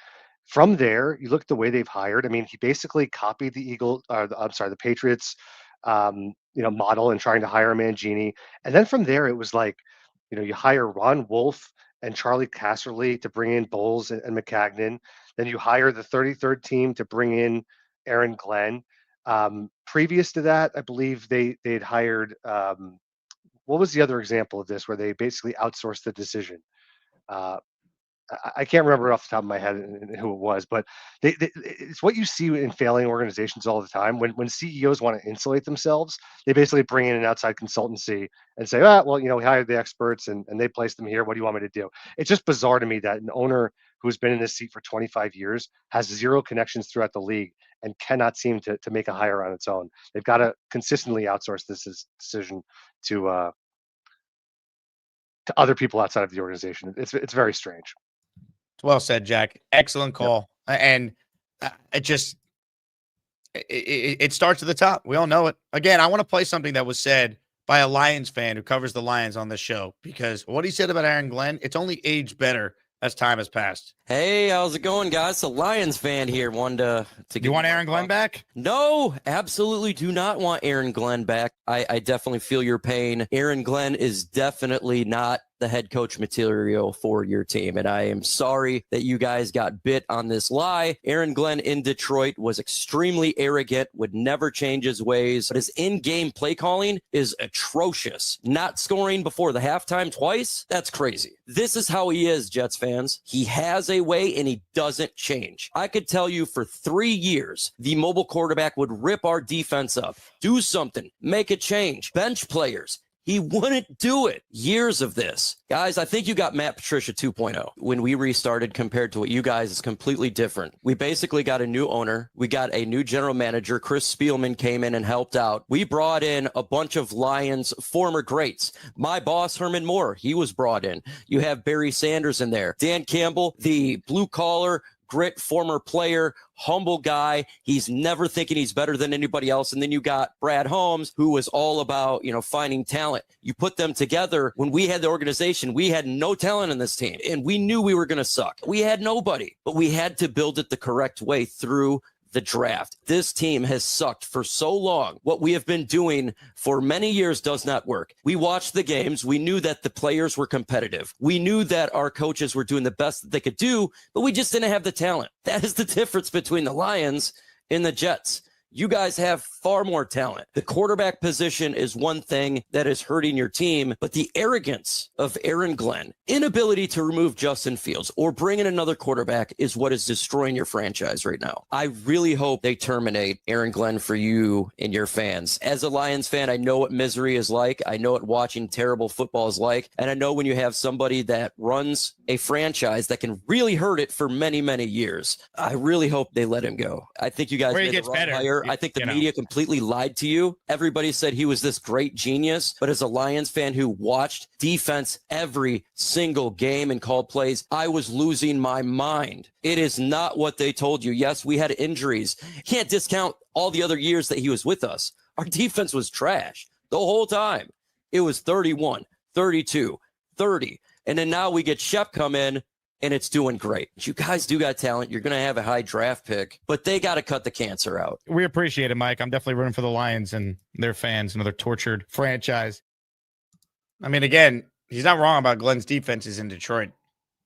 From there, you look at the way they've hired. I mean, he basically copied the Patriots, model and trying to hire Mangini. And then from there, it was like, you hire Ron Wolf and Charlie Casserly to bring in Bowles and McCagnon. Then you hire the 33rd team to bring in Aaron Glenn. Previous to that, I believe they'd hired, what was the other example of this where they basically outsourced the decision? I can't remember off the top of my head who it was, but it's what you see in failing organizations all the time. When CEOs want to insulate themselves, they basically bring in an outside consultancy and say, well, we hired the experts and they placed them here. What do you want me to do? It's just bizarre to me that an owner who's been in this seat for 25 years has zero connections throughout the league and cannot seem to make a hire on its own. They've got to consistently outsource this decision to other people outside of the organization. It's very strange. Well said, Jack. Excellent call. Yep. And it starts at the top. We all know it. Again, I want to play something that was said by a Lions fan who covers the Lions on this show, because what he said about Aaron Glenn, it's only aged better as time has passed. Hey, how's it going, guys? A Lions fan here. Wanted to You want Aaron Glenn back? No, absolutely do not want Aaron Glenn back. I definitely feel your pain. Aaron Glenn is definitely not the head coach material for your team. And I am sorry that you guys got bit on this lie. Aaron Glenn in Detroit was extremely arrogant, would never change his ways, but his in-game play calling is atrocious. Not scoring before the halftime twice? That's crazy. This is how he is, Jets fans. He has a way and he doesn't change. I could tell you for 3 years, the mobile quarterback would rip our defense up, do something, make a change, bench players. He wouldn't do it. Years of this. Guys, I think you got Matt Patricia 2.0. When we restarted compared to what you guys is completely different. We basically got a new owner. We got a new general manager. Chris Spielman came in and helped out. We brought in a bunch of Lions former greats. My boss, Herman Moore, he was brought in. You have Barry Sanders in there. Dan Campbell, the blue collar, grit, former player, humble guy. He's never thinking he's better than anybody else. And then you got Brad Holmes, who was all about, finding talent. You put them together. When we had the organization, we had no talent in this team, and we knew we were going to suck. We had nobody, but we had to build it the correct way through the draft. This team has sucked for so long. What we have been doing for many years does not work. We watched the games. We knew that the players were competitive. We knew that our coaches were doing the best that they could do, but we just didn't have the talent. That is the difference between the Lions and the Jets. You guys have far more talent. The quarterback position is one thing that is hurting your team, but the arrogance of Aaron Glenn, inability to remove Justin Fields or bring in another quarterback is what is destroying your franchise right now. I really hope they terminate Aaron Glenn for you and your fans. As a Lions fan, I know what misery is like. I know what watching terrible football is like. And I know when you have somebody that runs a franchise that can really hurt it for many, many years. I really hope they let him go. I think you guys made the wrong hire. I think the media completely lied to you. Everybody said he was this great genius, but as a Lions fan who watched defense every single game and called plays, I was losing my mind. It is not what they told you. Yes, we had injuries. Can't discount all the other years that he was with us. Our defense was trash the whole time. It was 31, 32, 30. And then now we get Shep come in, and it's doing great. You guys do got talent. You're going to have a high draft pick, but they got to cut the cancer out. We appreciate it, Mike. I'm definitely rooting for the Lions and their fans, another tortured franchise. I mean, again, he's not wrong about Glenn's defenses in Detroit.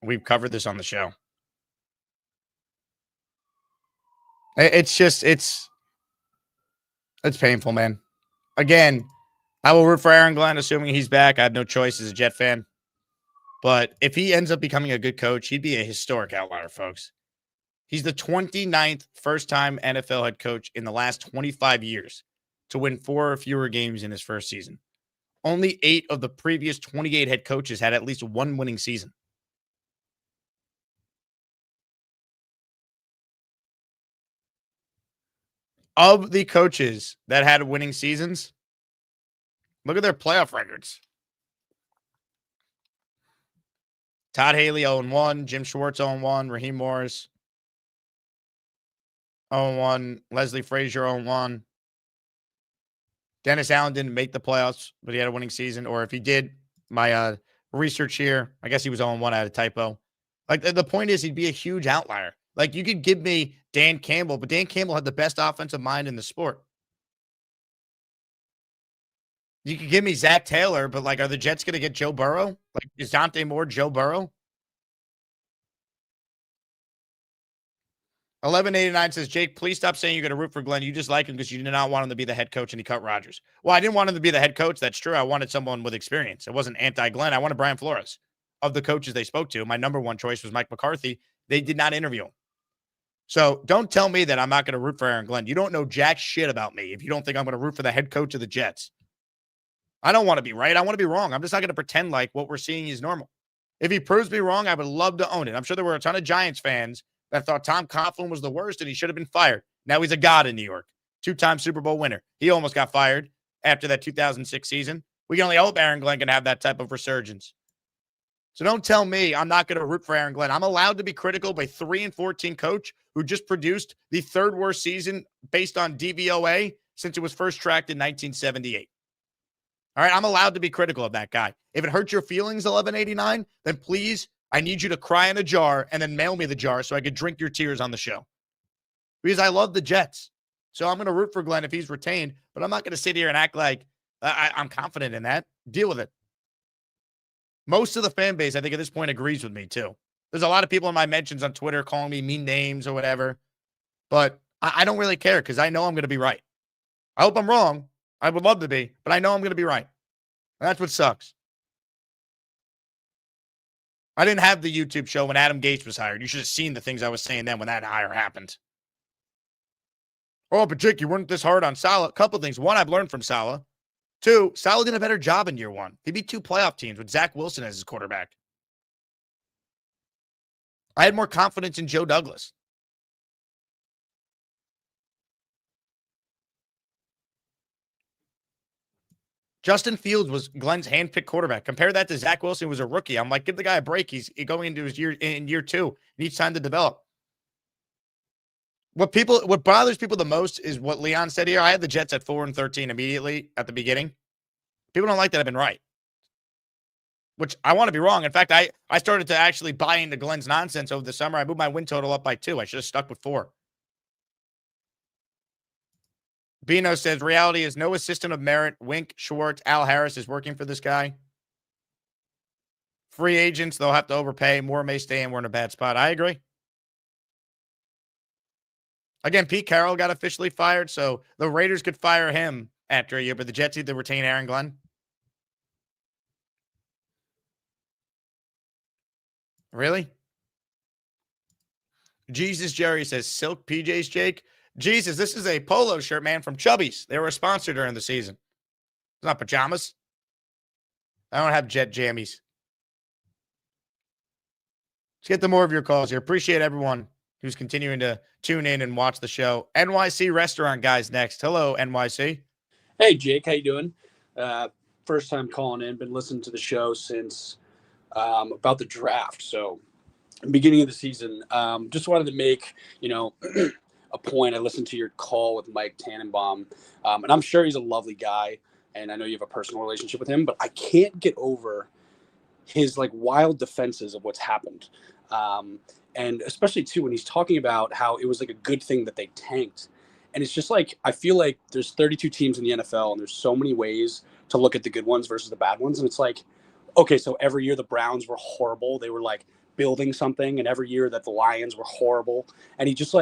We've covered this on the show. It's painful, man. Again, I will root for Aaron Glenn, assuming he's back. I have no choice as a Jet fan. But if he ends up becoming a good coach, he'd be a historic outlier, folks. He's the 29th first-time NFL head coach in the last 25 years to win 4 or fewer games in his first season. Only 8 of the previous 28 head coaches had at least one winning season. Of the coaches that had winning seasons, look at their playoff records. Todd Haley 0-1, Jim Schwartz 0-1, Raheem Morris 0-1, Leslie Frazier 0-1. Dennis Allen didn't make the playoffs, but he had a winning season. Or if he did, my research here, I guess he was 0-1. I had a typo. Like the point is, he'd be a huge outlier. Like you could give me Dan Campbell, but Dan Campbell had the best offensive mind in the sport. You could give me Zach Taylor, but like, are the Jets going to get Joe Burrow? Like, is Dante Moore Joe Burrow? 1189 says, Jake, please stop saying you're going to root for Glenn. You just like him because you did not want him to be the head coach and he cut Rodgers. Well, I didn't want him to be the head coach. That's true. I wanted someone with experience. It wasn't anti-Glenn. I wanted Brian Flores. of the coaches they spoke to, my number one choice was Mike McCarthy. They did not interview him. So don't tell me that I'm not going to root for Aaron Glenn. You don't know jack shit about me if you don't think I'm going to root for the head coach of the Jets. I don't want to be right. I want to be wrong. I'm just not going to pretend like what we're seeing is normal. If he proves me wrong, I would love to own it. I'm sure there were a ton of Giants fans that thought Tom Coughlin was the worst and he should have been fired. Now he's a god in New York. 2-time Super Bowl winner. He almost got fired after that 2006 season. We can only hope Aaron Glenn can have that type of resurgence. So don't tell me I'm not going to root for Aaron Glenn. I'm allowed to be critical by 3-14 coach who just produced the third worst season based on DVOA since it was first tracked in 1978. All right, I'm allowed to be critical of that guy. If it hurts your feelings, 1189, then please, I need you to cry in a jar and then mail me the jar so I could drink your tears on the show. Because I love the Jets. So I'm going to root for Glenn if he's retained, but I'm not going to sit here and act like I'm confident in that. Deal with it. Most of the fan base, I think at this point, agrees with me too. There's a lot of people in my mentions on Twitter calling me mean names or whatever, but I don't really care because I know I'm going to be right. I hope I'm wrong. I would love to be, but I know I'm going to be right. And that's what sucks. I didn't have the YouTube show when Adam Gates was hired. You should have seen the things I was saying then when that hire happened. Oh, but Jake, you weren't this hard on Saleh. A couple of things. One, I've learned from Saleh. Two, Saleh did a better job in year one. He beat 2 playoff teams with Zach Wilson as his quarterback. I had more confidence in Joe Douglas. Justin Fields was Glenn's handpicked quarterback. Compare that to Zach Wilson, who was a rookie. I'm like, give the guy a break. He's going into his year 2. He needs time to develop. What bothers people the most is what Leon said here. I had the Jets at 4-13 immediately at the beginning. People don't like that I've been right, which I want to be wrong. In fact, I started to actually buy into Glenn's nonsense over the summer. I moved my win total up by 2. I should have stuck with 4. Bino says, reality is no assistant of merit. Wink, Schwartz, Al Harris is working for this guy. Free agents, they'll have to overpay. Moore may stay, and we're in a bad spot. I agree. Again, Pete Carroll got officially fired, so the Raiders could fire him after a year, but the Jets need to retain Aaron Glenn. Really? Jesus Jerry says, silk PJs, Jake. Jesus, this is a polo shirt, man, from Chubby's. They were a sponsor during the season. It's not pajamas. I don't have jet jammies. Let's get to more of your calls here. Appreciate everyone who's continuing to tune in and watch the show. NYC Restaurant Guys next. Hello, NYC. Hey, Jake. How you doing? First time calling in. Been listening to the show since about the draft. So beginning of the season, just wanted to make, a point. I listened to your call with Mike Tannenbaum, and I'm sure he's a lovely guy, and I know you have a personal relationship with him, but I can't get over his wild defenses of what's happened. And especially too, when he's talking about how it was a good thing that they tanked. And it's just I feel like there's 32 teams in the NFL and there's so many ways to look at the good ones versus the bad ones. And it's okay, so every year the Browns were horrible. They were building something, and every year that the Lions were horrible. And he just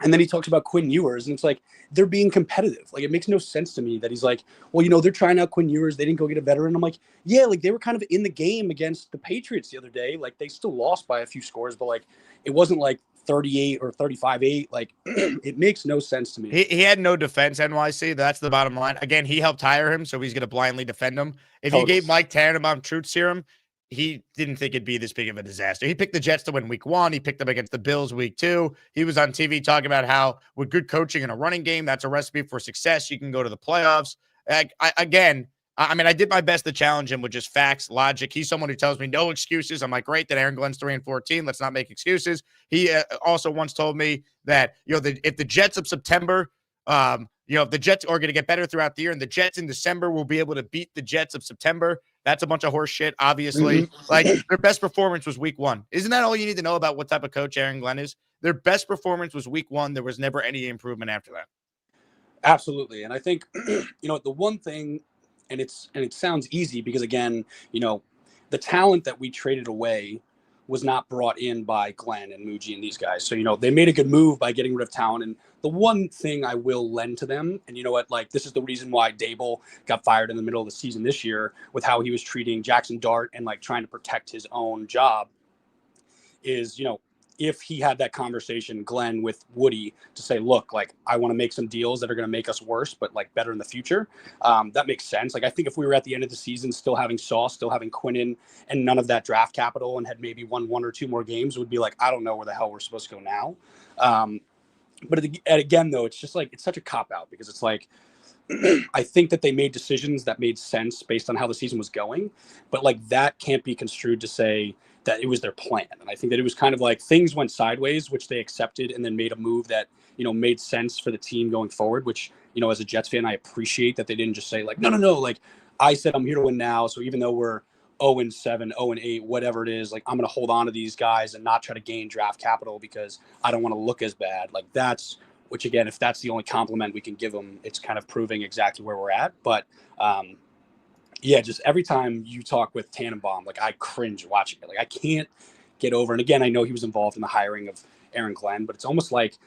and then he talks about Quinn Ewers, and it's they're being competitive. It makes no sense to me that he's well, they're trying out Quinn Ewers. They didn't go get a veteran. I'm yeah, they were kind of in the game against the Patriots the other day. They still lost by a few scores, but it wasn't 38 or 35-8. It makes no sense to me. He had no defense, NYC. That's the bottom line. Again, he helped hire him, so he's going to blindly defend him. If you gave Mike Tannenbaum truth serum, he didn't think it'd be this big of a disaster. He picked the Jets to win week 1. He picked them against the Bills week 2. He was on TV talking about how with good coaching and a running game, that's a recipe for success. You can go to the playoffs. I did my best to challenge him with just facts, logic. He's someone who tells me no excuses. I'm great that Aaron Glenn's 3-14. Let's not make excuses. He also once told me that, if the Jets of September, if the Jets are going to get better throughout the year and the Jets in December will be able to beat the Jets of September, that's a bunch of horse shit, obviously. Their best performance was week 1. Isn't that all you need to know about what type of coach Aaron Glenn is? Their best performance was week 1. There was never any improvement after that. Absolutely. And I think, the one thing, and it sounds easy because, again, the talent that we traded away was not brought in by Glenn and Muji and these guys. So, they made a good move by getting rid of talent. And the one thing I will lend to them, and you know what, like, this is the reason why Dable got fired in the middle of the season this year with how he was treating Jackson Dart and like trying to protect his own job, is, if he had that conversation, Glenn, with Woody to say, look, like, I want to make some deals that are going to make us worse, but like better in the future. That makes sense. Like, I think if we were at the end of the season, still having Sauce, still having Quinnen, and none of that draft capital, and had maybe won 1 or 2 more games, would be like, I don't know where the hell we're supposed to go now. But again, though, it's just like, it's such a cop out, because it's like, I think that they made decisions that made sense based on how the season was going, but like that can't be construed to say that it was their plan. And I think that it was kind of like things went sideways, which they accepted, and then made a move that, made sense for the team going forward, which, as a Jets fan, I appreciate that they didn't just say like, no, like I said, I'm here to win now. So even though we're 0-7, 0-8, whatever it is, like, I'm going to hold on to these guys and not try to gain draft capital because I don't want to look as bad. Like, that's, which again, if that's the only compliment we can give them, it's kind of proving exactly where we're at. But yeah, just every time you talk with Tannenbaum, like, I cringe watching it. Like, I can't get over. And again, I know he was involved in the hiring of Aaron Glenn, but it's almost like,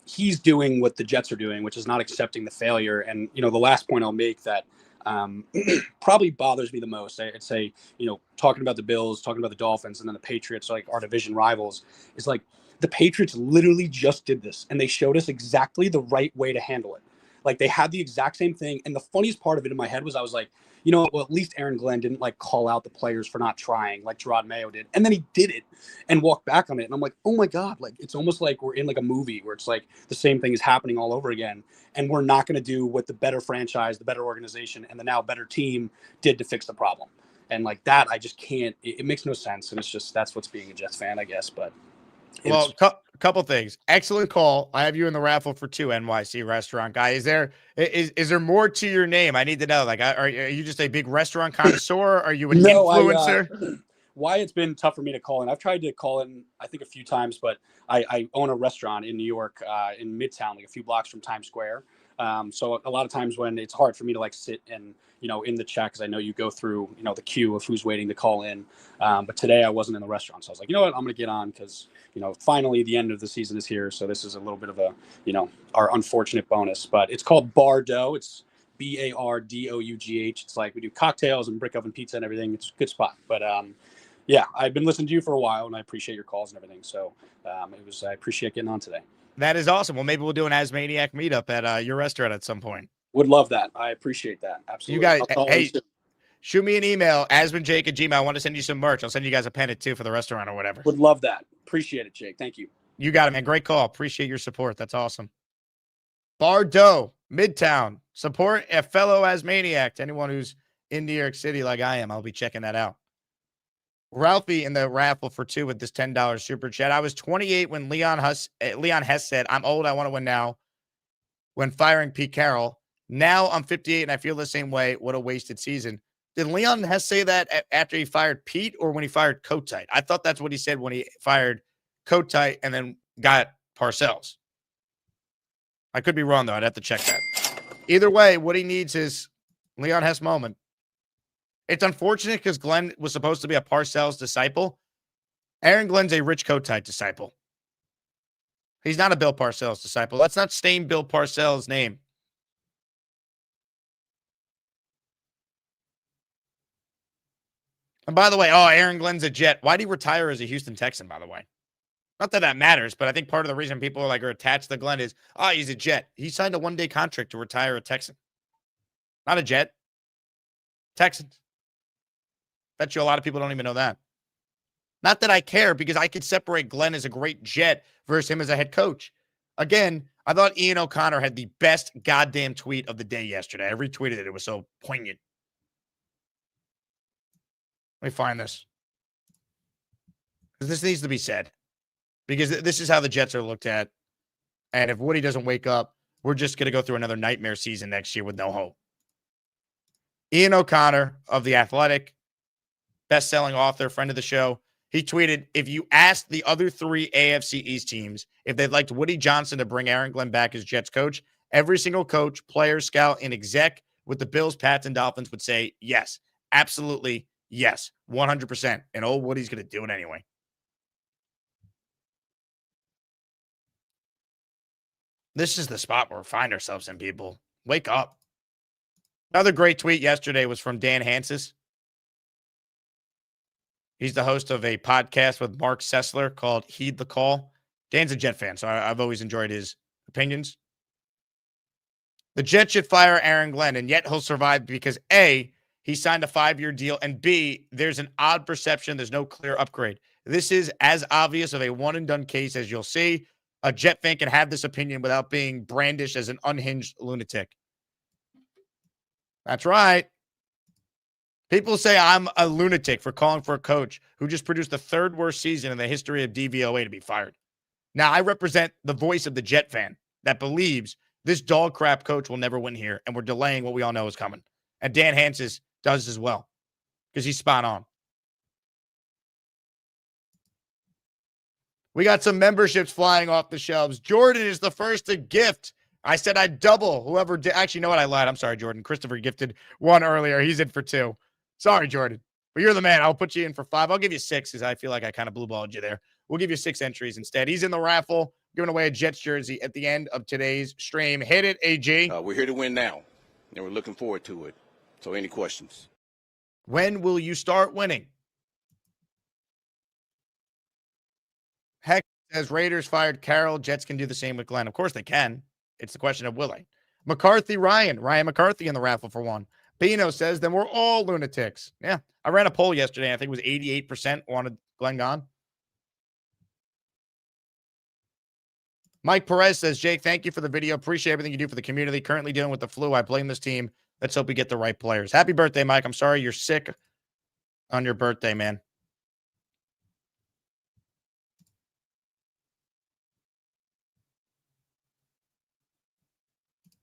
he's doing what the Jets are doing, which is not accepting the failure. And, the last point I'll make that probably bothers me the most, I'd say, talking about the Bills, talking about the Dolphins, and then the Patriots, like our division rivals, is like, the Patriots literally just did this, and they showed us exactly the right way to handle it. Like, they had the exact same thing. And the funniest part of it in my head was, I was like, well, at least Aaron Glenn didn't like call out the players for not trying like Gerard Mayo did. And then he did it and walked back on it. And I'm like, oh my God, like, it's almost like we're in like a movie where it's like the same thing is happening all over again. And we're not going to do what the better franchise, the better organization, and the now better team did to fix the problem. And like that, I just can't, it makes no sense. And it's just, that's what's being a Jets fan, I guess. But well, couple things. Excellent call. I have you in the raffle for 2 NYC restaurant guy. Is there more to your name? I need to know. Like, are you just a big restaurant connoisseur? Are you an influencer? Why it's been tough for me to call in. I've tried to call in, I think, a few times, but I own a restaurant in New York, in Midtown, like a few blocks from Times Square. So a lot of times when it's hard for me to like sit and, in the chat, because I know you go through, the queue of who's waiting to call in. But today I wasn't in the restaurant. So I was like, you know what, I'm going to get on because, finally the end of the season is here. So this is a little bit of a, our unfortunate bonus. But it's called Bardo. It's BARDOUGH. It's like we do cocktails and brick oven pizza and everything. It's a good spot. But yeah, I've been listening to you for a while, and I appreciate your calls and everything. So I appreciate getting on today. That is awesome. Well, maybe we'll do an Asmaniac meetup at your restaurant at some point. Would love that. I appreciate that. Absolutely. You guys, hey, shoot me an email, asmanjake@gmail. I want to send you some merch. I'll send you guys a pennant too for the restaurant or whatever. Would love that. Appreciate it, Jake. Thank you. You got it, man. Great call. Appreciate your support. That's awesome. Bardo, Midtown. Support a fellow Asmaniac. To anyone who's in New York City like I am, I'll be checking that out. Ralphie in the raffle for 2 with this $10 super chat. I was 28 when Leon Hess said, I'm old, I want to win now, when firing Pete Carroll. Now I'm 58 and I feel the same way. What a wasted season. Did Leon Hess say that after he fired Pete or when he fired Kotite? I thought that's what he said when he fired Kotite and then got Parcells. I could be wrong, though. I'd have to check that. Either way, what he needs is Leon Hess moment. It's unfortunate because Glenn was supposed to be a Parcells disciple. Aaron Glenn's a Rich Kotite disciple. He's not a Bill Parcells disciple. Let's not stain Bill Parcells' name. And by the way, Aaron Glenn's a Jet. Why did he retire as a Houston Texan, by the way? Not that that matters, but I think part of the reason people are attached to Glenn is, he's a Jet. He signed a 1-day contract to retire a Texan. Not a Jet. Texans. Bet you a lot of people don't even know that. Not that I care, because I could separate Glenn as a great Jet versus him as a head coach. Again, I thought Ian O'Connor had the best goddamn tweet of the day yesterday. I retweeted it. It was so poignant. Let me find this. This needs to be said. Because this is how the Jets are looked at. And if Woody doesn't wake up, we're just going to go through another nightmare season next year with no hope. Ian O'Connor of The Athletic, best-selling author, friend of the show, he tweeted, if you asked the other 3 AFC East teams if they'd liked Woody Johnson to bring Aaron Glenn back as Jets coach, every single coach, player, scout, and exec with the Bills, Pats, and Dolphins would say yes. Absolutely yes. 100%. And old Woody's going to do it anyway. This is the spot where we find ourselves in, people. Wake up. Another great tweet yesterday was from Dan Hansis. He's the host of a podcast with Mark Sessler called Heed the Call. Dan's a Jet fan, so I've always enjoyed his opinions. The Jets should fire Aaron Glenn, and yet he'll survive because A, he signed a 5-year deal, and B, there's an odd perception there's no clear upgrade. This is as obvious of a one-and-done case as you'll see. A Jet fan can have this opinion without being brandished as an unhinged lunatic. That's right. People say I'm a lunatic for calling for a coach who just produced the 3rd worst season in the history of DVOA to be fired. Now, I represent the voice of the Jet fan that believes this dog crap coach will never win here, and we're delaying what we all know is coming. And Dan Hansis does as well because he's spot on. We got some memberships flying off the shelves. Jordan is the first to gift. I said I'd double whoever did. Actually, you know what? I lied. I'm sorry, Jordan. Christopher gifted 1 earlier. He's in for 2. Sorry, Jordan. But you're the man. I'll put you in for 5. I'll give you 6 because I feel like I kind of blue balled you there. We'll give you 6 entries instead. He's in the raffle, giving away a Jets jersey at the end of today's stream. Hit it, AG. We're here to win now, and we're looking forward to it. So any questions? When will you start winning? Heck says Raiders fired Carroll. Jets can do the same with Glenn. Of course they can. It's the question of will they? Ryan McCarthy in the raffle for 1. Bino says, then we're all lunatics. Yeah. I ran a poll yesterday. I think it was 88% wanted Glenn gone. Mike Perez says, Jake, thank you for the video. Appreciate everything you do for the community. Currently dealing with the flu. I blame this team. Let's hope we get the right players. Happy birthday, Mike. I'm sorry you're sick on your birthday, man.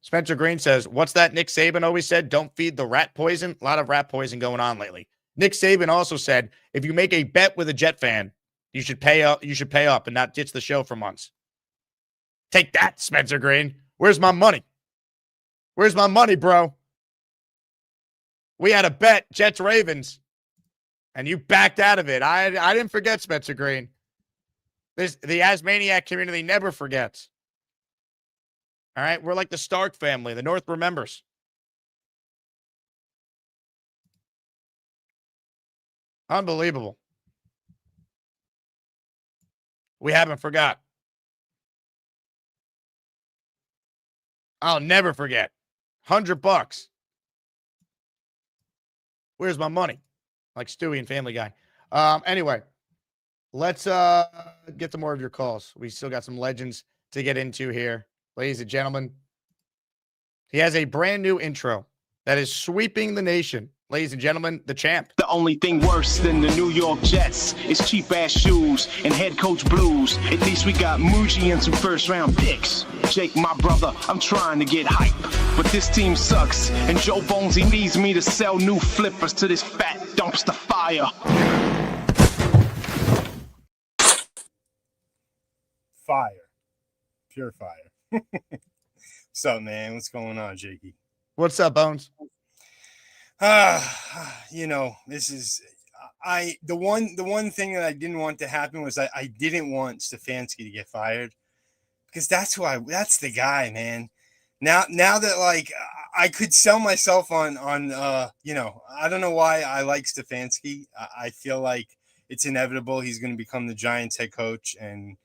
Spencer Green says, what's that Nick Saban always said? Don't feed the rat poison. A lot of rat poison going on lately. Nick Saban also said, if you make a bet with a Jet fan, you should pay up and not ditch the show for months. Take that, Spencer Green. Where's my money? Where's my money, bro? We had a bet, Jets Ravens, and you backed out of it. I didn't forget, Spencer Green. The Asmaniac community never forgets. All right, we're like the Stark family. The North remembers. Unbelievable. We haven't forgot. I'll never forget. $100. Where's my money? Like Stewie and Family Guy. Anyway, let's get to more of your calls. We still got some legends to get into here. Ladies and gentlemen, he has a brand new intro that is sweeping the nation. Ladies and gentlemen, the champ. The only thing worse than the New York Jets is cheap-ass shoes and head coach blues. At least we got Muji and some first-round picks. Jake, my brother, I'm trying to get hype, but this team sucks, and Joe Bonesy needs me to sell new flippers to this fat dumpster fire. Fire. Pure fire. What's up, man? What's going on, Jakey? What's up, Bones? This is the one thing that I didn't want to happen was I didn't want Stefanski to get fired because that's the guy, man. Now that like I could sell myself on I don't know why I like Stefanski. I feel like it's inevitable he's going to become the Giants head coach, and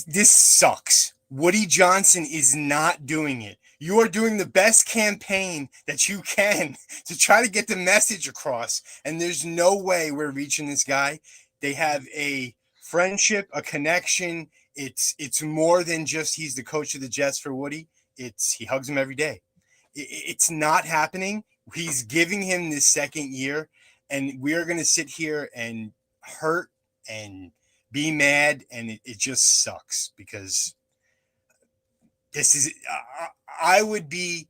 this sucks. Woody Johnson is not doing it. You are doing the best campaign that you can to try to get the message across, and there's no way we're reaching this guy. They have a friendship, a connection. It's more than just he's the coach of the Jets for Woody. He hugs him every day. It's not happening. He's giving him this second year, and we are going to sit here and hurt and be mad, and it just sucks because this is I would be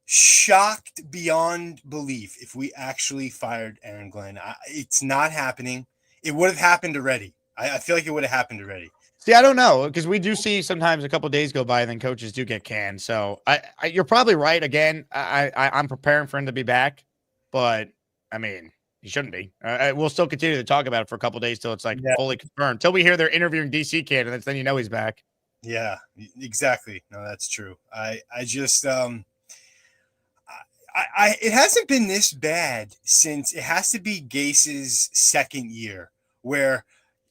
shocked beyond belief if we actually fired Aaron Glenn. It's not happening. It would have happened already. I feel like it would have happened already. See, I don't know, because we do see sometimes a couple of days go by and then coaches do get canned. So you're probably right. Again, I'm preparing for him to be back, but I mean, He shouldn't be. We'll still continue to talk about it for a couple days till it's fully confirmed. Till we hear they're interviewing DC candidates, then he's back. Yeah, exactly. No, that's true. I just it hasn't been this bad since it has to be Gase's second year, where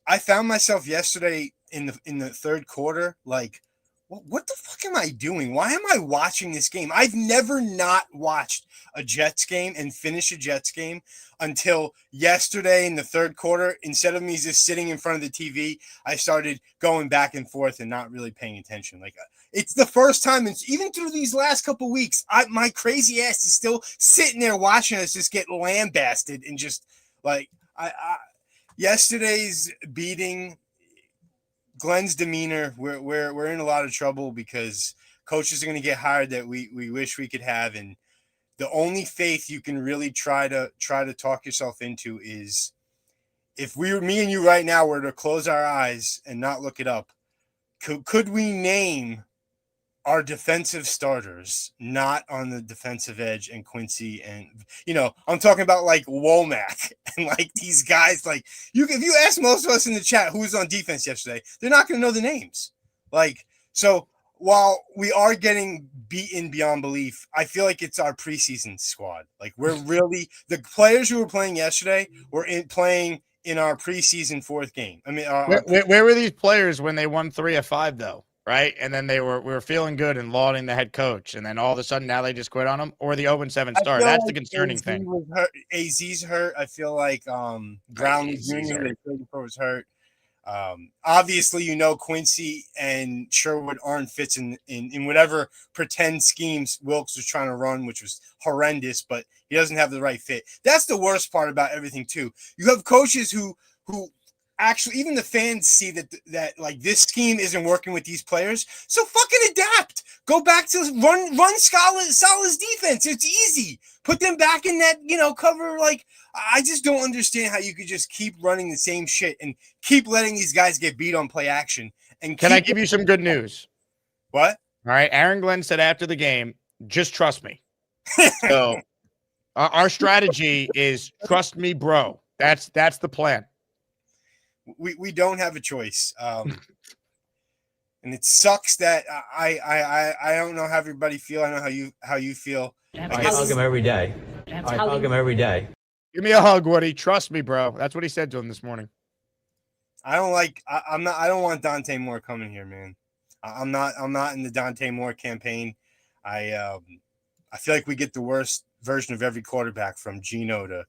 I found myself yesterday in the third quarter, like, what the fuck am I doing? Why am I watching this game? I've never not watched a Jets game and finished a Jets game until yesterday in the third quarter. Instead of me just sitting in front of the TV, I started going back and forth and not really paying attention. Like, it's the first time, and even through these last couple weeks, my crazy ass is still sitting there watching us just get lambasted and just like yesterday's beating. Glenn's demeanor, we're in a lot of trouble because coaches are going to get hired that we wish we could have, and the only faith you can really try to talk yourself into is if me and you right now were to close our eyes and not look it up, could we name our defensive starters not on the defensive edge and Quincy and I'm talking about like Womack and like these guys like if you ask most of us in the chat who was on defense yesterday, they're not going to know the names. Like, so while we are getting beaten beyond belief, I feel like it's our preseason squad. Like we're really the players who were playing yesterday were playing in our preseason fourth game. I mean, where were these players when they won 3 of 5 though? Right. And then we were feeling good and lauding the head coach. And then all of a sudden now they just quit on him, or the 0-7 start. That's the concerning thing. AZ's hurt. I feel like Brown Jr. was hurt. Obviously, Quincy and Sherwood aren't fits in whatever pretend schemes Wilkes was trying to run, which was horrendous, but he doesn't have the right fit. That's the worst part about everything, too. You have coaches who actually, even the fans see that like this scheme isn't working with these players. So fucking adapt. Go back to run Salah's defense. It's easy. Put them back in that, cover. Like, I just don't understand how you could just keep running the same shit and keep letting these guys get beat on play action. And can I give you some good news? What? All right. Aaron Glenn said after the game, just trust me. So our strategy is trust me, bro. That's the plan. We don't have a choice, and it sucks that I don't know how everybody feel. I know how you feel. I hug him every day. I hug him every day. Give me a hug, Woody. Trust me, bro. That's what he said to him this morning. I don't want Dante Moore coming here, man. I'm not in the Dante Moore campaign. I feel like we get the worst version of every quarterback, from Gino to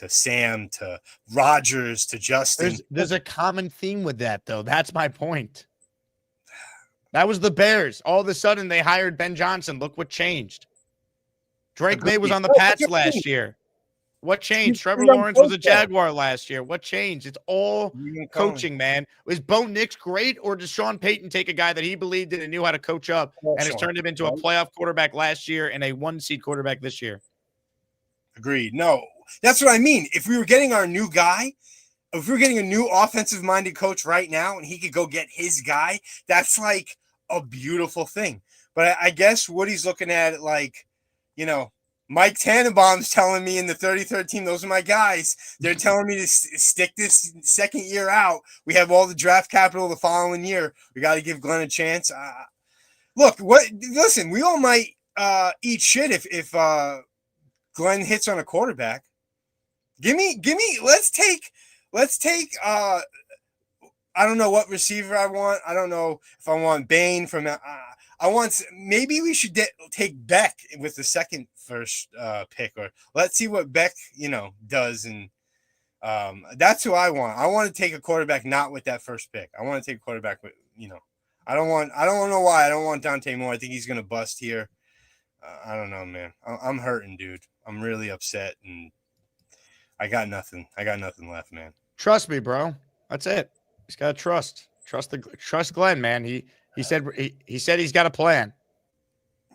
Sam, to Rodgers, to Justin. There's a common theme with that, though. That's my point. That was the Bears. All of a sudden, they hired Ben Johnson. Look what changed. Drake May was on the Pats last year. What changed? Trevor Lawrence was a Jaguar last year. What changed? It's all coaching, man. Was Bo Nix great, or did Sean Payton take a guy that he believed in and knew how to coach up and has turned him into a playoff quarterback last year and a 1-seed quarterback this year? Agreed. No. That's what I mean. If we were getting our new guy, if we were getting a new offensive-minded coach right now and he could go get his guy, that's like a beautiful thing. But I guess Woody's looking at it like, Mike Tannenbaum's telling me in the 33rd team, those are my guys. They're telling me to stick this second year out. We have all the draft capital the following year. We got to give Glenn a chance. Listen, we all might eat shit if Glenn hits on a quarterback. Let's take I don't know what receiver I want. I don't know if I want Bain from maybe we should take Beck with the first pick, or let's see what Beck does, and that's who I want. I want to take a quarterback not with that first pick. I want to take a quarterback with I don't know why I don't want Dante Moore. I think he's gonna bust here. I don't know, man. I'm hurting, dude. I'm really upset, and I got nothing left, man. Trust me, bro. That's it. He's got to trust Glenn, man. He said he's got a plan.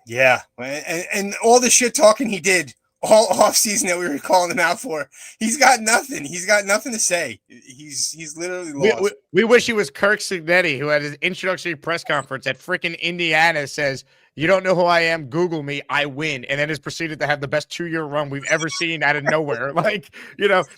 Yeah, and all the shit talking he did all offseason that we were calling him out for, he's got nothing. He's got nothing to say. He's literally lost. We wish he was Kirk Signetti, who at his introductory press conference at freaking Indiana says, you don't know who I am, Google me, I win. And then has proceeded to have the best 2-year run we've ever seen out of nowhere. Like,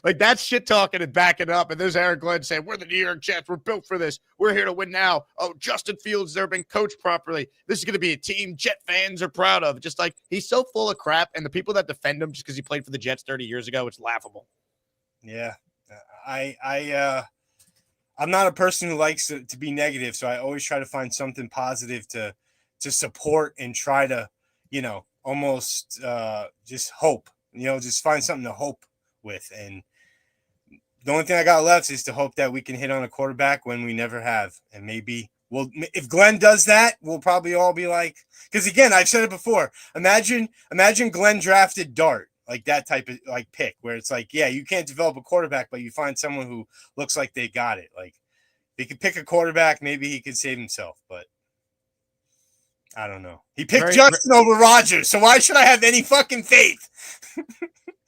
like that's shit talking and backing up. And there's Aaron Glenn saying, we're the New York Jets. We're built for this. We're here to win now. Oh, Justin Fields, they're being coached properly. This is going to be a team Jet fans are proud of. Just like he's so full of crap. And the people that defend him just because he played for the Jets 30 years ago, it's laughable. Yeah. I'm not a person who likes to be negative, so I always try to find something positive to support and try to, almost just hope, just find something to hope with. And the only thing I got left is to hope that we can hit on a quarterback when we never have. And maybe if Glenn does that, we'll probably all be like, because again, I've said it before. Imagine Glenn drafted Dart. Like that type of pick where it's like, yeah, you can't develop a quarterback, but you find someone who looks like they got it. Like they could pick a quarterback, maybe he could save himself, but I don't know. He picked Justin over Rodgers, so why should I have any fucking faith?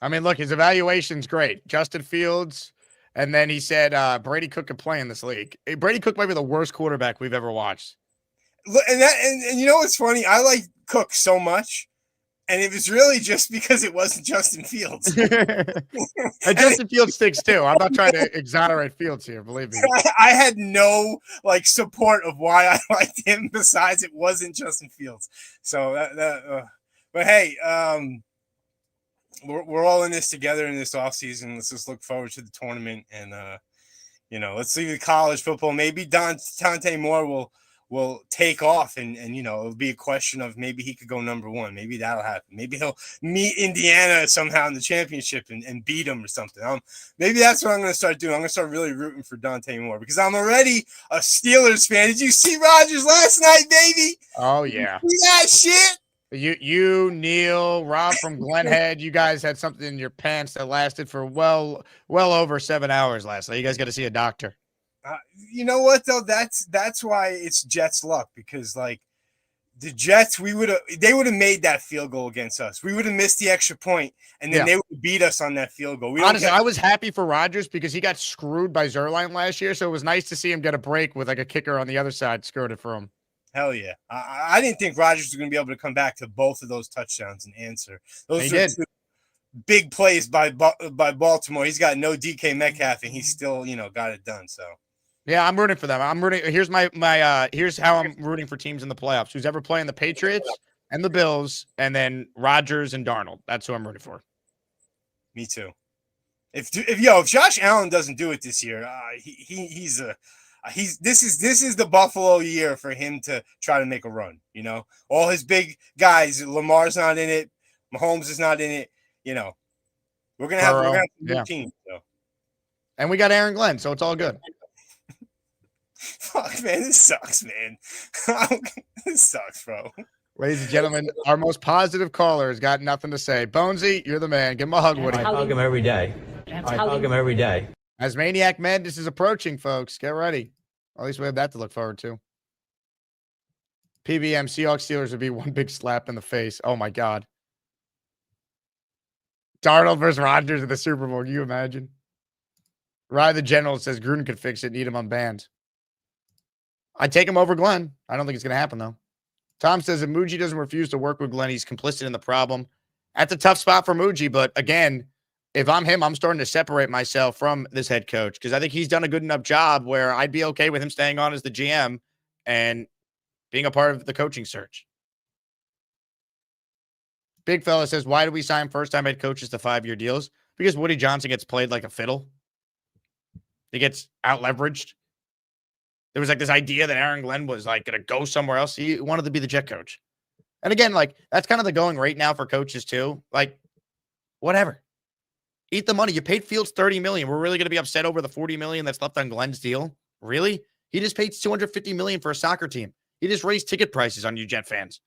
I mean, look, his evaluation's great. Justin Fields, and then he said Brady Cook could play in this league. Brady Cook might be the worst quarterback we've ever watched. And you know what's funny? I like Cook so much. And it was really just because it wasn't Justin Fields. And Justin Fields stinks too. I'm not trying to exonerate Fields here, believe me. I had no support of why I liked him besides it wasn't Justin Fields. So but hey, we're all in this together in this offseason. Let's just look forward to the tournament and let's see the college football. Maybe Dante Moore will take off and it'll be a question of maybe he could go number one. Maybe that'll happen. Maybe he'll meet Indiana somehow in the championship and beat them or something. Maybe that's what I'm going to start doing. I'm going to start really rooting for Dante Moore because I'm already a Steelers fan. Did you see Rodgers last night, baby? Oh, yeah. See that shit? You, Neil, Rob from Glenhead, you guys had something in your pants that lasted for well over 7 hours last night. You guys got to see a doctor. You know what though? That's why it's Jets luck because the Jets they would have made that field goal against us. We would have missed the extra point, and then they would beat us on that field goal. Honestly, I was happy for Rodgers because he got screwed by Zerline last year, so it was nice to see him get a break with a kicker on the other side screwed it for him. Hell yeah! I didn't think Rodgers was going to be able to come back to both of those touchdowns and answer. Those are two big plays by Baltimore. He's got no DK Metcalf, and he still got it done. So. Yeah, I'm rooting for them. I'm rooting. Here's here's how I'm rooting for teams in the playoffs. Who's ever playing the Patriots and the Bills, and then Rodgers and Darnold. That's who I'm rooting for. Me too. If Josh Allen doesn't do it this year, this is the Buffalo year for him to try to make a run. All his big guys. Lamar's not in it. Mahomes is not in it. We're gonna have a new team. So. And we got Aaron Glenn, so it's all good. Fuck, man, this sucks, man. This sucks, bro. Ladies and gentlemen, our most positive caller has got nothing to say. Bonesy, you're the man. Give him a hug, Woody. I hug him every day. I hug him every day. As Maniac Madness is approaching, folks, get ready. At least we have that to look forward to. PBM Seahawks Steelers would be one big slap in the face. Oh, my God. Darnold versus Rodgers in the Super Bowl. Can you imagine? Rye the General says Gruden could fix it. Need him unbanned. I'd take him over Glenn. I don't think it's going to happen, though. Tom says if Muji doesn't refuse to work with Glenn, he's complicit in the problem. That's a tough spot for Muji. But again, if I'm him, I'm starting to separate myself from this head coach because I think he's done a good enough job where I'd be okay with him staying on as the GM and being a part of the coaching search. Big fella says, why do we sign first-time head coaches to 5-year deals? Because Woody Johnson gets played like a fiddle. He gets out-leveraged. There was this idea that Aaron Glenn was going to go somewhere else. He wanted to be the Jet coach. And again, that's kind of the going right now for coaches too. Whatever. Eat the money. You paid Fields $30 million. We're really going to be upset over the $40 million that's left on Glenn's deal. Really? He just paid $250 million for a soccer team. He just raised ticket prices on you Jet fans.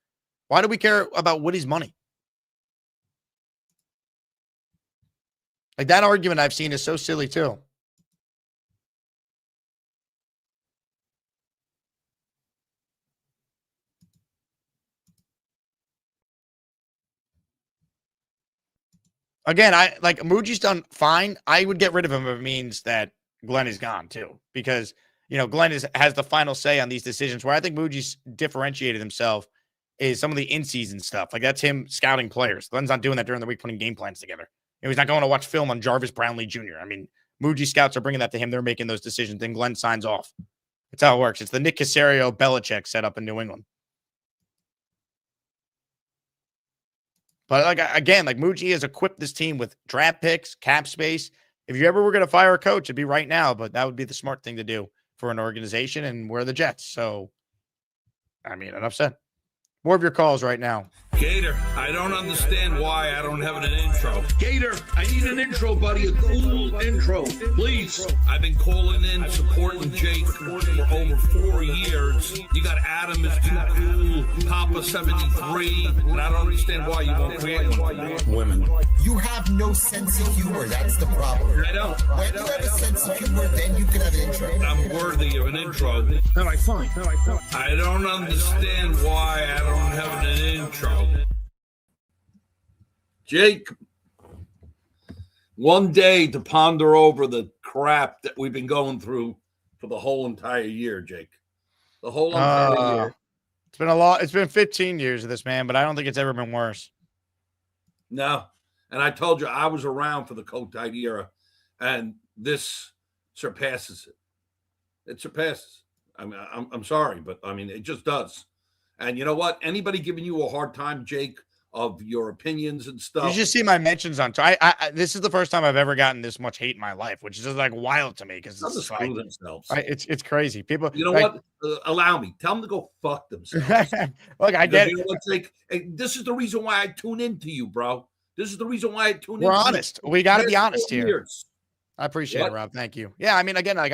Why do we care about Woody's money? That argument I've seen is so silly too. Again, Muji's done fine. I would get rid of him if it means that Glenn is gone too, because Glenn has the final say on these decisions. Where I think Muji's differentiated himself is some of the in-season stuff. Like that's him scouting players. Glenn's not doing that during the week, putting game plans together. He's not going to watch film on Jarvis Brownlee Jr. I mean, Muji scouts are bringing that to him. They're making those decisions. Then Glenn signs off. That's how it works. It's the Nick Caserio Belichick setup in New England. But like again, like Muji has equipped this team with draft picks, cap space. If you ever were going to fire a coach, it'd be right now. But that would be the smart thing to do for an organization, and we're the Jets. So, I mean, enough said. More of your calls right now. Gator, I don't understand why I don't have an intro. Gator, I need an intro, buddy. A cool intro, please. I've been calling in, supporting Jake for over 4 years. You got Adam is too cool, Papa 73, and I don't understand why you won't create one. Women. You have no sense of humor. That's the problem. I don't. When you have a sense of humor, then you can have an intro. I'm worthy of an intro. All right, fine. I don't understand why I don't have an intro. Jake, one day to ponder over the crap that we've been going through for the whole entire year, Jake. The whole entire year. It's been a lot. It's been 15 years of this, man, but I don't think it's ever been worse. No. And I told you I was around for the Kotite era, and this surpasses it. It surpasses. I mean, I'm sorry, but I mean, it just does. And you know what? Anybody giving you a hard time, Jake, of your opinions and stuff. You just see my mentions on. I this is the first time I've ever gotten this much hate in my life, which is just like wild to me because it's like, themselves. It's crazy. People, you know like, what? Allow me. Tell them to go fuck themselves. Look, I get it. Like, hey, this is the reason why I tune into you, bro. This is the reason why I tune in. We're honest. We got to be honest here. Years. I appreciate it, Rob. Thank you. Yeah, I mean, again, like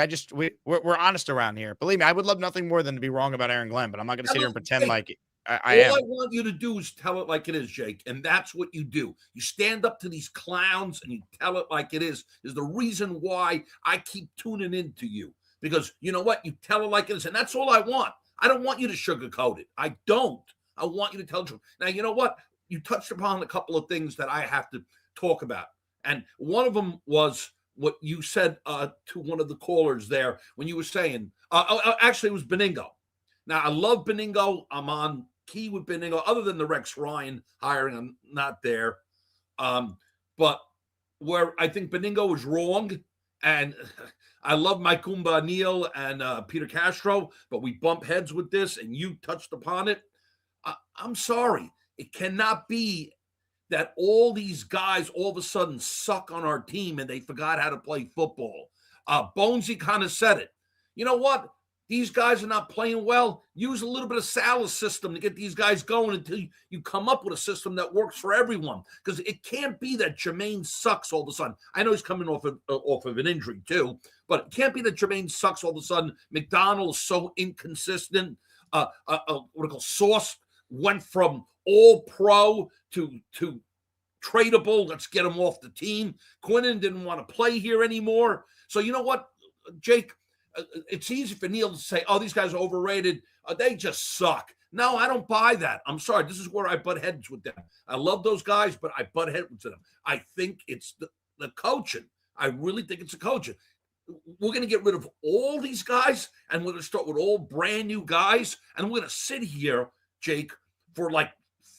we're honest around here. Believe me, I would love nothing more than to be wrong about Aaron Glenn, but I'm not going to sit here and pretend like I am. All I want you to do is tell it like it is, Jake, and that's what you do. You stand up to these clowns and you tell it like it is the reason why I keep tuning into you, because you know what? You tell it like it is, and that's all I want. I don't want you to sugarcoat it. I don't. I want you to tell the truth. Now, you know what? You touched upon a couple of things that I have to talk about, and one of them was what you said to one of the callers there when you were saying, actually, it was Benigno. Now, I love Benigno. I'm on key with Benigno, other than the Rex Ryan hiring. I'm not there. But where I think Benigno is wrong, and I love Mike Kumba Neal and Peter Castro, but we bump heads with this, and you touched upon it. I'm sorry. It cannot be that all these guys all of a sudden suck on our team and they forgot how to play football. Bonesy kind of said it. You know what? These guys are not playing well. Use a little bit of Salah's system to get these guys going until you come up with a system that works for everyone. Because it can't be that Jermaine sucks all of a sudden. I know he's coming off of an injury too, but it can't be that Jermaine sucks all of a sudden. McDonald is so inconsistent. Sauce went from all pro to tradable. Let's get him off the team. Quinnen didn't want to play here anymore. So you know what, Jake? It's easy for Neil to say, oh, these guys are overrated. They just suck. No, I don't buy that. I'm sorry. This is where I butt heads with them. I love those guys, but I butt heads with them. I think it's the coaching. I really think it's the coaching. We're going to get rid of all these guys, and we're going to start with all brand new guys, and we're going to sit here, Jake, for like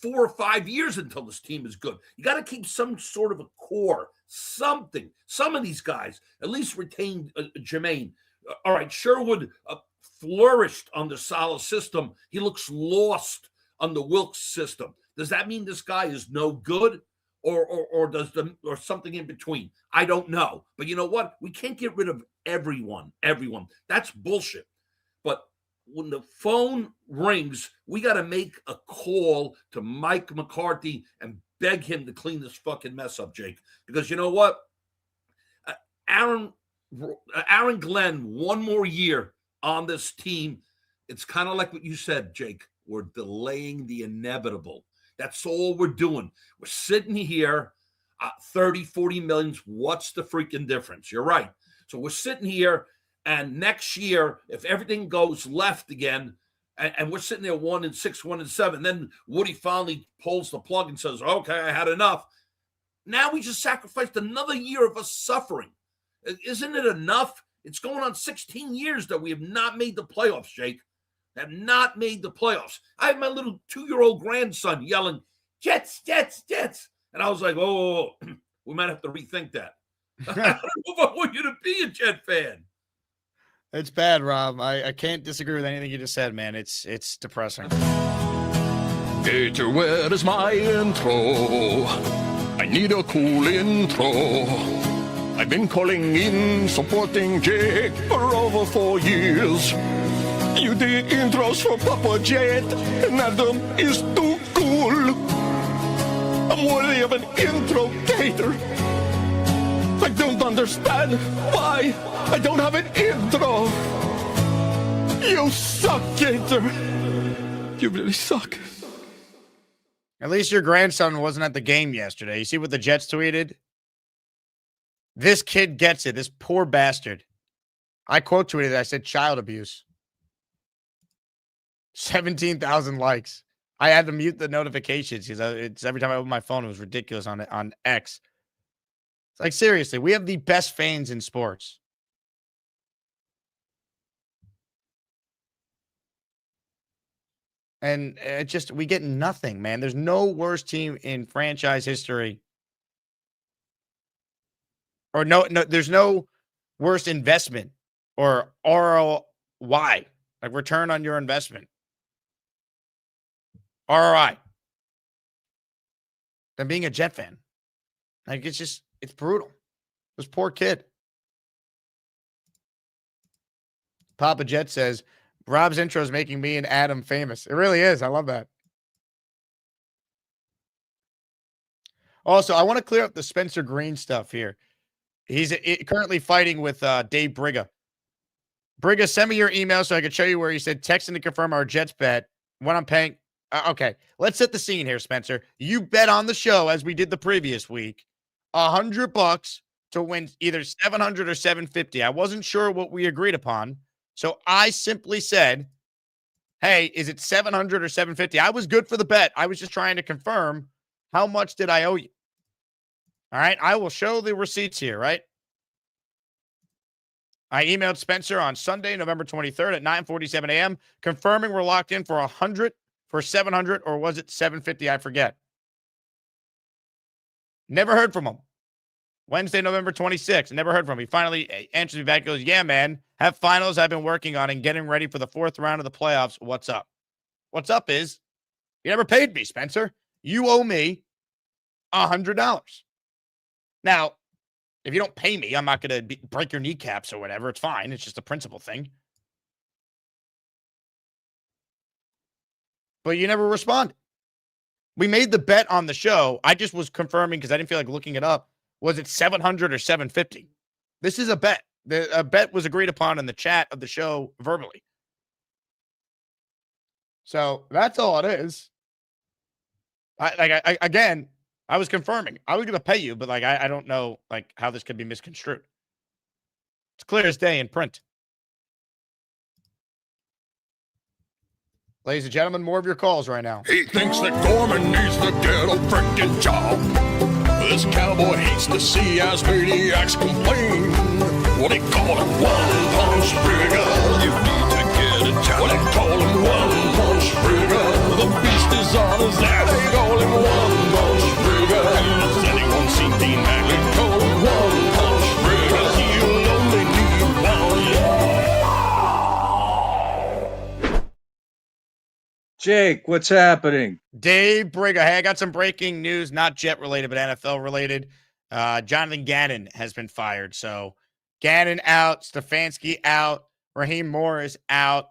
4 or 5 years until this team is good. You got to keep some sort of a core, something. Some of these guys at least retained Jermaine. All right, Sherwood flourished under Salah's system. He looks lost under Wilkes' system. Does that mean this guy is no good, or something in between? I don't know. But you know what? We can't get rid of everyone. That's bullshit. But when the phone rings, we got to make a call to Mike McCarthy and beg him to clean this fucking mess up, Jake. Because you know what? Aaron Glenn, one more year on this team. It's kind of like what you said, Jake. We're delaying the inevitable. That's all we're doing. We're sitting here, 30, 40 million. What's the freaking difference? You're right. So we're sitting here, and next year, if everything goes left again, and we're sitting there 1-6, 1-7, then Woody finally pulls the plug and says, okay, I had enough. Now we just sacrificed another year of us suffering. Isn't it enough? It's going on 16 years that we have not made the playoffs, Jake. have not made the playoffs. I have my little 2-year-old grandson yelling, Jets, Jets, Jets. And I was like, oh, we might have to rethink that. I don't know if I want you to be a Jet fan. It's bad, Rob. I can't disagree with anything you just said, man. It's depressing. Gator, where is my intro? I need a cool intro. I've been calling in, supporting Jake for over 4 years. You did intros for Papa Jet, and Adam is too cool. I'm worthy of an intro, Gator. I don't understand why I don't have an intro. You suck, Gator. You really suck. At least your grandson wasn't at the game yesterday. You see what the Jets tweeted? This kid gets it. This poor bastard. I quote tweeted it. I said child abuse. 17,000 likes. I had to mute the notifications because it's every time I open my phone, it was ridiculous on X. It's like, seriously, we have the best fans in sports. And we get nothing, man. There's no worse team in franchise history. Or there's no worse investment or ROI, like return on your investment. ROI. Than being a Jet fan. Like, it's brutal. This poor kid. Papa Jet says, Rob's intro is making me and Adam famous. It really is. I love that. Also, I want to clear up the Spencer Green stuff here. He's currently fighting with Dave Briga. Briga, send me your email so I can show you where he said, texting to confirm our Jets bet. What I'm paying. Okay, let's set the scene here, Spencer. You bet on the show, as we did the previous week, $100 to win either 700 or 750. I wasn't sure what we agreed upon. So I simply said, hey, is it 700 or 750? I was good for the bet. I was just trying to confirm how much did I owe you. All right, I will show the receipts here, right? I emailed Spencer on Sunday, November 23rd at 9:47 a.m., confirming we're locked in for 100, for 700, or was it 750? I forget. Never heard from him. Wednesday, November 26th. Never heard from him. He finally answers me back. Goes, yeah, man. Have finals I've been working on and getting ready for the 4th round of the playoffs. What's up? What's up is you never paid me, Spencer. You owe me $100. Now, if you don't pay me, I'm not going to break your kneecaps or whatever. It's fine. It's just a principle thing. But you never responded. We made the bet on the show. I just was confirming because I didn't feel like looking it up. Was it 700 or 750? This is a bet. A bet was agreed upon in the chat of the show verbally. So that's all it is. Again, I was confirming. I was going to pay you, but I don't know how this could be misconstrued. It's clear as day in print. Ladies and gentlemen, more of your calls right now. He thinks that Gorman needs to get a freaking job. This cowboy hates to see us maniacs complain. What they call him, one-punch trigger. You need to get a job. What they call him, one-punch trigger. The beast is on his ass. They call him one-punch trigger. Has anyone seen Dean Mack? They call him one-punch trigger. He'll only need one. Jake, what's happening? Dave Briga. Hey, I got some breaking news, not Jet related, but NFL related. Jonathan Gannon has been fired. So Gannon out, Stefanski out, Raheem Morris out.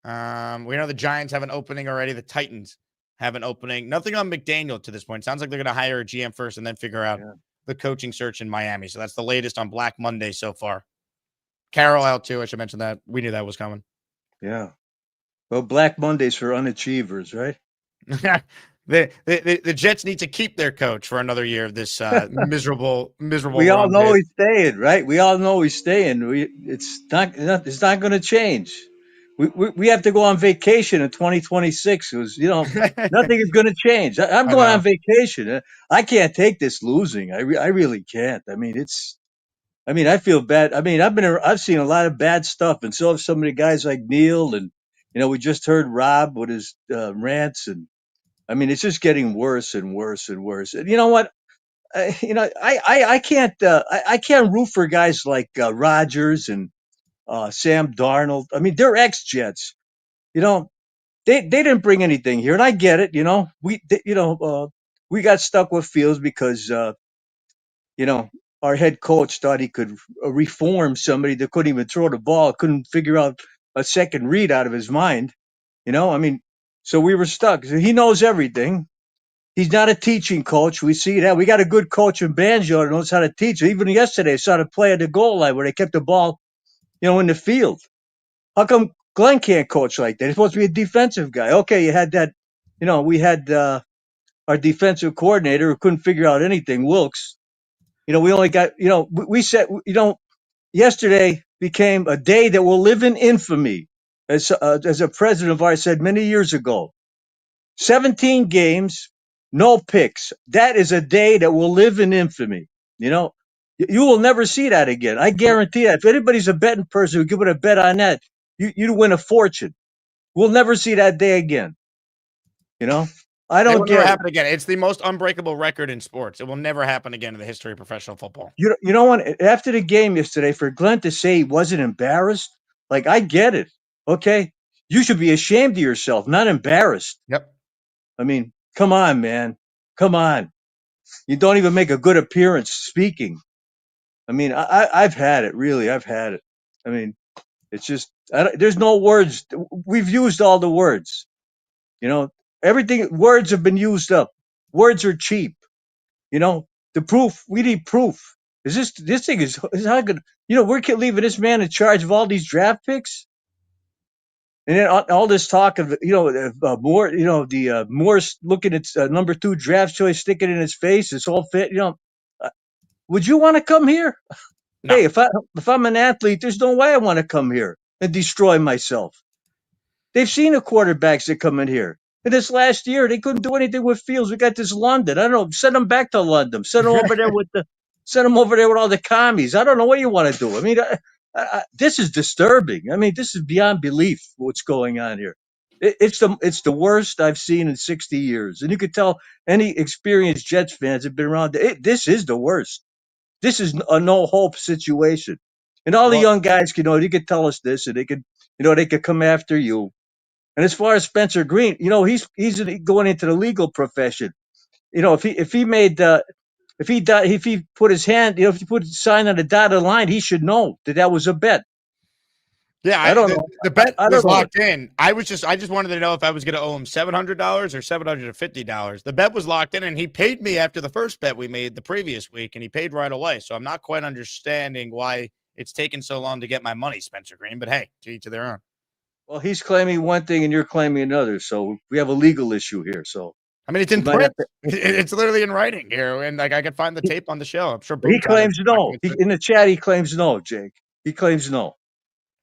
We know the Giants have an opening already. The Titans have an opening. Nothing on McDaniel to this point. Sounds like they're going to hire a GM first and then figure out the coaching search in Miami. So that's the latest on Black Monday so far. Carroll out too. I should mention that. We knew that was coming. Yeah. Well, Black Monday's for unachievers, right? The Jets need to keep their coach for another year of this miserable. We all know he's staying, right? We all know he's staying. It's not going to change. We have to go on vacation in 2026. It was, nothing is going to change. I'm going on vacation. I can't take this losing. I really can't. I mean, I feel bad. I mean, I've seen a lot of bad stuff, and so have some of the guys like Neil and We just heard Rob with his rants, and I mean, it's just getting worse and worse and worse. And you know what? I can't root for guys like Rodgers and Sam Darnold. I mean, they're ex-Jets. They didn't bring anything here, and I get it. We got stuck with Fields because our head coach thought he could reform somebody that couldn't even throw the ball, couldn't figure out a second read out of his mind. I mean, so we were stuck. So he knows everything. He's not a teaching coach. We see that. We got a good coach in Banjo that knows how to teach. Even yesterday, I saw the play at the goal line where they kept the ball, in the field. How come Glenn can't coach like that? He's supposed to be a defensive guy. Okay, you had that. We had our defensive coordinator who couldn't figure out anything, Wilkes. We only got, we said, yesterday became a day that will live in infamy, as a president of ours said many years ago. 17 games, no picks. That is a day that will live in infamy. You will never see that again. I guarantee that. If anybody's a betting person who give it a bet on that, you'd win a fortune. We'll never see that day again. I It don't will never get it. happen again. It's the most unbreakable record in sports. It will never happen again in the history of professional football. You know what? After the game yesterday, for Glenn to say he wasn't embarrassed, like, I get it. Okay, you should be ashamed of yourself, not embarrassed. Yep. I mean, come on, man. Come on. You don't even make a good appearance speaking. I mean, I've had it. Really, I've had it. I mean, it's just there's no words. We've used all the words. Everything. Words have been used up. Words are cheap. The proof. We need proof. Is this thing is how good? We're leaving this man in charge of all these draft picks, and then all this talk of Moore. The Moore's looking at number 2 draft choice, sticking in his face. It's all fit. Would you want to come here? No. Hey, if I'm an athlete, there's no way I want to come here and destroy myself. They've seen the quarterbacks that come in here. And this last year, they couldn't do anything with Fields. We got this London. I don't know. Send them back to London. Send them over there with all the commies. I don't know what you want to do. I mean, this is disturbing. I mean, this is beyond belief what's going on here. It's the worst I've seen in 60 years. And you could tell any experienced Jets fans have been around. This is the worst. This is a no hope situation. And all the young guys, they could tell us this, and they could come after you. And as far as Spencer Green, he's going into the legal profession. If he put his hand, if he put his sign on the dotted line, he should know that was a bet. Yeah, I don't know. The bet was know. locked in. I just wanted to know if I was going to owe him $700 or $750. The bet was locked in, and he paid me after the first bet we made the previous week, and he paid right away. So I'm not quite understanding why it's taken so long to get my money, Spencer Green. But hey, to each their own. Well, he's claiming one thing and you're claiming another, so we have a legal issue here. So I mean, it's in print. It's literally in writing here, and I could find the tape on the show. I'm sure he claims no. In the chat, he claims no. Jake, he claims no.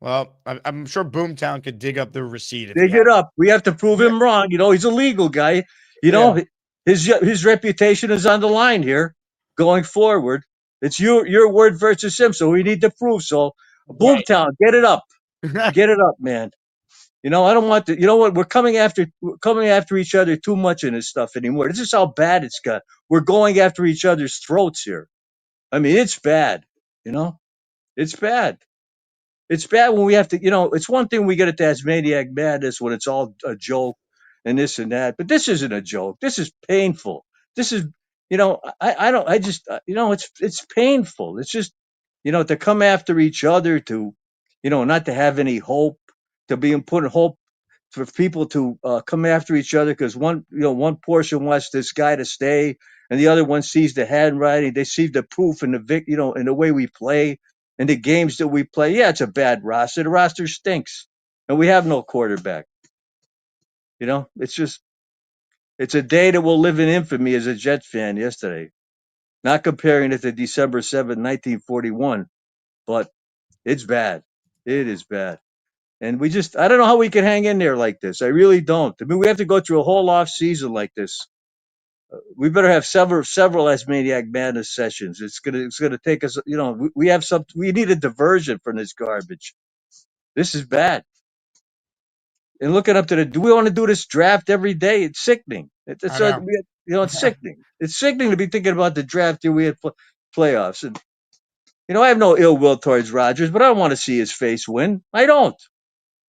Well, I'm sure Boomtown could dig up the receipt. Dig it up. We have to prove him wrong. He's a legal guy. His reputation is on the line here going forward. It's your word versus him, so we need to prove. So, Boomtown, get it up. Get it up, man. I don't want to. You know what? We're coming after each other too much in this stuff anymore. This is how bad it's got. We're going after each other's throats here. I mean, it's bad. It's bad. It's bad when we have to. It's one thing we get at Tasmaniac Madness when it's all a joke and this and that, but this isn't a joke. This is painful. This is, it's painful. It's just, to come after each other, to, not to have any hope, to be putting hope for people to come after each other because one portion wants this guy to stay and the other one sees the handwriting. They see the proof in in the way we play and the games that we play. Yeah, it's a bad roster. The roster stinks and we have no quarterback. It's a day that will live in infamy as a Jet fan yesterday. Not comparing it to December 7th, 1941, but it's bad. It is bad. And I don't know how we can hang in there like this. I really don't. I mean, we have to go through a whole off season like this. We better have several Asmaniac Madness sessions. It's gonna take us. We need a diversion from this garbage. This is bad. and looking up to the. Do we want to do this draft every day? It's sickening. It's I know. it's sickening. It's sickening to be thinking about the draft year we had playoffs. And I have no ill will towards Rodgers, but I don't want to see his face win. I don't.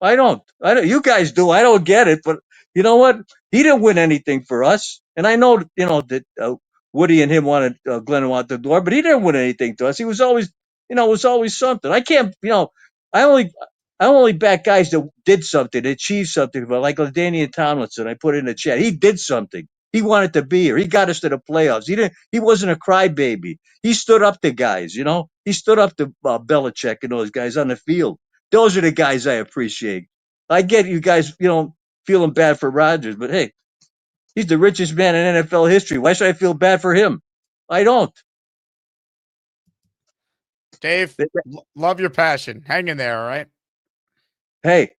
You guys do. I don't get it, but you know what? He didn't win anything for us, and I know that Woody and him wanted Glenn wanted the door, but he didn't win anything to us. He was always, it was always something. I can't, I only back guys that did something, achieved something. But like LaDainian Tomlinson, I put in the chat. He did something. He wanted to be here. He got us to the playoffs. He didn't. He wasn't a crybaby. He stood up to guys. He stood up to Belichick and those guys on the field. Those are the guys I appreciate. I get you guys, feeling bad for Rodgers, but hey, he's the richest man in NFL history. Why should I feel bad for him? I don't. Dave, love your passion. Hang in there, all right? Hey,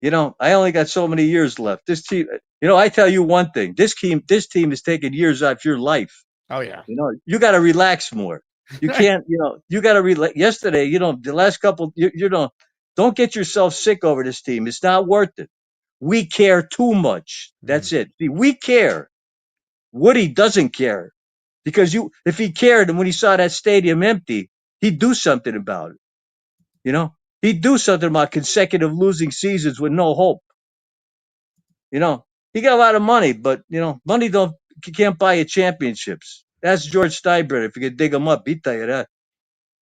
I only got so many years left. This team, I tell you one thing. This team is taking years off your life. Oh, yeah. You got to relax more. You can't, you got to relax. Yesterday, the last couple, don't get yourself sick over this team. It's not worth it. We care too much. That's it. See, we care. Woody doesn't care because if he cared and when he saw that stadium empty, he'd do something about it. He'd do something about consecutive losing seasons with no hope. He got a lot of money, but money can't buy you championships. That's George Steinbrenner. If you could dig him up, he'd tell you that.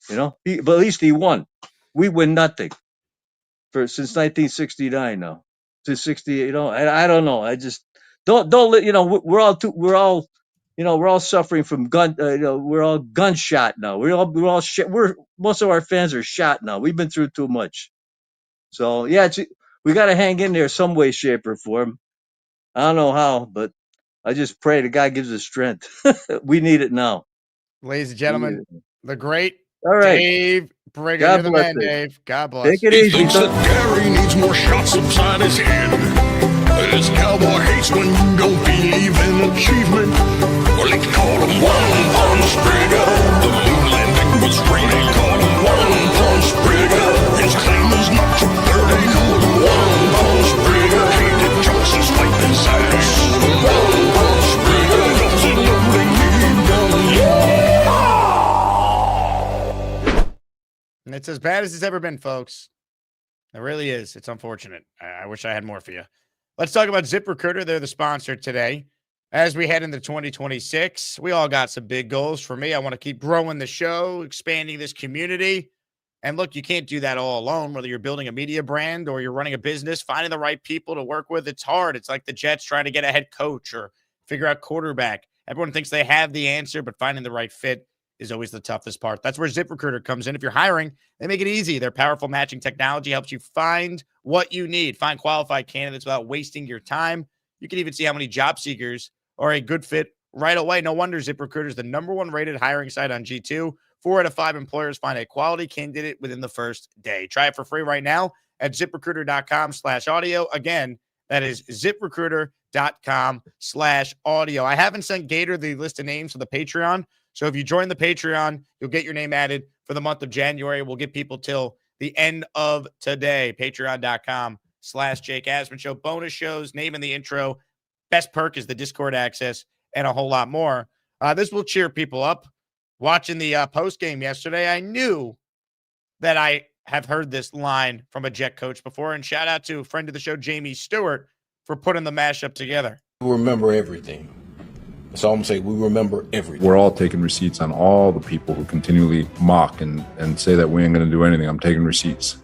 But at least he won. We win nothing since 1969 now. To 68, I don't know. I just don't let we're all suffering from we're all gunshot now. Most of our fans are shot now. We've been through too much. So yeah, we got to hang in there some way, shape, or form. I don't know how, but I just pray the God gives us strength. We need it now. Ladies and gentlemen, the great All right. Dave Brigger. God You're the bless man, you. Dave. God bless. Take it He easy. thinks that Gary needs more shots upside his head. This cowboy hates when you don't believe in achievement. Well, he called him one punch Brigger. The moon landing was raining. Called him one punch Brigger. His claim is not too dirty. Called him one punch Brigger. He did Johnson's fight his ass. One punch Brigger. Doesn't know they need done. And it's as bad as it's ever been, folks. It really is. It's unfortunate. I wish I had more for you. Let's talk about ZipRecruiter. They're the sponsor today. As we head into 2026, we all got some big goals. For me, I want to keep growing the show, expanding this community. And look, you can't do that all alone, whether you're building a media brand or you're running a business, finding the right people to work with. It's hard. It's like the Jets trying to get a head coach or figure out quarterback. Everyone thinks they have the answer, but finding the right fit is always the toughest part. That's where ZipRecruiter comes in. If you're hiring, they make it easy. Their powerful matching technology helps you find what you need, find qualified candidates without wasting your time. You can even see how many job seekers are a good fit right away. No wonder ZipRecruiter is the #1 rated hiring site on G2. 4 out of 5 employers find a quality candidate within the first day. Try it for free right now at ZipRecruiter.com/audio. Again, that is ZipRecruiter.com/audio. I haven't sent Gator the list of names for the Patreon. So if you join the Patreon, you'll get your name added for the month of January. We'll give people till the end of today. Patreon.com/Jake Asman Show. Bonus shows, name in the intro. Best perk is the Discord access and a whole lot more. This will cheer people up. Watching the post game yesterday, I knew that I have heard this line from a Jet coach before. And shout out to a friend of the show, Jamie Stewart, for putting the mashup together. We remember everything. That's all I'm saying. We remember everything. We're all taking receipts on all the people who continually mock and say that we ain't going to do anything. I'm taking receipts.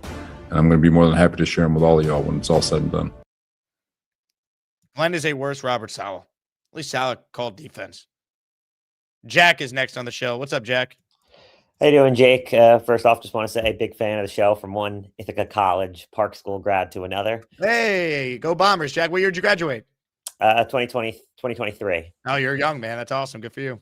And I'm going to be more than happy to share them with all of y'all when it's all said and done. Glenn is a worse Robert Saleh. At least Saleh called defense. Jack is next on the show. What's up, Jack? How you doing, Jake? First off, just want to say big fan of the show from one Ithaca College Park School grad to another. Hey, go Bombers, Jack. What year did you graduate? 2023. Oh, you're young, man. That's awesome. Good for you.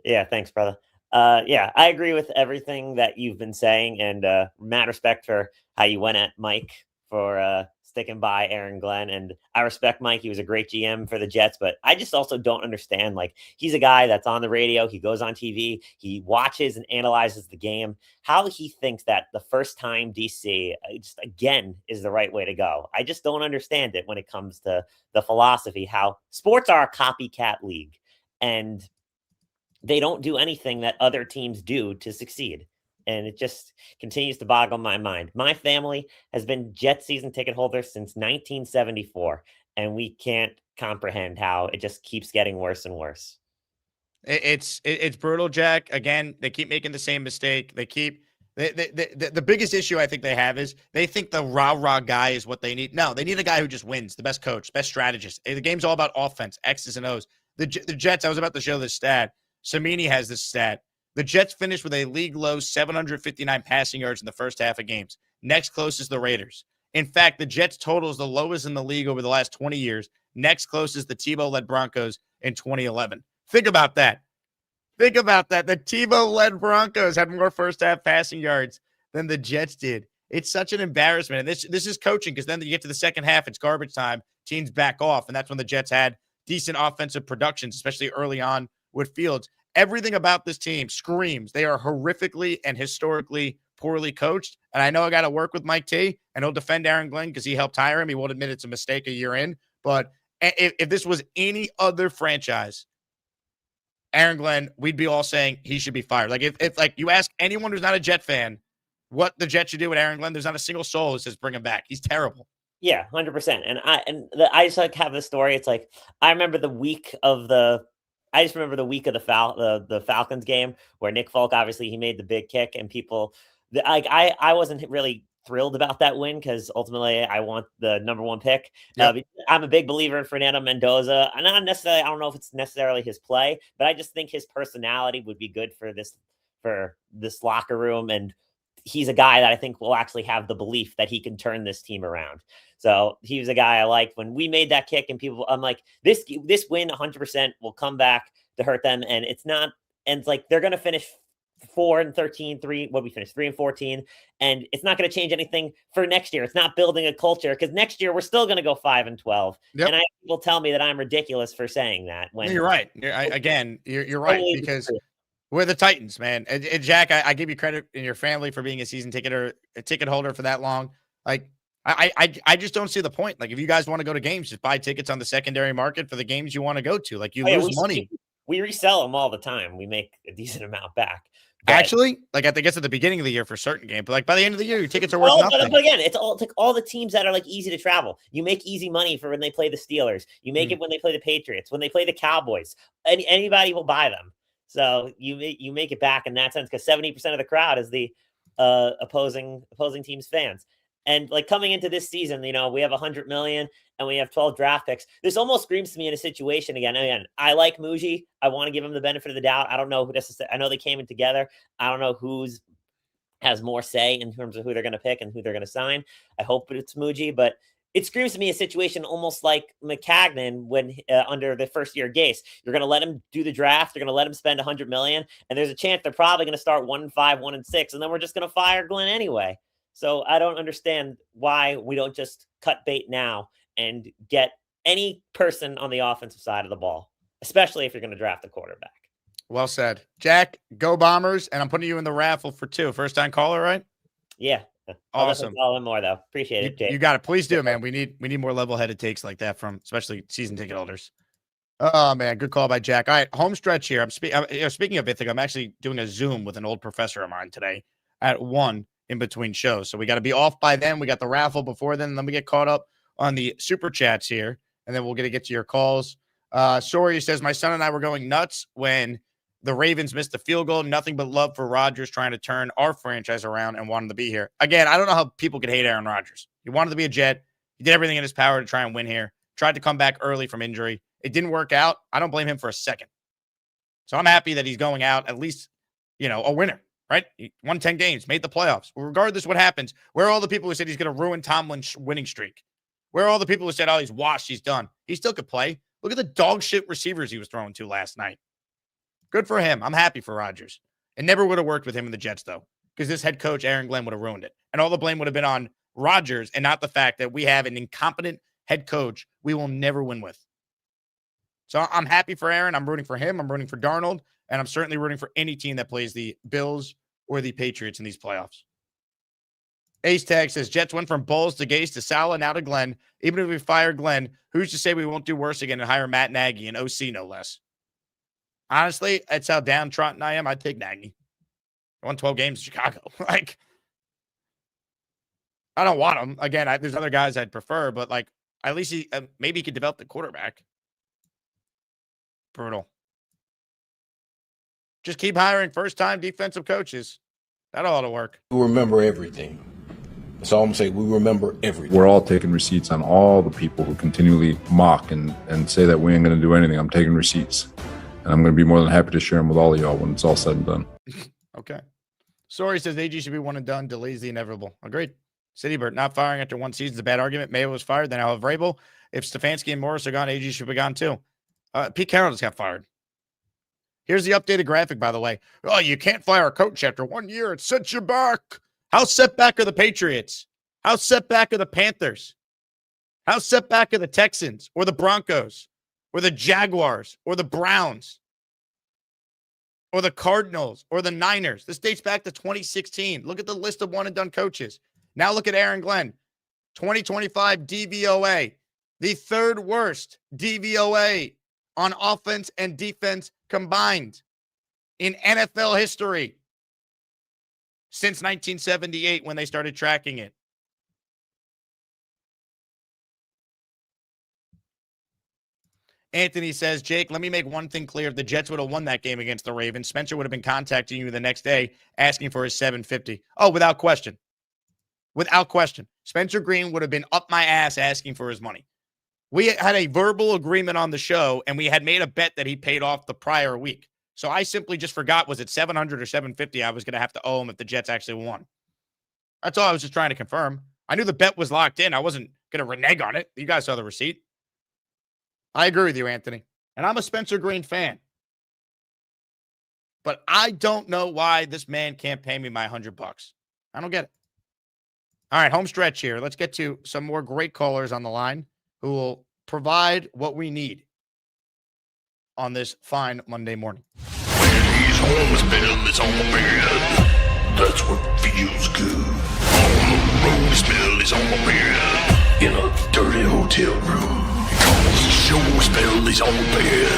Yeah, thanks, brother. Yeah, I agree with everything that you've been saying, and mad respect for how you went at Mike for sticking by Aaron Glenn. And I respect Mike. He was a great GM for the Jets, but I just also don't understand. Like, he's a guy that's on the radio. He goes on TV. He watches and analyzes the game. How he thinks that the first time DC just again is the right way to go. I just don't understand it when it comes to the philosophy, how sports are a copycat league and they don't do anything that other teams do to succeed. And it just continues to boggle my mind. My family has been Jet season ticket holders since 1974, and we can't comprehend how it just keeps getting worse and worse. It's brutal, Jack. Again, they keep making the same mistake. The biggest issue I think they have is they think the rah-rah guy is what they need. No, they need a guy who just wins, the best coach, best strategist. The game's all about offense, X's and O's. The Jets, I was about to show this stat. Samini has this stat. The Jets finished with a league-low 759 passing yards in the first half of games. Next closest, the Raiders. In fact, the Jets' total is the lowest in the league over the last 20 years. Next closest, the Tebow-led Broncos in 2011. Think about that. Think about that. The Tebow-led Broncos had more first-half passing yards than the Jets did. It's such an embarrassment. And this is coaching, because then you get to the second half, it's garbage time. Teams back off, and that's when the Jets had decent offensive productions, especially early on with Fields. Everything about this team screams they are horrifically and historically poorly coached. And I know I got to work with Mike T, and he'll defend Aaron Glenn because he helped hire him. He won't admit it's a mistake a year in. But if this was any other franchise, Aaron Glenn, we'd be all saying he should be fired. Like if like you ask anyone who's not a Jet fan what the Jets should do with Aaron Glenn, there's not a single soul who says bring him back. He's terrible. Yeah, 100%. And I just like have the story. It's like I remember the week of the Falcons game where Nick Folk, obviously he made the big kick, and people like I wasn't really thrilled about that win because ultimately I want the number one pick. Yep. I'm a big believer in Fernando Mendoza. I don't know if it's necessarily his play, but I just think his personality would be good for this locker room. And he's a guy that I think will actually have the belief that he can turn this team around. So he was a guy I liked when we made that kick, and I'm like, this win 100% will come back to hurt them. And it's like, they're going to finish 4-13, 3-14, and it's not going to change anything for next year. It's not building a culture, because next year we're still going to go 5-12. Yep. And people tell me that I'm ridiculous for saying that. When you're right. You're right, because we're the Titans, man. And Jack, I give you credit in your family for being a season ticket holder for that long. Like, I just don't see the point. Like, if you guys want to go to games, just buy tickets on the secondary market for the games you want to go to. Like, you lose money. We resell them all the time. We make a decent amount back. But actually, like, I guess at the beginning of the year for certain games, but like by the end of the year, your tickets are worth nothing. But again, it's like all the teams that are like easy to travel. You make easy money for when they play the Steelers. You make it when they play the Patriots, when they play the Cowboys. Anybody will buy them. So you make it back in that sense, because 70% of the crowd is the opposing team's fans. And like coming into this season, we have $100 million and we have 12 draft picks. This almost screams to me in a situation again. I like Muji. I want to give him the benefit of the doubt. I don't know who I know they came in together. I don't know who's has more say in terms of who they're going to pick and who they're going to sign. I hope it's Muji, but it screams to me a situation almost like McCagnon when under the first year Gase. You're going to let him do the draft. You're going to let him spend $100 million, and there's a chance they're probably going to start 1-5, 1-6, and then we're just going to fire Glenn anyway. So I don't understand why we don't just cut bait now and get any person on the offensive side of the ball, especially if you're going to draft a quarterback. Well said. Jack, go Bombers, and I'm putting you in the raffle for 2. First-time caller, right? Yeah. Awesome. I'll more, though. Appreciate it, Jake. You got it. Please do, man. We need more level-headed takes like that from especially season ticket holders. Oh, man. Good call by Jack. All right, home stretch here. Speaking of Ithaca, I'm actually doing a Zoom with an old professor of mine today at 1 in between shows. So we got to be off by then. We got the raffle before then. And then we get caught up on the super chats here. And then we'll get to your calls. Sorry says, my son and I were going nuts when the Ravens missed the field goal. Nothing but love for Rodgers trying to turn our franchise around and wanted to be here. Again, I don't know how people could hate Aaron Rodgers. He wanted to be a Jet. He did everything in his power to try and win here. Tried to come back early from injury. It didn't work out. I don't blame him for a second. So I'm happy that he's going out at least, a winner. Right? He won 10 games, made the playoffs. Well, regardless of what happens, where are all the people who said he's going to ruin Tomlin's winning streak? Where are all the people who said, oh, he's washed, he's done? He still could play. Look at the dog shit receivers he was throwing to last night. Good for him. I'm happy for Rodgers. It never would have worked with him in the Jets, though, because this head coach, Aaron Glenn, would have ruined it. And all the blame would have been on Rodgers and not the fact that we have an incompetent head coach we will never win with. So I'm happy for Aaron. I'm rooting for him. I'm rooting for Darnold. And I'm certainly rooting for any team that plays the Bills or the Patriots in these playoffs. Ace Tag says, Jets went from Bowles to Gase to Saleh, now to Glenn. Even if we fire Glenn, who's to say we won't do worse again and hire Matt Nagy and OC, no less? Honestly, that's how downtrodden I am. I'd take Nagy. I won 12 games in Chicago. Like, I don't want him. Again, there's other guys I'd prefer, but like, at least maybe he could develop the quarterback. Brutal. Just keep hiring first-time defensive coaches. That ought to work. We remember everything. That's all I'm saying. We remember everything. We're all taking receipts on all the people who continually mock and say that we ain't going to do anything. I'm taking receipts. And I'm going to be more than happy to share them with all of y'all when it's all said and done. Okay. Sorry says AG should be one and done. Delays the inevitable. Agreed. Citybird, not firing after one season is a bad argument. Mayo was fired. Then I'll have Vrabel. If Stefanski and Morris are gone, AG should be gone too. Pete Carroll just got fired. Here's the updated graphic, by the way. Oh, you can't fire a coach after 1 year. It sets you back. How set back are the Patriots? How set back are the Panthers? How set back are the Texans or the Broncos or the Jaguars or the Browns or the Cardinals or the Niners? This dates back to 2016. Look at the list of one and done coaches. Now look at Aaron Glenn. 2025 DVOA. The third worst DVOA on offense and defense combined in NFL history since 1978 when they started tracking it. Anthony says, Jake, let me make one thing clear. If the Jets would have won that game against the Ravens, Spencer would have been contacting you the next day asking for his $750. Oh, without question. Without question. Spencer Green would have been up my ass asking for his money. We had a verbal agreement on the show, and we had made a bet that he paid off the prior week. So I simply just forgot, was it 700 or 750 I was going to have to owe him if the Jets actually won. That's all I was just trying to confirm. I knew the bet was locked in. I wasn't going to renege on it. You guys saw the receipt. I agree with you, Anthony. And I'm a Spencer Green fan. But I don't know why this man can't pay me my $100. I don't get it. All right, home stretch here. Let's get to some more great callers on the line who will provide what we need on this fine Monday morning. He's home, his bed is on the bed. That's what feels good. On the road, his bed is on the bed. In a dirty hotel room. He calls the show, his bed is on the bed.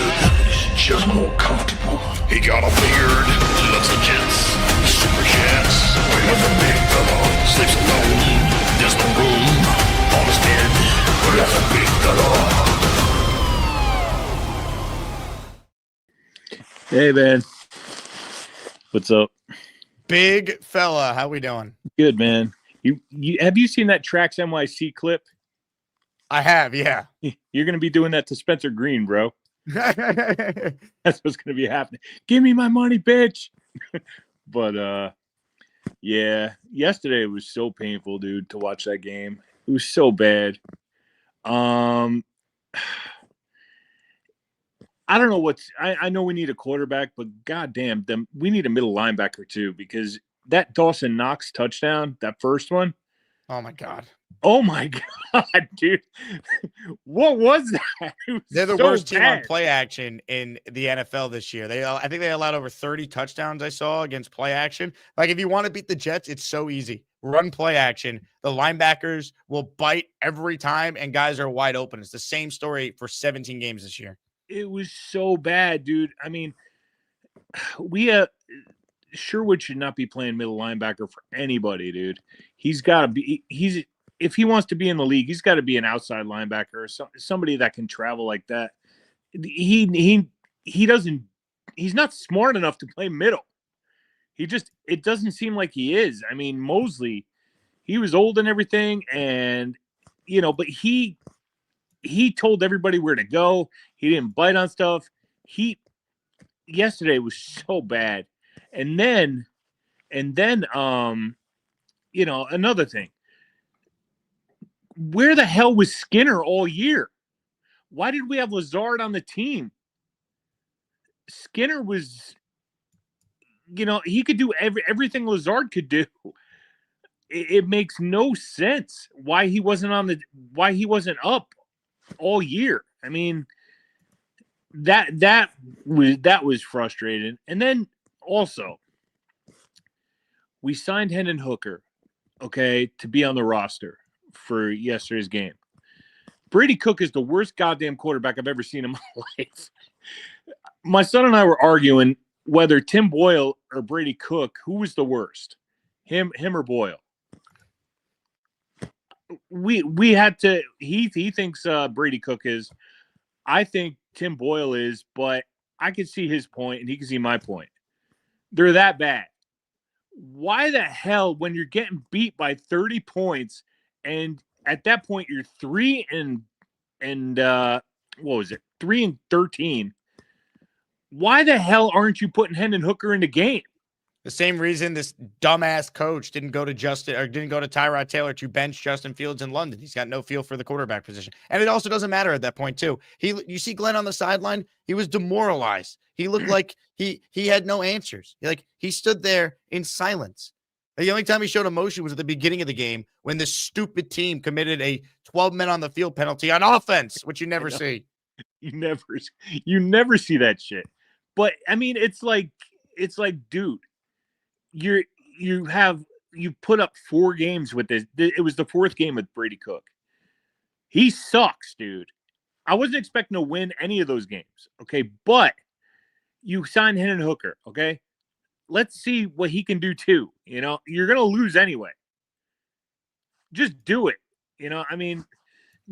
He's just more comfortable. He got a beard, loves the Jets, super cats. Where's the big fella? Sleeps alone. There's no room on his bed. Where's the big fella? Hey, man. What's up? Big fella. How we doing? Good, man. You have you seen that Trax NYC clip? I have, yeah. You're going to be doing that to Spencer Green, bro. That's what's going to be happening. Give me my money, bitch. But, yeah, yesterday it was so painful, dude, to watch that game. It was so bad. I don't know I know we need a quarterback, but goddamn, we need a middle linebacker too, because that Dawson Knox touchdown, that first one. Oh my God. Oh my God, dude. What was that? They're the worst team on play action in the NFL this year. I think they allowed over 30 touchdowns I saw against play action. Like, if you want to beat the Jets, it's so easy. Run play action. The linebackers will bite every time, and guys are wide open. It's the same story for 17 games this year. It was so bad, dude. I mean, Sherwood should not be playing middle linebacker for anybody, dude. If he wants to be in the league, he's got to be an outside linebacker or somebody that can travel like that. He's not smart enough to play middle. It doesn't seem like he is. I mean, Mosley, he was old and everything, and but he told everybody where to go. He didn't bite on stuff. Yesterday was so bad. And then another thing. Where the hell was Skinner all year? Why did we have Lazard on the team? Skinner was, he could do everything Lazard could do. it makes no sense why he wasn't up all year. I mean, that was frustrating. And then also, we signed Hendon Hooker, okay, to be on the roster for yesterday's game. Brady Cook is the worst goddamn quarterback I've ever seen in my life. My son and I were arguing whether Tim Boyle or Brady Cook, who was the worst, him or Boyle. We had to. He thinks Brady Cook is. I think Tim Boyle is, but I can see his point and he can see my point. They're that bad. Why the hell, when you're getting beat by 30 points, and at that point you're 3 and what was it? 3-13. Why the hell aren't you putting Hendon Hooker in the game? The same reason this dumbass coach didn't go to Tyrod Taylor to bench Justin Fields in London. He's got no feel for the quarterback position. And it also doesn't matter at that point, too. You see Glenn on the sideline, he was demoralized. He looked like he had no answers. He stood there in silence. The only time he showed emotion was at the beginning of the game when this stupid team committed a 12 men on the field penalty on offense, which you never see. You never see that shit. But I mean, it's like, dude, you put up 4 games with this. It was the 4th game with Brady Cook. He sucks, dude. I wasn't expecting to win any of those games. Okay. But you signed Hendon Hooker. Okay. Let's see what he can do too. You're going to lose anyway. Just do it. I mean,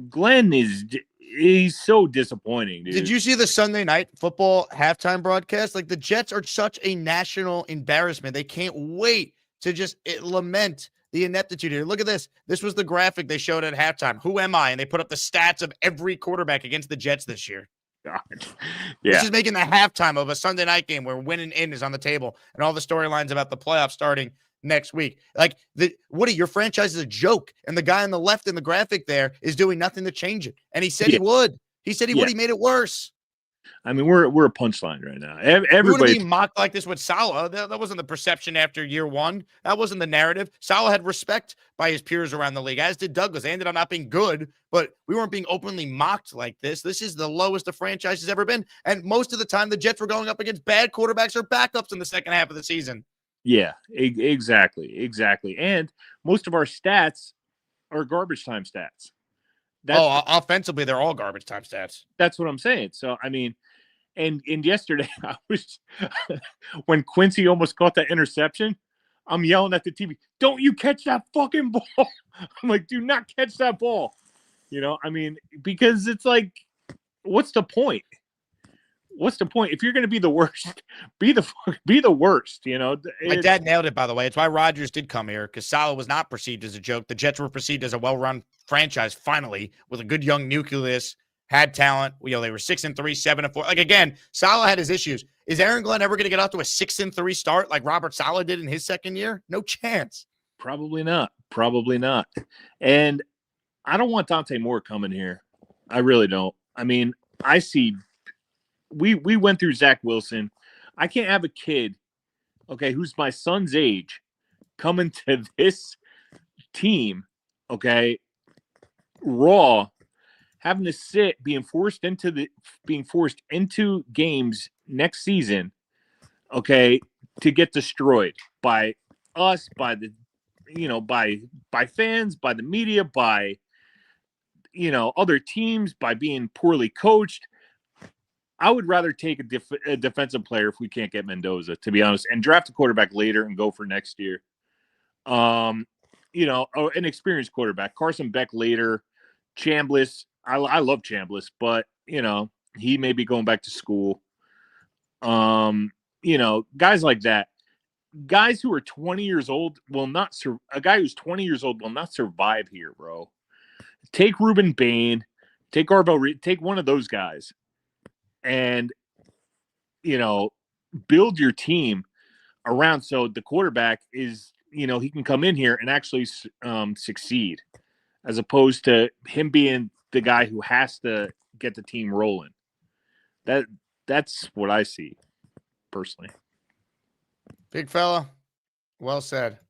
Glenn he's so disappointing, dude. Did you see the Sunday Night Football halftime broadcast? The Jets are such a national embarrassment. They can't wait to just lament the ineptitude here. Look at this. This was the graphic they showed at halftime. Who am I? And they put up the stats of every quarterback against the Jets this year. God. Yeah. This is making the halftime of a Sunday night game where winning in is on the table and all the storylines about the playoffs starting next week. Woody, your franchise is a joke. And the guy on the left in the graphic there is doing nothing to change it. And he said he would. He said he would. He made it worse. I mean, we're a punchline right now. Everybody being mocked like this with Salah. That wasn't the perception after year 1. That wasn't the narrative. Salah had respect by his peers around the league, as did Douglas. They ended up not being good, but we weren't being openly mocked like this. This is the lowest the franchise has ever been. And most of the time, the Jets were going up against bad quarterbacks or backups in the second half of the season. Yeah, exactly. And most of our stats are garbage time stats. Offensively, they're all garbage time stats. That's what I'm saying. So, I mean, and yesterday, I was when Quincy almost caught that interception, I'm yelling at the TV, "Don't you catch that fucking ball!" I'm like, "Do not catch that ball." I mean, because it's like, what's the point? What's the point? If you're going to be the worst, be the worst, My dad nailed it, by the way. It's why Rodgers did come here, because Salah was not perceived as a joke. The Jets were perceived as a well-run franchise, finally, with a good young nucleus, had talent. They were 6-3, 7-4. Again, Salah had his issues. Is Aaron Glenn ever going to get out to a 6-3 start like Robert Saleh did in his second year? No chance. Probably not. And I don't want Dante Moore coming here. I really don't. I mean, I see we went through Zach Wilson. I can't have a kid, okay, who's my son's age, coming to this team, okay, raw, having to sit, being forced into games next season, okay, to get destroyed by us, by the, by fans, by the media, by, other teams, by being poorly coached. I would rather take a defensive player if we can't get Mendoza, to be honest, and draft a quarterback later and go for next year. An experienced quarterback, Carson Beck later, Chambliss. I love Chambliss, but he may be going back to school. Guys like that, guys who are 20 years old will not. A guy who's 20 years old will not survive here, bro. Take Ruben Bain, take Arvo Reed, take one of those guys. And, build your team around so the quarterback is, he can come in here and actually succeed, as opposed to him being the guy who has to get the team rolling. That's what I see personally. Big fella. Well said.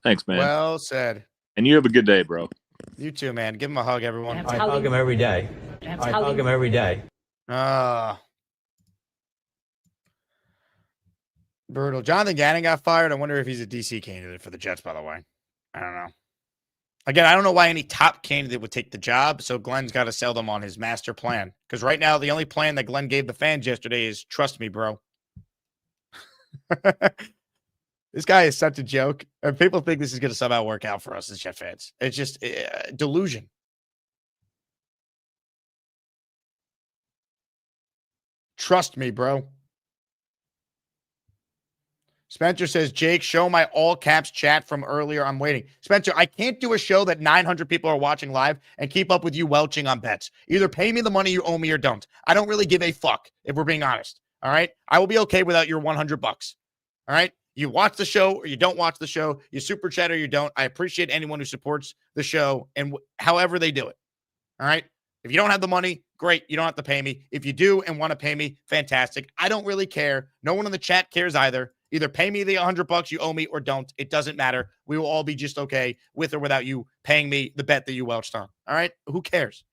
Thanks, man. Well said. And you have a good day, bro. You too, man. Give him a hug, everyone. I hug him every day. I hug him every day. Brutal. Jonathan Gannon got fired. I wonder if he's a DC candidate for the Jets, by the way. I don't know. Again, I don't know why any top candidate would take the job, so Glenn's got to sell them on his master plan. Because right now, the only plan that Glenn gave the fans yesterday is, trust me, bro. This guy is such a joke. And people think this is going to somehow work out for us as Jet fans. It's just delusion. Trust me, bro. Spencer says, Jake, show my all caps chat from earlier. I'm waiting. Spencer, I can't do a show that 900 people are watching live and keep up with you welching on bets. Either pay me the money you owe me or don't. I don't really give a fuck, if we're being honest. All right? I will be okay without your $100. All right? You watch the show or you don't watch the show. You super chat or you don't. I appreciate anyone who supports the show and however they do it. All right? If you don't have the money, great. You don't have to pay me. If you do and want to pay me, fantastic. I don't really care. No one in the chat cares either. Either pay me the $100 you owe me or don't. It doesn't matter. We will all be just okay with or without you paying me the bet that you welched on. All right? Who cares?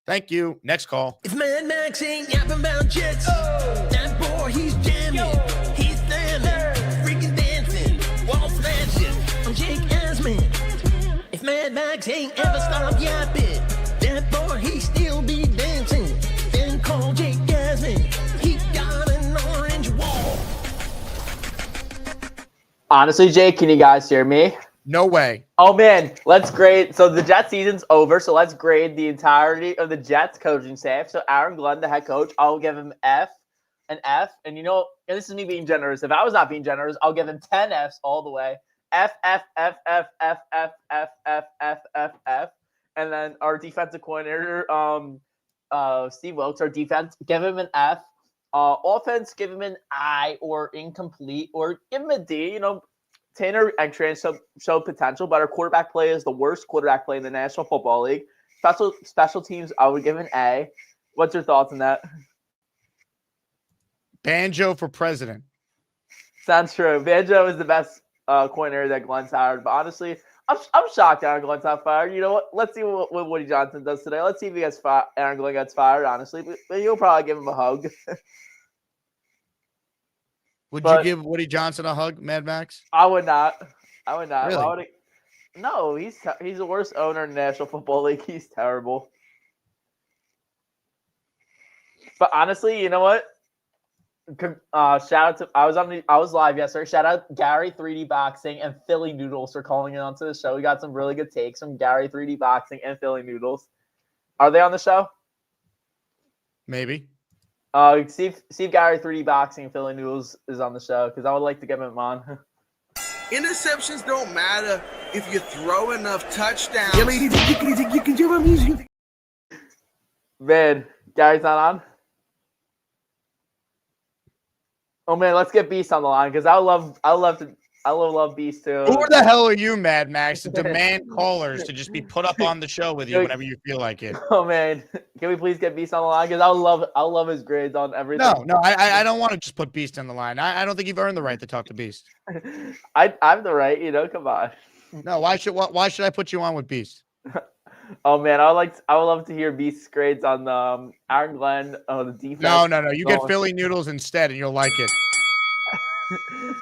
Thank you. Next call. If Mad Max ain't yapping about Jets, that boy, he's jamming. He's slamming, freaking dancing, wall smashing. I'm Jake Asman. If Mad Max ain't ever stopped yapping, that boy, he still be dancing. Then call Jake Asman. He got an orange wall. Honestly, Jake, can you guys hear me? No way. Oh, man, let's grade. So the Jets season's over, so let's grade the entirety of the Jets coaching staff. So Aaron Glenn, the head coach, I'll give him an F. And you know, and this is me being generous. If I was not being generous, I'll give him 10 Fs all the way. F, F, F, F, F, F, F, F, F, F, F. And then our defensive coordinator, Steve Wilkes, our defense, give him an F. Offense, give him an I or incomplete, or give him a D. You know, Tanner and Trans showed potential, but our quarterback play is the worst quarterback play in the National Football League. Special teams, I would give an A. What's your thoughts on that? Banjo for president. Sounds true. Banjo is the best coordinator that Glenn's hired, but honestly, I'm shocked Aaron Glenn's not fired. You know what? Let's see what Woody Johnson does today. Let's see if he gets Aaron Glenn gets fired, honestly. But you'll probably give him a hug. Would you give Woody Johnson a hug, Mad Max? I would not. Really? Why would no, he's the worst owner in the National Football League. He's terrible. But honestly, you know what? Shout out to I was live yesterday. Shout out Gary 3D Boxing and Philly Noodles for calling in onto the show. We got some really good takes from Gary 3D Boxing and Philly Noodles. Are they on the show? Maybe. See if Gary 3D Boxing and Philly Noodles is on the show, because I would like to get him on. Interceptions don't matter if you throw enough touchdowns. Man, Gary's not on. Oh man, let's get Beast on the line, because I love Beast too. Who the hell are you, Mad Max, to demand callers to just be put up on the show with you whenever you feel like it? Oh man, can we please get Beast on the line? Because I love his grades on everything. No, I don't want to just put Beast on the line. I don't think you've earned the right to talk to Beast. I have the right, you know. Come on. No, why should I put you on with Beast? Oh man, I would love to hear Beast's grades on the Aaron Glenn, the defense. No. You get Philly Noodles instead, and you'll like it.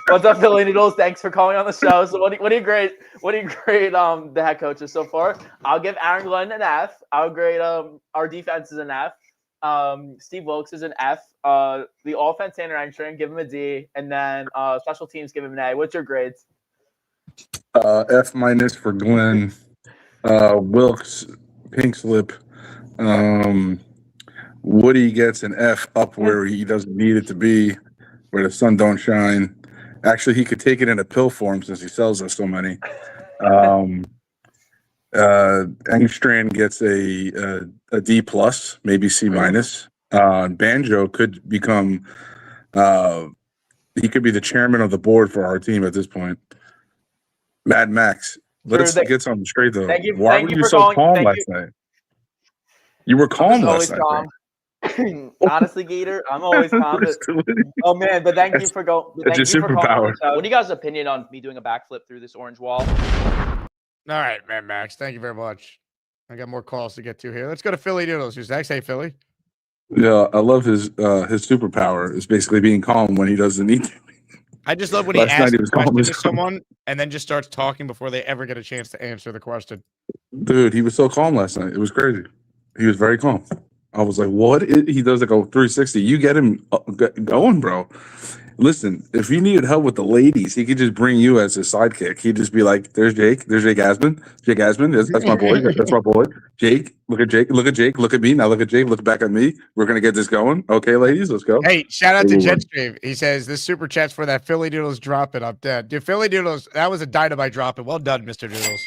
What's up, Philly Noodles? Thanks for calling on the show. So what do you grade the head coaches so far? I'll give Aaron Glenn an F. I'll grade our defense is an F. Steve Wilkes is an F. The offense, Tanner Engstrom, give him a D, and then special teams, give him an A. What's your grades? F- for Glenn. Wilkes, pink slip. Woody gets an F up where he doesn't need it to be, where the sun don't shine. Actually, he could take it in a pill form since he sells us so many. Engstrand gets a D plus, maybe C minus. Banjo could become he could be the chairman of the board for our team at this point. Mad Max. Let's get something straight though. Why were you so calm last night? You were calm last night. Honestly, Gator, I'm always confident. Oh man, but thank you for going. That's Thank your you for calling superpower. this out. What do you guys' opinion on me doing a backflip through this orange wall? All right, man, Max. Thank you very much. I got more calls to get to here. Let's go to Philly Noodles. Who's next? Hey, Philly. Yeah, I love his superpower is basically being calm when he doesn't need to. I just love when he Last night asks he a was calm question as to hell. someone and then just starts talking before they ever get a chance to answer the question. Dude, he was so calm last night. It was crazy. He was very calm. I was like, what? He does like a 360. You get him going, bro. Listen, if you needed help with the ladies, he could just bring you as his sidekick. He'd just be like, there's Jake. There's Jake Asman. Jake Asman. That's my boy. That's my boy. Jake, look at Jake. Look at Jake. Look at me. Now look at Jake. Look back at me. We're going to get this going. Okay, ladies, let's go. Hey, shout out to Ooh. Jetstream. He says, this super chat's for that Philly Doodles drop it. I'm dead. Dude, Philly Doodles, that was a dynamite drop it. Well done, Mr. Doodles.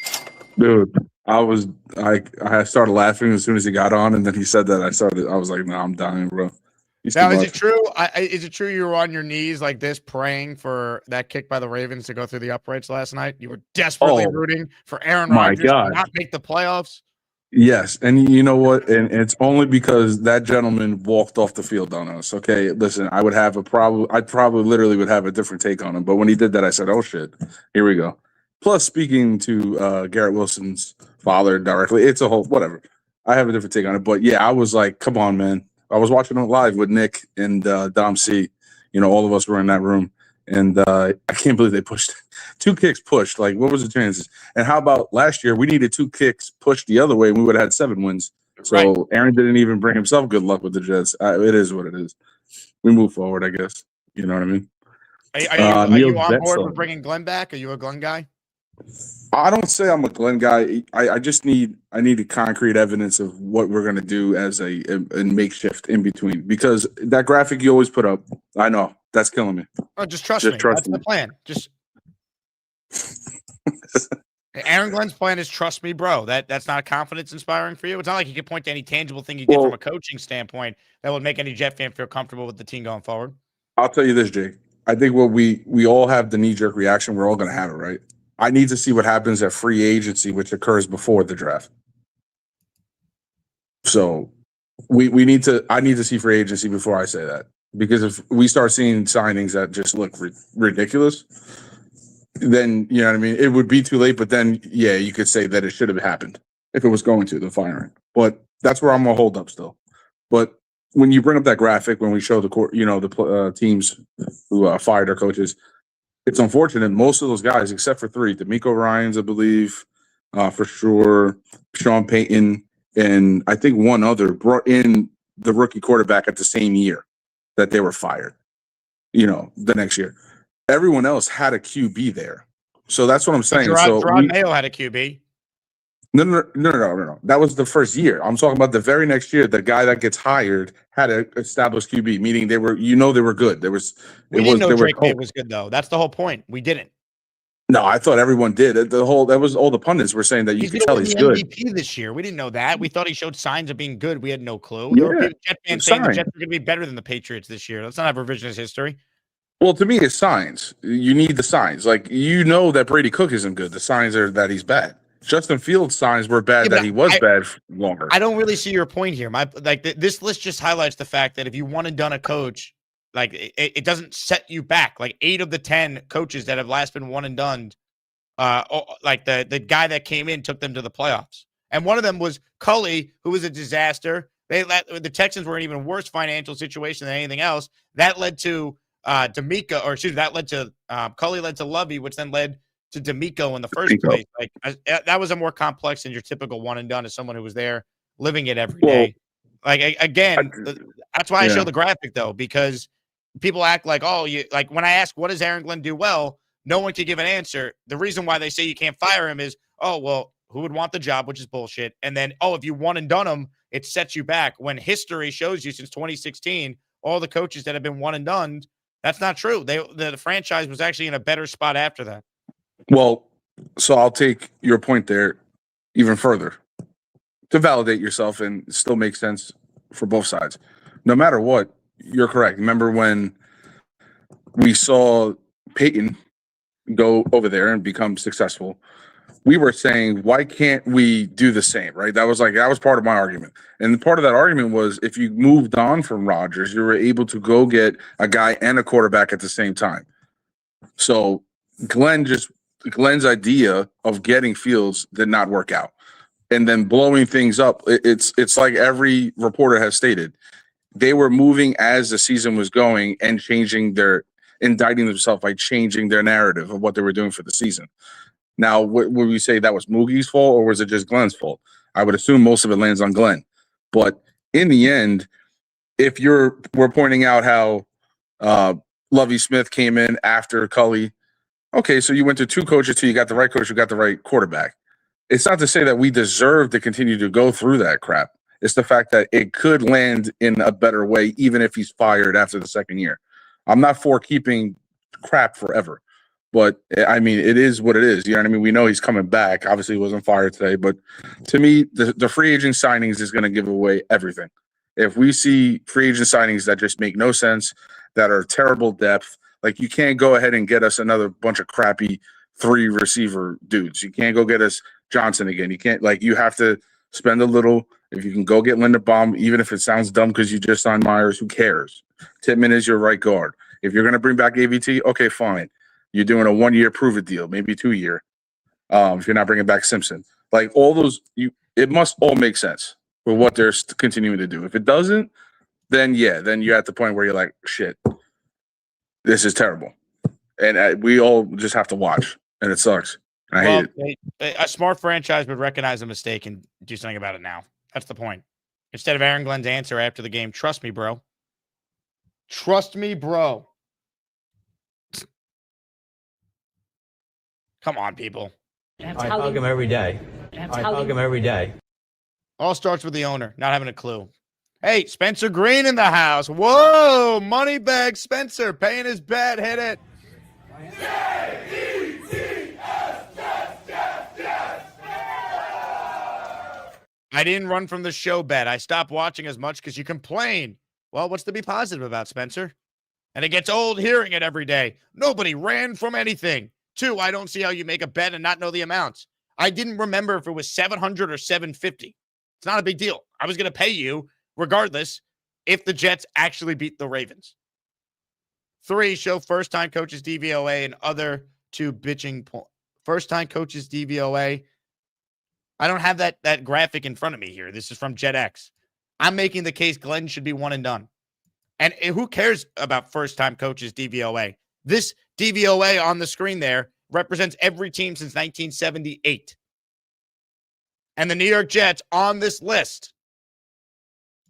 Dude, I started laughing as soon as he got on, and then he said that. I was like, no, I'm dying, bro. He's Now, too is much. it true? Is it true you were on your knees like this praying for that kick by the Ravens to go through the uprights last night? You were desperately rooting for Aaron my Rodgers God. to not make the playoffs? Yes, and you know what? And it's only because that gentleman walked off the field on us. Okay, listen, I probably literally would have a different take on him. But when he did that, I said, "Oh shit, here we go." Plus, speaking to Garrett Wilson's father directly, it's a whole whatever. I have a different take on it, but yeah, I was like, "Come on, man!" I was watching it live with Nick and Dom C. You know, all of us were in that room, and I can't believe they pushed 2 kicks pushed. Like, what was the chances? And how about last year? We needed 2 kicks pushed the other way, and we would have had 7 wins. So Right. Aaron didn't even bring himself good luck with the Jets. It is what it is. We move forward, I guess. You know what I mean? Are you Neil on board Betzel. with bringing Glenn back? Are you a Glenn guy? I don't say I'm a Glenn guy. I just need concrete evidence of what we're gonna do as a makeshift in between, because that graphic you always put up, I know that's killing me. Oh, just trust Just me. trust That's me. the plan. Just Aaron Glenn's plan is trust me, bro. That's not confidence inspiring for you. It's not like you can point to any tangible thing you did from a coaching standpoint that would make any Jet fan feel comfortable with the team going forward. I'll tell you this, Jake. I think what we all have the knee jerk reaction. We're all gonna have it, right? I need to see what happens at free agency, which occurs before the draft. So I need to see free agency before I say that, because if we start seeing signings that just look ridiculous, then you know what I mean. It would be too late. But then, yeah, you could say that it should have happened if it was going to the firing. But that's where I'm gonna hold up still. But when you bring up that graphic, when we show the teams who fired their coaches, it's unfortunate. Most of those guys, except for 3, DeMeco Ryans, I believe, for sure, Sean Payton, and I think one other, brought in the rookie quarterback at the same year that they were fired. You know, the next year, everyone else had a QB there. So that's what I'm saying. Gerard Mayo had a QB. No. That was the first year. I'm talking about the very next year. The guy that gets hired had an established QB, meaning they were good. We didn't know Drake May was good though. That's the whole point. We didn't. No, I thought everyone did. All the pundits were saying that you could tell he's good. MVP this year. We didn't know that. We thought he showed signs of being good. We had no clue. Yeah, there were Jet fans saying the Jets were going to be better than the Patriots this year. Let's not have revisionist history. Well, to me, it's signs. You need the signs. Like, you know that Brady Cook isn't good. The signs are that he's bad. Justin Fields' signs were bad that he was bad longer. I don't really see your point here. This list just highlights the fact that if you want and done a coach, like it doesn't set you back. Like 8 of the 10 coaches that have last been one and done, like the guy that came in took them to the playoffs, and one of them was Culley, who was a disaster. The Texans were in an even worse financial situation than anything else. That led to Culley led to Lovey, which then led to DeMeco in the first place. Like that was a more complex than your typical one and done as someone who was there living it every day. Like that's why I show the graphic though, because people act like, like when I ask what does Aaron Glenn do well, no one can give an answer. The reason why they say you can't fire him is, who would want the job, which is bullshit. And then, if you one and done him, it sets you back. When history shows you since 2016, all the coaches that have been one and done, that's not true. The franchise was actually in a better spot after that. Well, so I'll take your point there even further to validate yourself and still make sense for both sides. No matter what, you're correct. Remember when we saw Peyton go over there and become successful? we were saying, why can't we do the same, right? That was part of my argument. And part of that argument was if you moved on from Rodgers, you were able to go get a guy and a quarterback at the same time. So Glenn's idea of getting Fields did not work out. And then blowing things up, it's like every reporter has stated. They were moving as the season was going and indicting themselves by changing their narrative of what they were doing for the season. Now, would we say that was Moogie's fault or was it just Glenn's fault? I would assume most of it lands on Glenn. But in the end, if we're pointing out how Lovie Smith came in after Cully, okay, so you went to two coaches till you got the right coach, you got the right quarterback. It's not to say that we deserve to continue to go through that crap. It's the fact that it could land in a better way, even if he's fired after the second year. I'm not for keeping crap forever. But, I mean, it is what it is. You know what I mean? We know he's coming back. Obviously, he wasn't fired today. But to me, the free agent signings is going to give away everything. If we see free agent signings that just make no sense, that are terrible depth, like you can't go ahead and get us another bunch of crappy 3 receiver dudes. You can't go get us Johnson again. You can't, you have to spend a little. If you can go get Linderbaum, even if it sounds dumb because you just signed Myers, who cares? Tittman is your right guard. If you're going to bring back AVT, okay, fine. You're doing a 1-year prove-it deal, maybe 2-year. If you're not bringing back Simpson, all those, it must all make sense with what they're continuing to do. If it doesn't, then you're at the point where you're like, shit, this is terrible, and we all just have to watch, and it sucks. I hate it. A smart franchise would recognize a mistake and do something about it now. That's the point. Instead of Aaron Glenn's answer after the game, trust me, bro. Trust me, bro. Come on, people. I hug him every day. I hug him every day. All starts with the owner not having a clue. Hey, Spencer Green in the house. Whoa, money bag Spencer paying his bet. Hit it. I didn't run from the show bet. I stopped watching as much because you complain. Well, what's to be positive about, Spencer? And it gets old hearing it every day. Nobody ran from anything. 2, I don't see how you make a bet and not know the amounts. I didn't remember if it was 700 or 750. It's not a big deal. I was going to pay you regardless if the Jets actually beat the Ravens. 3, show first-time coaches DVOA and other 2 bitching points. First-time coaches DVOA. I don't have that graphic in front of me here. This is from JetX. I'm making the case Glenn should be one and done. And who cares about first-time coaches DVOA? This DVOA on the screen there represents every team since 1978. And the New York Jets on this list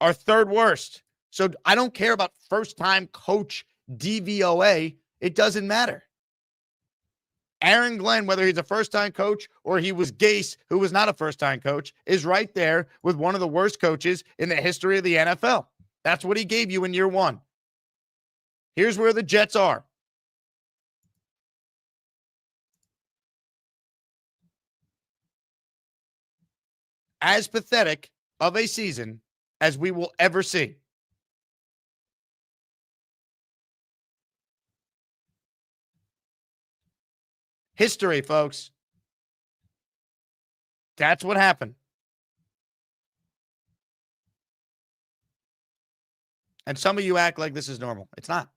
are 3rd worst. So I don't care about first-time coach DVOA. It doesn't matter. Aaron Glenn, whether he's a first-time coach or he was Gase, who was not a first-time coach, is right there with one of the worst coaches in the history of the NFL. That's what he gave you in year 1. Here's where the Jets are. As pathetic of a season as we will ever see. History, folks. That's what happened. And some of you act like this is normal. It's not.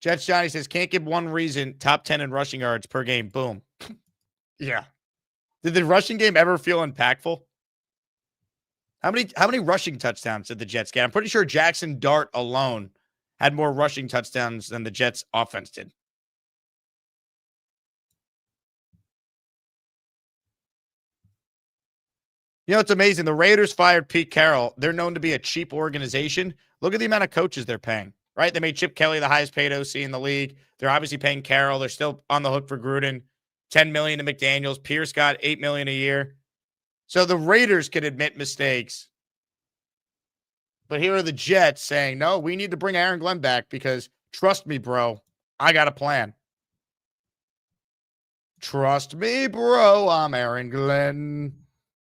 Jets Johnny says, can't give one reason, top 10 in rushing yards per game. Boom. Yeah. Did the rushing game ever feel impactful? How many rushing touchdowns did the Jets get? I'm pretty sure Jackson Dart alone had more rushing touchdowns than the Jets offense did. You know, it's amazing. The Raiders fired Pete Carroll. They're known to be a cheap organization. Look at the amount of coaches they're paying, right? They made Chip Kelly the highest paid OC in the league. They're obviously paying Carroll. They're still on the hook for Gruden. $10 million to McDaniels. Pierce got $8 million a year. So the Raiders can admit mistakes. But here are the Jets saying, no, we need to bring Aaron Glenn back because trust me, bro, I got a plan. Trust me, bro, I'm Aaron Glenn.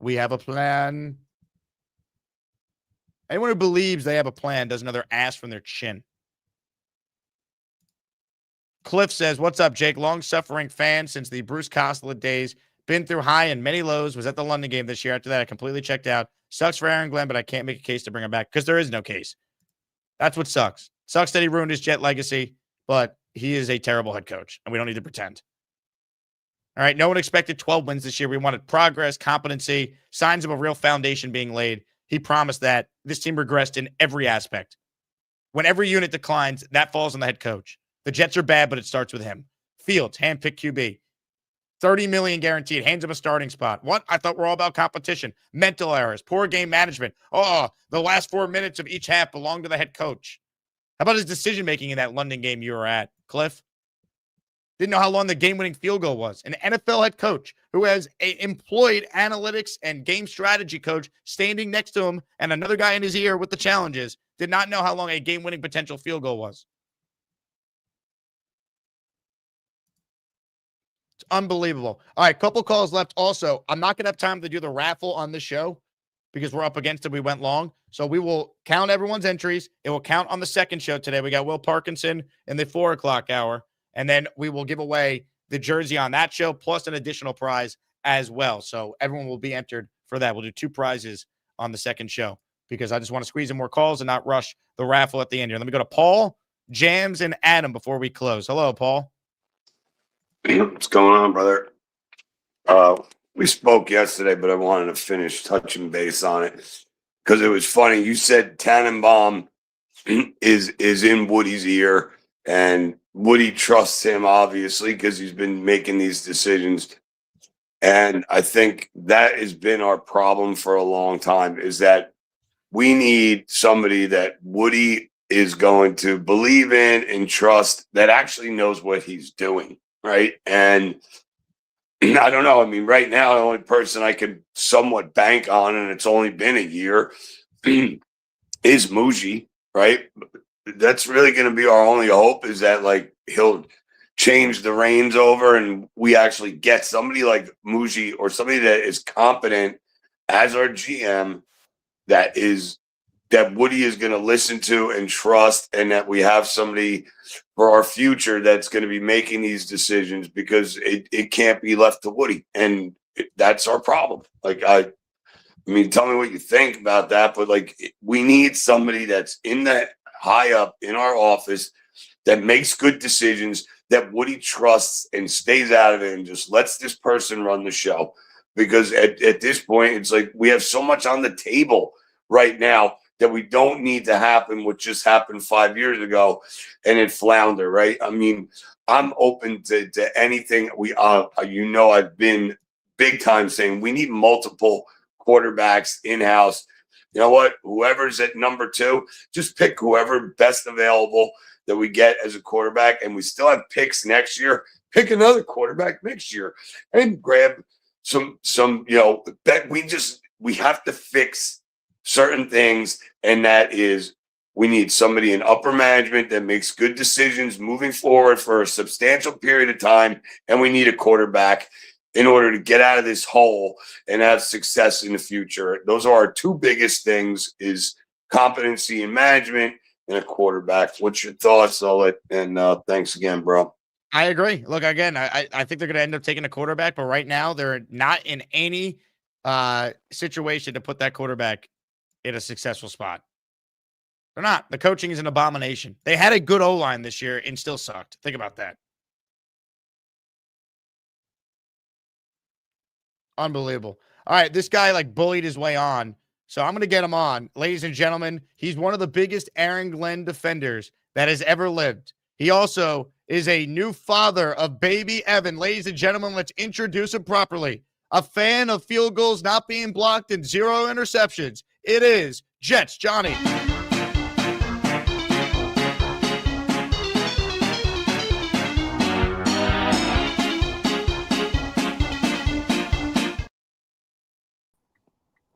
We have a plan. Anyone who believes they have a plan does another ass from their chin. Cliff says, what's up, Jake? Long-suffering fan since the Bruce Costello days. Been through high and many lows. Was at the London game this year. After that, I completely checked out. Sucks for Aaron Glenn, but I can't make a case to bring him back because there is no case. That's what sucks. Sucks that he ruined his Jet legacy, but he is a terrible head coach, and we don't need to pretend. All right, no one expected 12 wins this year. We wanted progress, competency, signs of a real foundation being laid. He promised that. This team regressed in every aspect. When every unit declines, that falls on the head coach. The Jets are bad, but it starts with him. Fields, handpicked QB. $30 million guaranteed, hands him a starting spot. What? I thought we're all about competition. Mental errors, poor game management. Oh, the last 4 minutes of each half belong to the head coach. How about his decision-making in that London game you were at, Cliff? Didn't know how long the game-winning field goal was. An NFL head coach who has an employed analytics and game strategy coach standing next to him and another guy in his ear with the challenges did not know how long a game-winning potential field goal was. It's unbelievable. All right, couple calls left. Also, I'm not going to have time to do the raffle on the show because we're up against it. We went long. So we will count everyone's entries. It will count on the second show today. We got Will Parkinson in the 4 o'clock hour. And then we will give away the jersey on that show, plus an additional prize as well. So everyone will be entered for that. We'll do 2 prizes on the second show because I just want to squeeze in more calls and not rush the raffle at the end here. Let me go to Paul, Jams, and Adam before we close. Hello, Paul. What's going on, brother? We spoke yesterday, but I wanted to finish touching base on it because it was funny. You said Tannenbaum is in Woody's ear, and Woody trusts him, obviously, because he's been making these decisions. And I think that has been our problem for a long time, is that we need somebody that Woody is going to believe in and trust, that actually knows what he's doing, right? And I don't know. I mean, right now, the only person I could somewhat bank on, and it's only been a year, is Muji, right? That's really going to be our only hope, is that like he'll change the reins over and we actually get somebody like Muji or somebody that is competent as our GM, that Woody is going to listen to and trust, and that we have somebody for our future that's going to be making these decisions, because it can't be left to Woody. And that's our problem. Like, I mean, tell me what you think about that, but like, we need somebody that's in that high up in our office that makes good decisions, that Woody trusts and stays out of it and just lets this person run the show. Because at this point, it's like we have so much on the table right now that we don't need to happen what just happened 5 years ago and it flounder, right? I mean, I'm open to anything. I've been big time saying we need multiple quarterbacks in-house. You know what? Whoever's at number 2, just pick whoever best available that we get as a quarterback, and we still have picks next year. Pick another quarterback next year and grab some. We have to fix certain things, and that is, we need somebody in upper management that makes good decisions moving forward for a substantial period of time, and we need a quarterback in order to get out of this hole and have success in the future. Those are our 2 biggest things, is competency in management and a quarterback. What's your thoughts? Thanks again, bro. I agree. Look, again, I think they're going to end up taking a quarterback, but right now they're not in any situation to put that quarterback in a successful spot. They're not. The coaching is an abomination. They had a good O-line this year and still sucked. Think about that. Unbelievable. All right, this guy like bullied his way on, so I'm going to get him on. Ladies and gentlemen, he's one of the biggest Aaron Glenn defenders that has ever lived. He also is a new father of baby Evan. Ladies and gentlemen, let's introduce him properly. A fan of field goals not being blocked and 0 interceptions. It is Jets Johnny.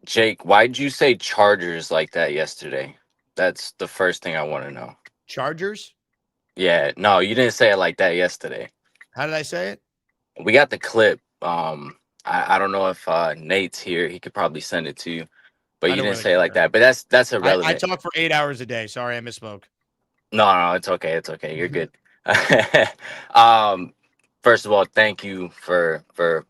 Jake, why'd you say Chargers like that yesterday? That's the first thing I want to know. Chargers? Yeah, no, you didn't say it like that yesterday. How did I say it? We got the clip. I don't know if Nate's here. He could probably send it to you. But you didn't say it like that. But that's irrelevant. I talk for 8 hours a day. Sorry, I misspoke. No, it's okay. It's okay. You're good. First of all, thank you for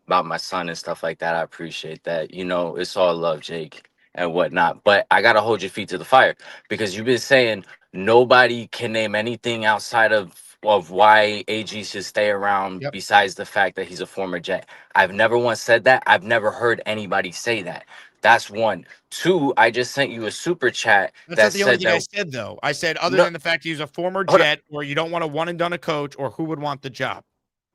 about my son and stuff like that. I appreciate that. You know, it's all love, Jake, and whatnot. But I gotta hold your feet to the fire because you've been saying nobody can name anything outside of why AG should stay around besides the fact that he's a former Jet. I've never once said that. I've never heard anybody say that. That's one. Two, I just sent you a super chat That's that not the only said thing I that said, though. I said other no, than the fact he's a former hold on. Jet, or you don't want a one and done a coach, or who would want the job.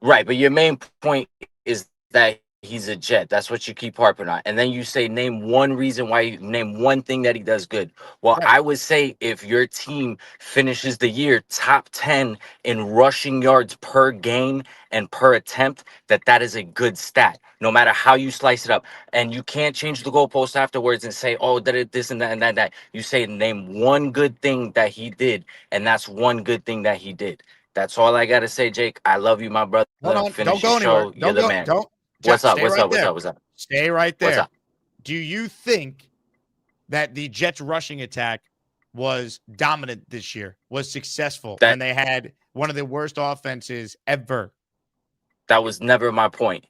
Right, but your main point is that he's a Jet. That's what you keep harping on. And then you say name one reason why, name one thing that he does good. Well, Right. I would say if your team finishes the year top 10 in rushing yards per game and per attempt, that is a good stat, no matter how you slice it up. And you can't change the goalpost afterwards and say, oh, this and that and that. You say name one good thing that he did, and that's one good thing that he did. That's all I gotta say, Jake. I love you, my brother. Hold on. Finish Don't your go anywhere. show. You're the man. Don't. What's up? Stay What's right up? What's there. up? What's up? Stay right What's there. up? Do you think that the Jets rushing attack was dominant this year, was successful, when they had one of the worst offenses ever? That was never my point.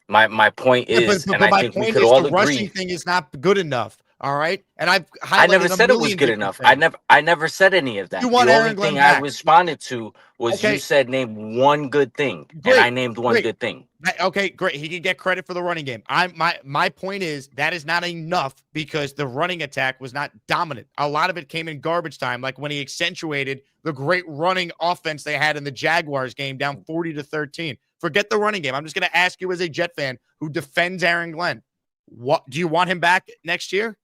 My point is, but and I my think we point could is all the rushing agree. thing is not good enough. All right. And I've I never highlighted a said it was million good different enough. things. I never said any of that. You want The only Aaron Glenn thing I back. responded to was Okay. you said name one good thing, and I named one good thing. Okay, great. He can get credit for the running game. My point is that is not enough because the running attack was not dominant. A lot of it came in garbage time, like when he accentuated the great running offense they had in the Jaguars game down 40-13. Forget the running game. I'm just going to ask you as a Jet fan who defends Aaron Glenn. What do you want him back next year?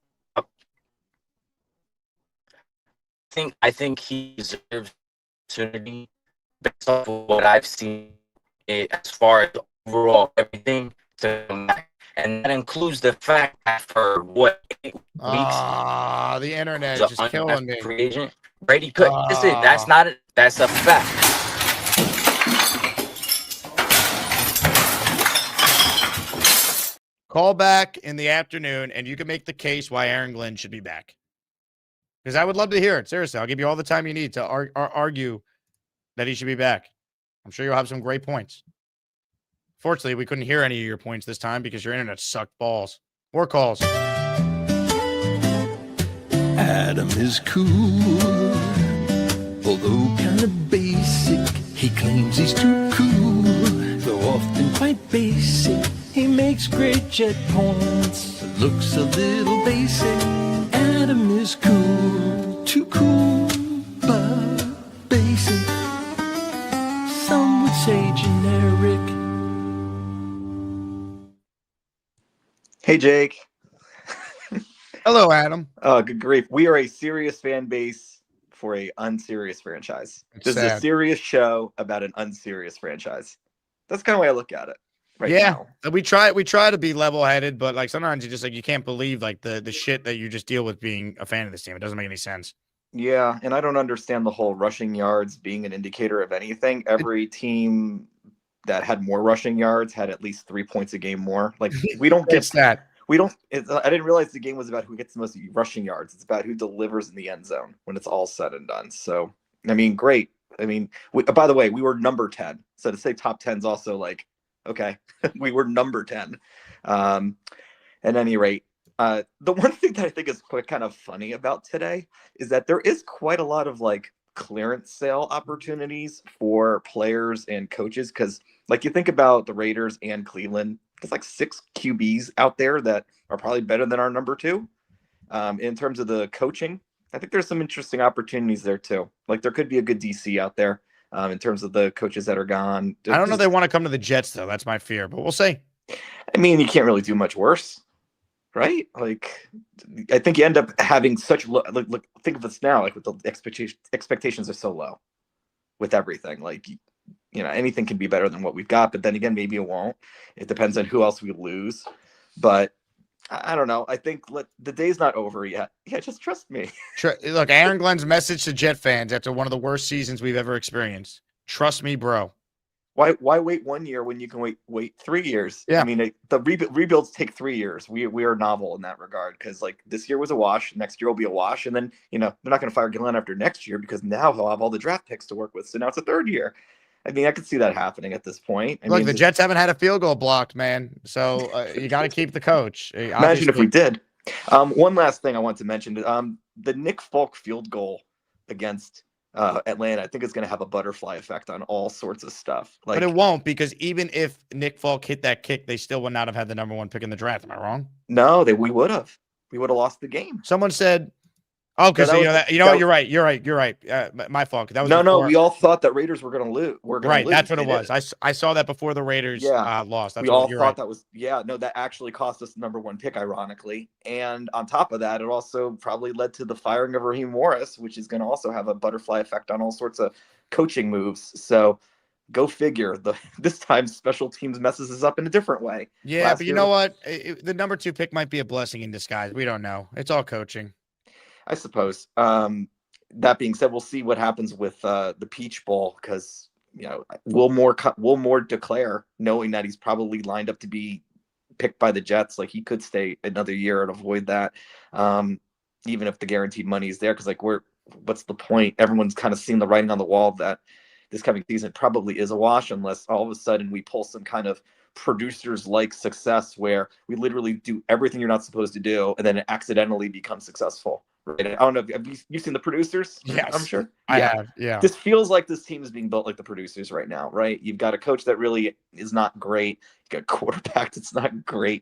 I think he deserves opportunity based off of what I've seen as far as overall everything to come back. And that includes the fact that for what 8 weeks, The internet is just killing me. free agent, Brady could. Listen, that's a fact. Call back in the afternoon, and you can make the case why Aaron Glenn should be back. Because I would love to hear it. Seriously, I'll give you all the time you need to argue that he should be back. I'm sure you'll have some great points. Fortunately, we couldn't hear any of your points this time because your internet sucked balls. More calls. Adam is cool, although kind of basic. He claims he's too cool, though often quite basic. He makes great jet points, looks a little basic. Adam is cool, too cool, but basic. Some would say generic. Hey, Jake. Hello, Adam. Oh, good grief. We are a serious fan base for a unserious franchise. This is a sad. serious show about an unserious franchise. That's kind of the way I look at it right now. We try to be level-headed, but like sometimes you just like you can't believe like the shit that you just deal with being a fan of this team. It doesn't make any sense. Yeah, and I don't understand the whole rushing yards being an indicator of anything. Every team that had more rushing yards had at least 3 points a game more. Like we don't get that. We don't. I didn't realize the game was about who gets the most rushing yards. It's about who delivers in the end zone when it's all said and done. So, I mean, great. I mean, by the way, we were number 10. So to say top 10 is also like, okay, we were number 10. At any rate, the one thing that I think is quite kind of funny about today is that there is quite a lot of like clearance sale opportunities for players and coaches. Because like you think about the Raiders and Cleveland, there's like 6 QBs out there that are probably better than our number 2. In terms of the coaching, I think there's some interesting opportunities there too. Like there could be a good DC out there in terms of the coaches that are gone. I don't know if they want to come to the Jets though. That's my fear, but we'll see. I mean, you can't really do much worse, right? Like I think you end up having such low. Look, think of this now. Like with the expectations are so low with everything. Like you know, anything can be better than what we've got, but then again, maybe it won't. It depends on who else we lose. But I don't know. I think the day's not over yet. Yeah, just trust me. Look, Aaron Glenn's message to Jet fans after one of the worst seasons we've ever experienced. Trust me, bro. Why wait 1 year when you can wait 3 years? Yeah. I mean, the rebuilds take 3 years. We are novel in that regard because like this year was a wash. Next year will be a wash. And then, you know, they're not going to fire Glenn after next year because now he'll have all the draft picks to work with. So now it's a third year. I mean, I could see that happening at this point. Look, the Jets haven't had a field goal blocked, man. So you got to keep the coach. Imagine if we did. One last thing I want to mention. The Nick Folk field goal against Atlanta, I think it's going to have a butterfly effect on all sorts of stuff. But it won't, because even if Nick Folk hit that kick, they still would not have had the number 1 pick in the draft. Am I wrong? No, we would have. We would have lost the game. Someone said, "Oh, because you know what? You're right. You're right. My fault. That was no. We all thought that Raiders were going to lose. Right. That's what it was. I saw that before the Raiders lost. That's we all thought right. that was that actually cost us the number 1 pick, ironically. And on top of that, it also probably led to the firing of Raheem Morris, which is going to also have a butterfly effect on all sorts of coaching moves. So go figure. This time special teams messes us up in a different way. Yeah, but you know what? The number 2 pick might be a blessing in disguise. We don't know. It's all coaching, I suppose. That being said, we'll see what happens with the Peach Bowl, because will Moore declare, knowing that he's probably lined up to be picked by the Jets. Like, he could stay another year and avoid that, even if the guaranteed money is there. Because what's the point? Everyone's kind of seen the writing on the wall that this coming season probably is a wash, unless all of a sudden we pull some kind of producers like success where we literally do everything you're not supposed to do and then it accidentally becomes successful. Right? I don't know. Have you seen The Producers? Yes, I'm sure. I have. Yeah. This feels like this team is being built like The Producers right now, right? You've got a coach that really is not great. You got a quarterback that's not great.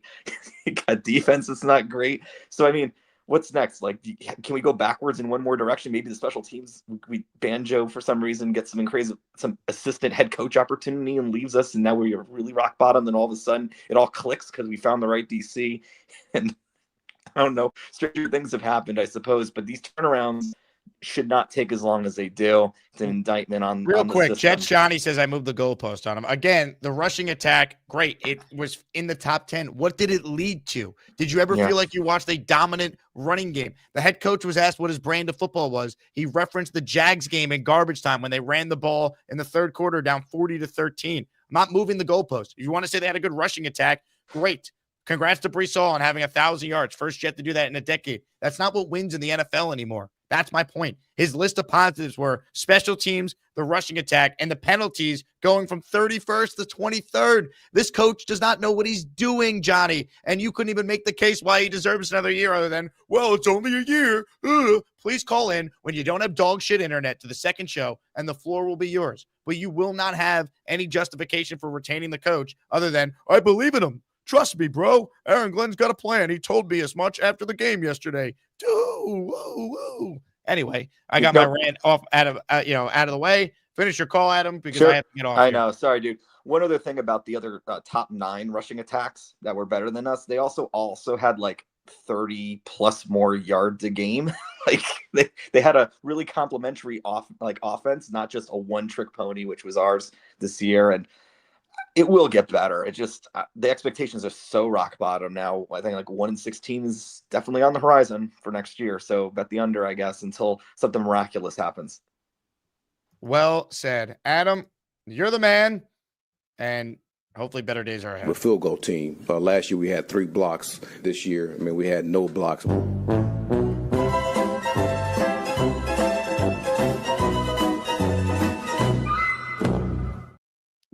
You got defense that's not great. So, I mean, what's next? Like, can we go backwards in one more direction? Maybe the special teams, we Banjo for some reason gets some assistant head coach opportunity and leaves us, and now we're really rock bottom. Then all of a sudden it all clicks because we found the right DC, and I don't know, stranger things have happened, I suppose. But these turnarounds should not take as long as they do. It's an indictment on real on the quick. system. Jets Johnny says I moved the goalpost on him again. The rushing attack, great. It was in the top 10. What did it lead to? Did you ever feel like you watched a dominant running game? The head coach was asked what his brand of football was. He referenced the Jags game in garbage time when they ran the ball in the third quarter down 40-13. I'm not moving the goalpost. If you want to say they had a good rushing attack, great. Congrats to Brees Hall on having 1,000 yards. First Jet to do that in a decade. That's not what wins in the NFL anymore. That's my point. His list of positives were special teams, the rushing attack, and the penalties going from 31st to 23rd. This coach does not know what he's doing, Johnny. And you couldn't even make the case why he deserves another year other than, well, it's only a year. Please call in when you don't have dog shit internet to the second show, and the floor will be yours. But you will not have any justification for retaining the coach other than, I believe in him. Trust me, bro. Aaron Glenn's got a plan. He told me as much after the game yesterday. Anyway, I got my rant off out of the way. Finish your call, Adam, because I have to get off. I know. Sorry, dude. One other thing about the other top 9 rushing attacks that were better than us, they also had like 30 plus more yards a game. Like they had a really complimentary offense, not just a one-trick pony, which was ours this year. And it will get better. It just the expectations are so rock bottom now. I think like 1-16 is definitely on the horizon for next year. So bet the under, I guess, until something miraculous happens. Well said, Adam. You're the man, and hopefully better days are ahead. We're a field goal team. Last year we had 3 blocks. This year, I mean, we had no blocks.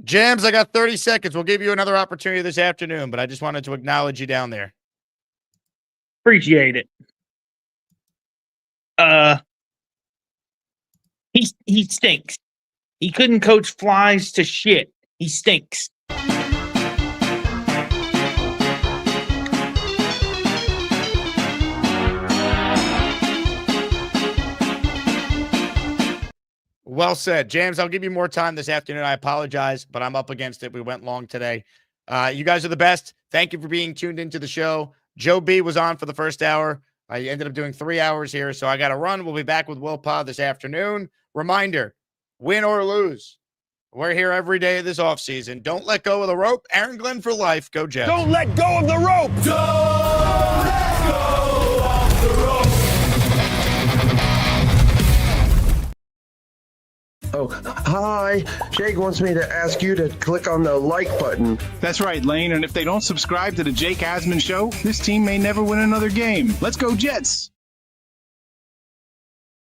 Jams, I got 30 seconds. We'll give you another opportunity this afternoon, but I just wanted to acknowledge you down there. Appreciate it. He stinks. He couldn't coach flies to shit. He stinks. Well said. James, I'll give you more time this afternoon. I apologize, but I'm up against it. We went long today. You guys are the best. Thank you for being tuned into the show. Joe B was on for the first hour. I ended up doing 3 hours here, so I got to run. We'll be back with Will Pod this afternoon. Reminder, win or lose, we're here every day of this offseason. Don't let go of the rope. Aaron Glenn for life. Go Jets. Don't let go of the rope. Don't let go of the rope. Oh, hi. Jake wants me to ask you to click on the like button. That's right, Lane. And if they don't subscribe to the Jake Asman Show, this team may never win another game. Let's go, Jets.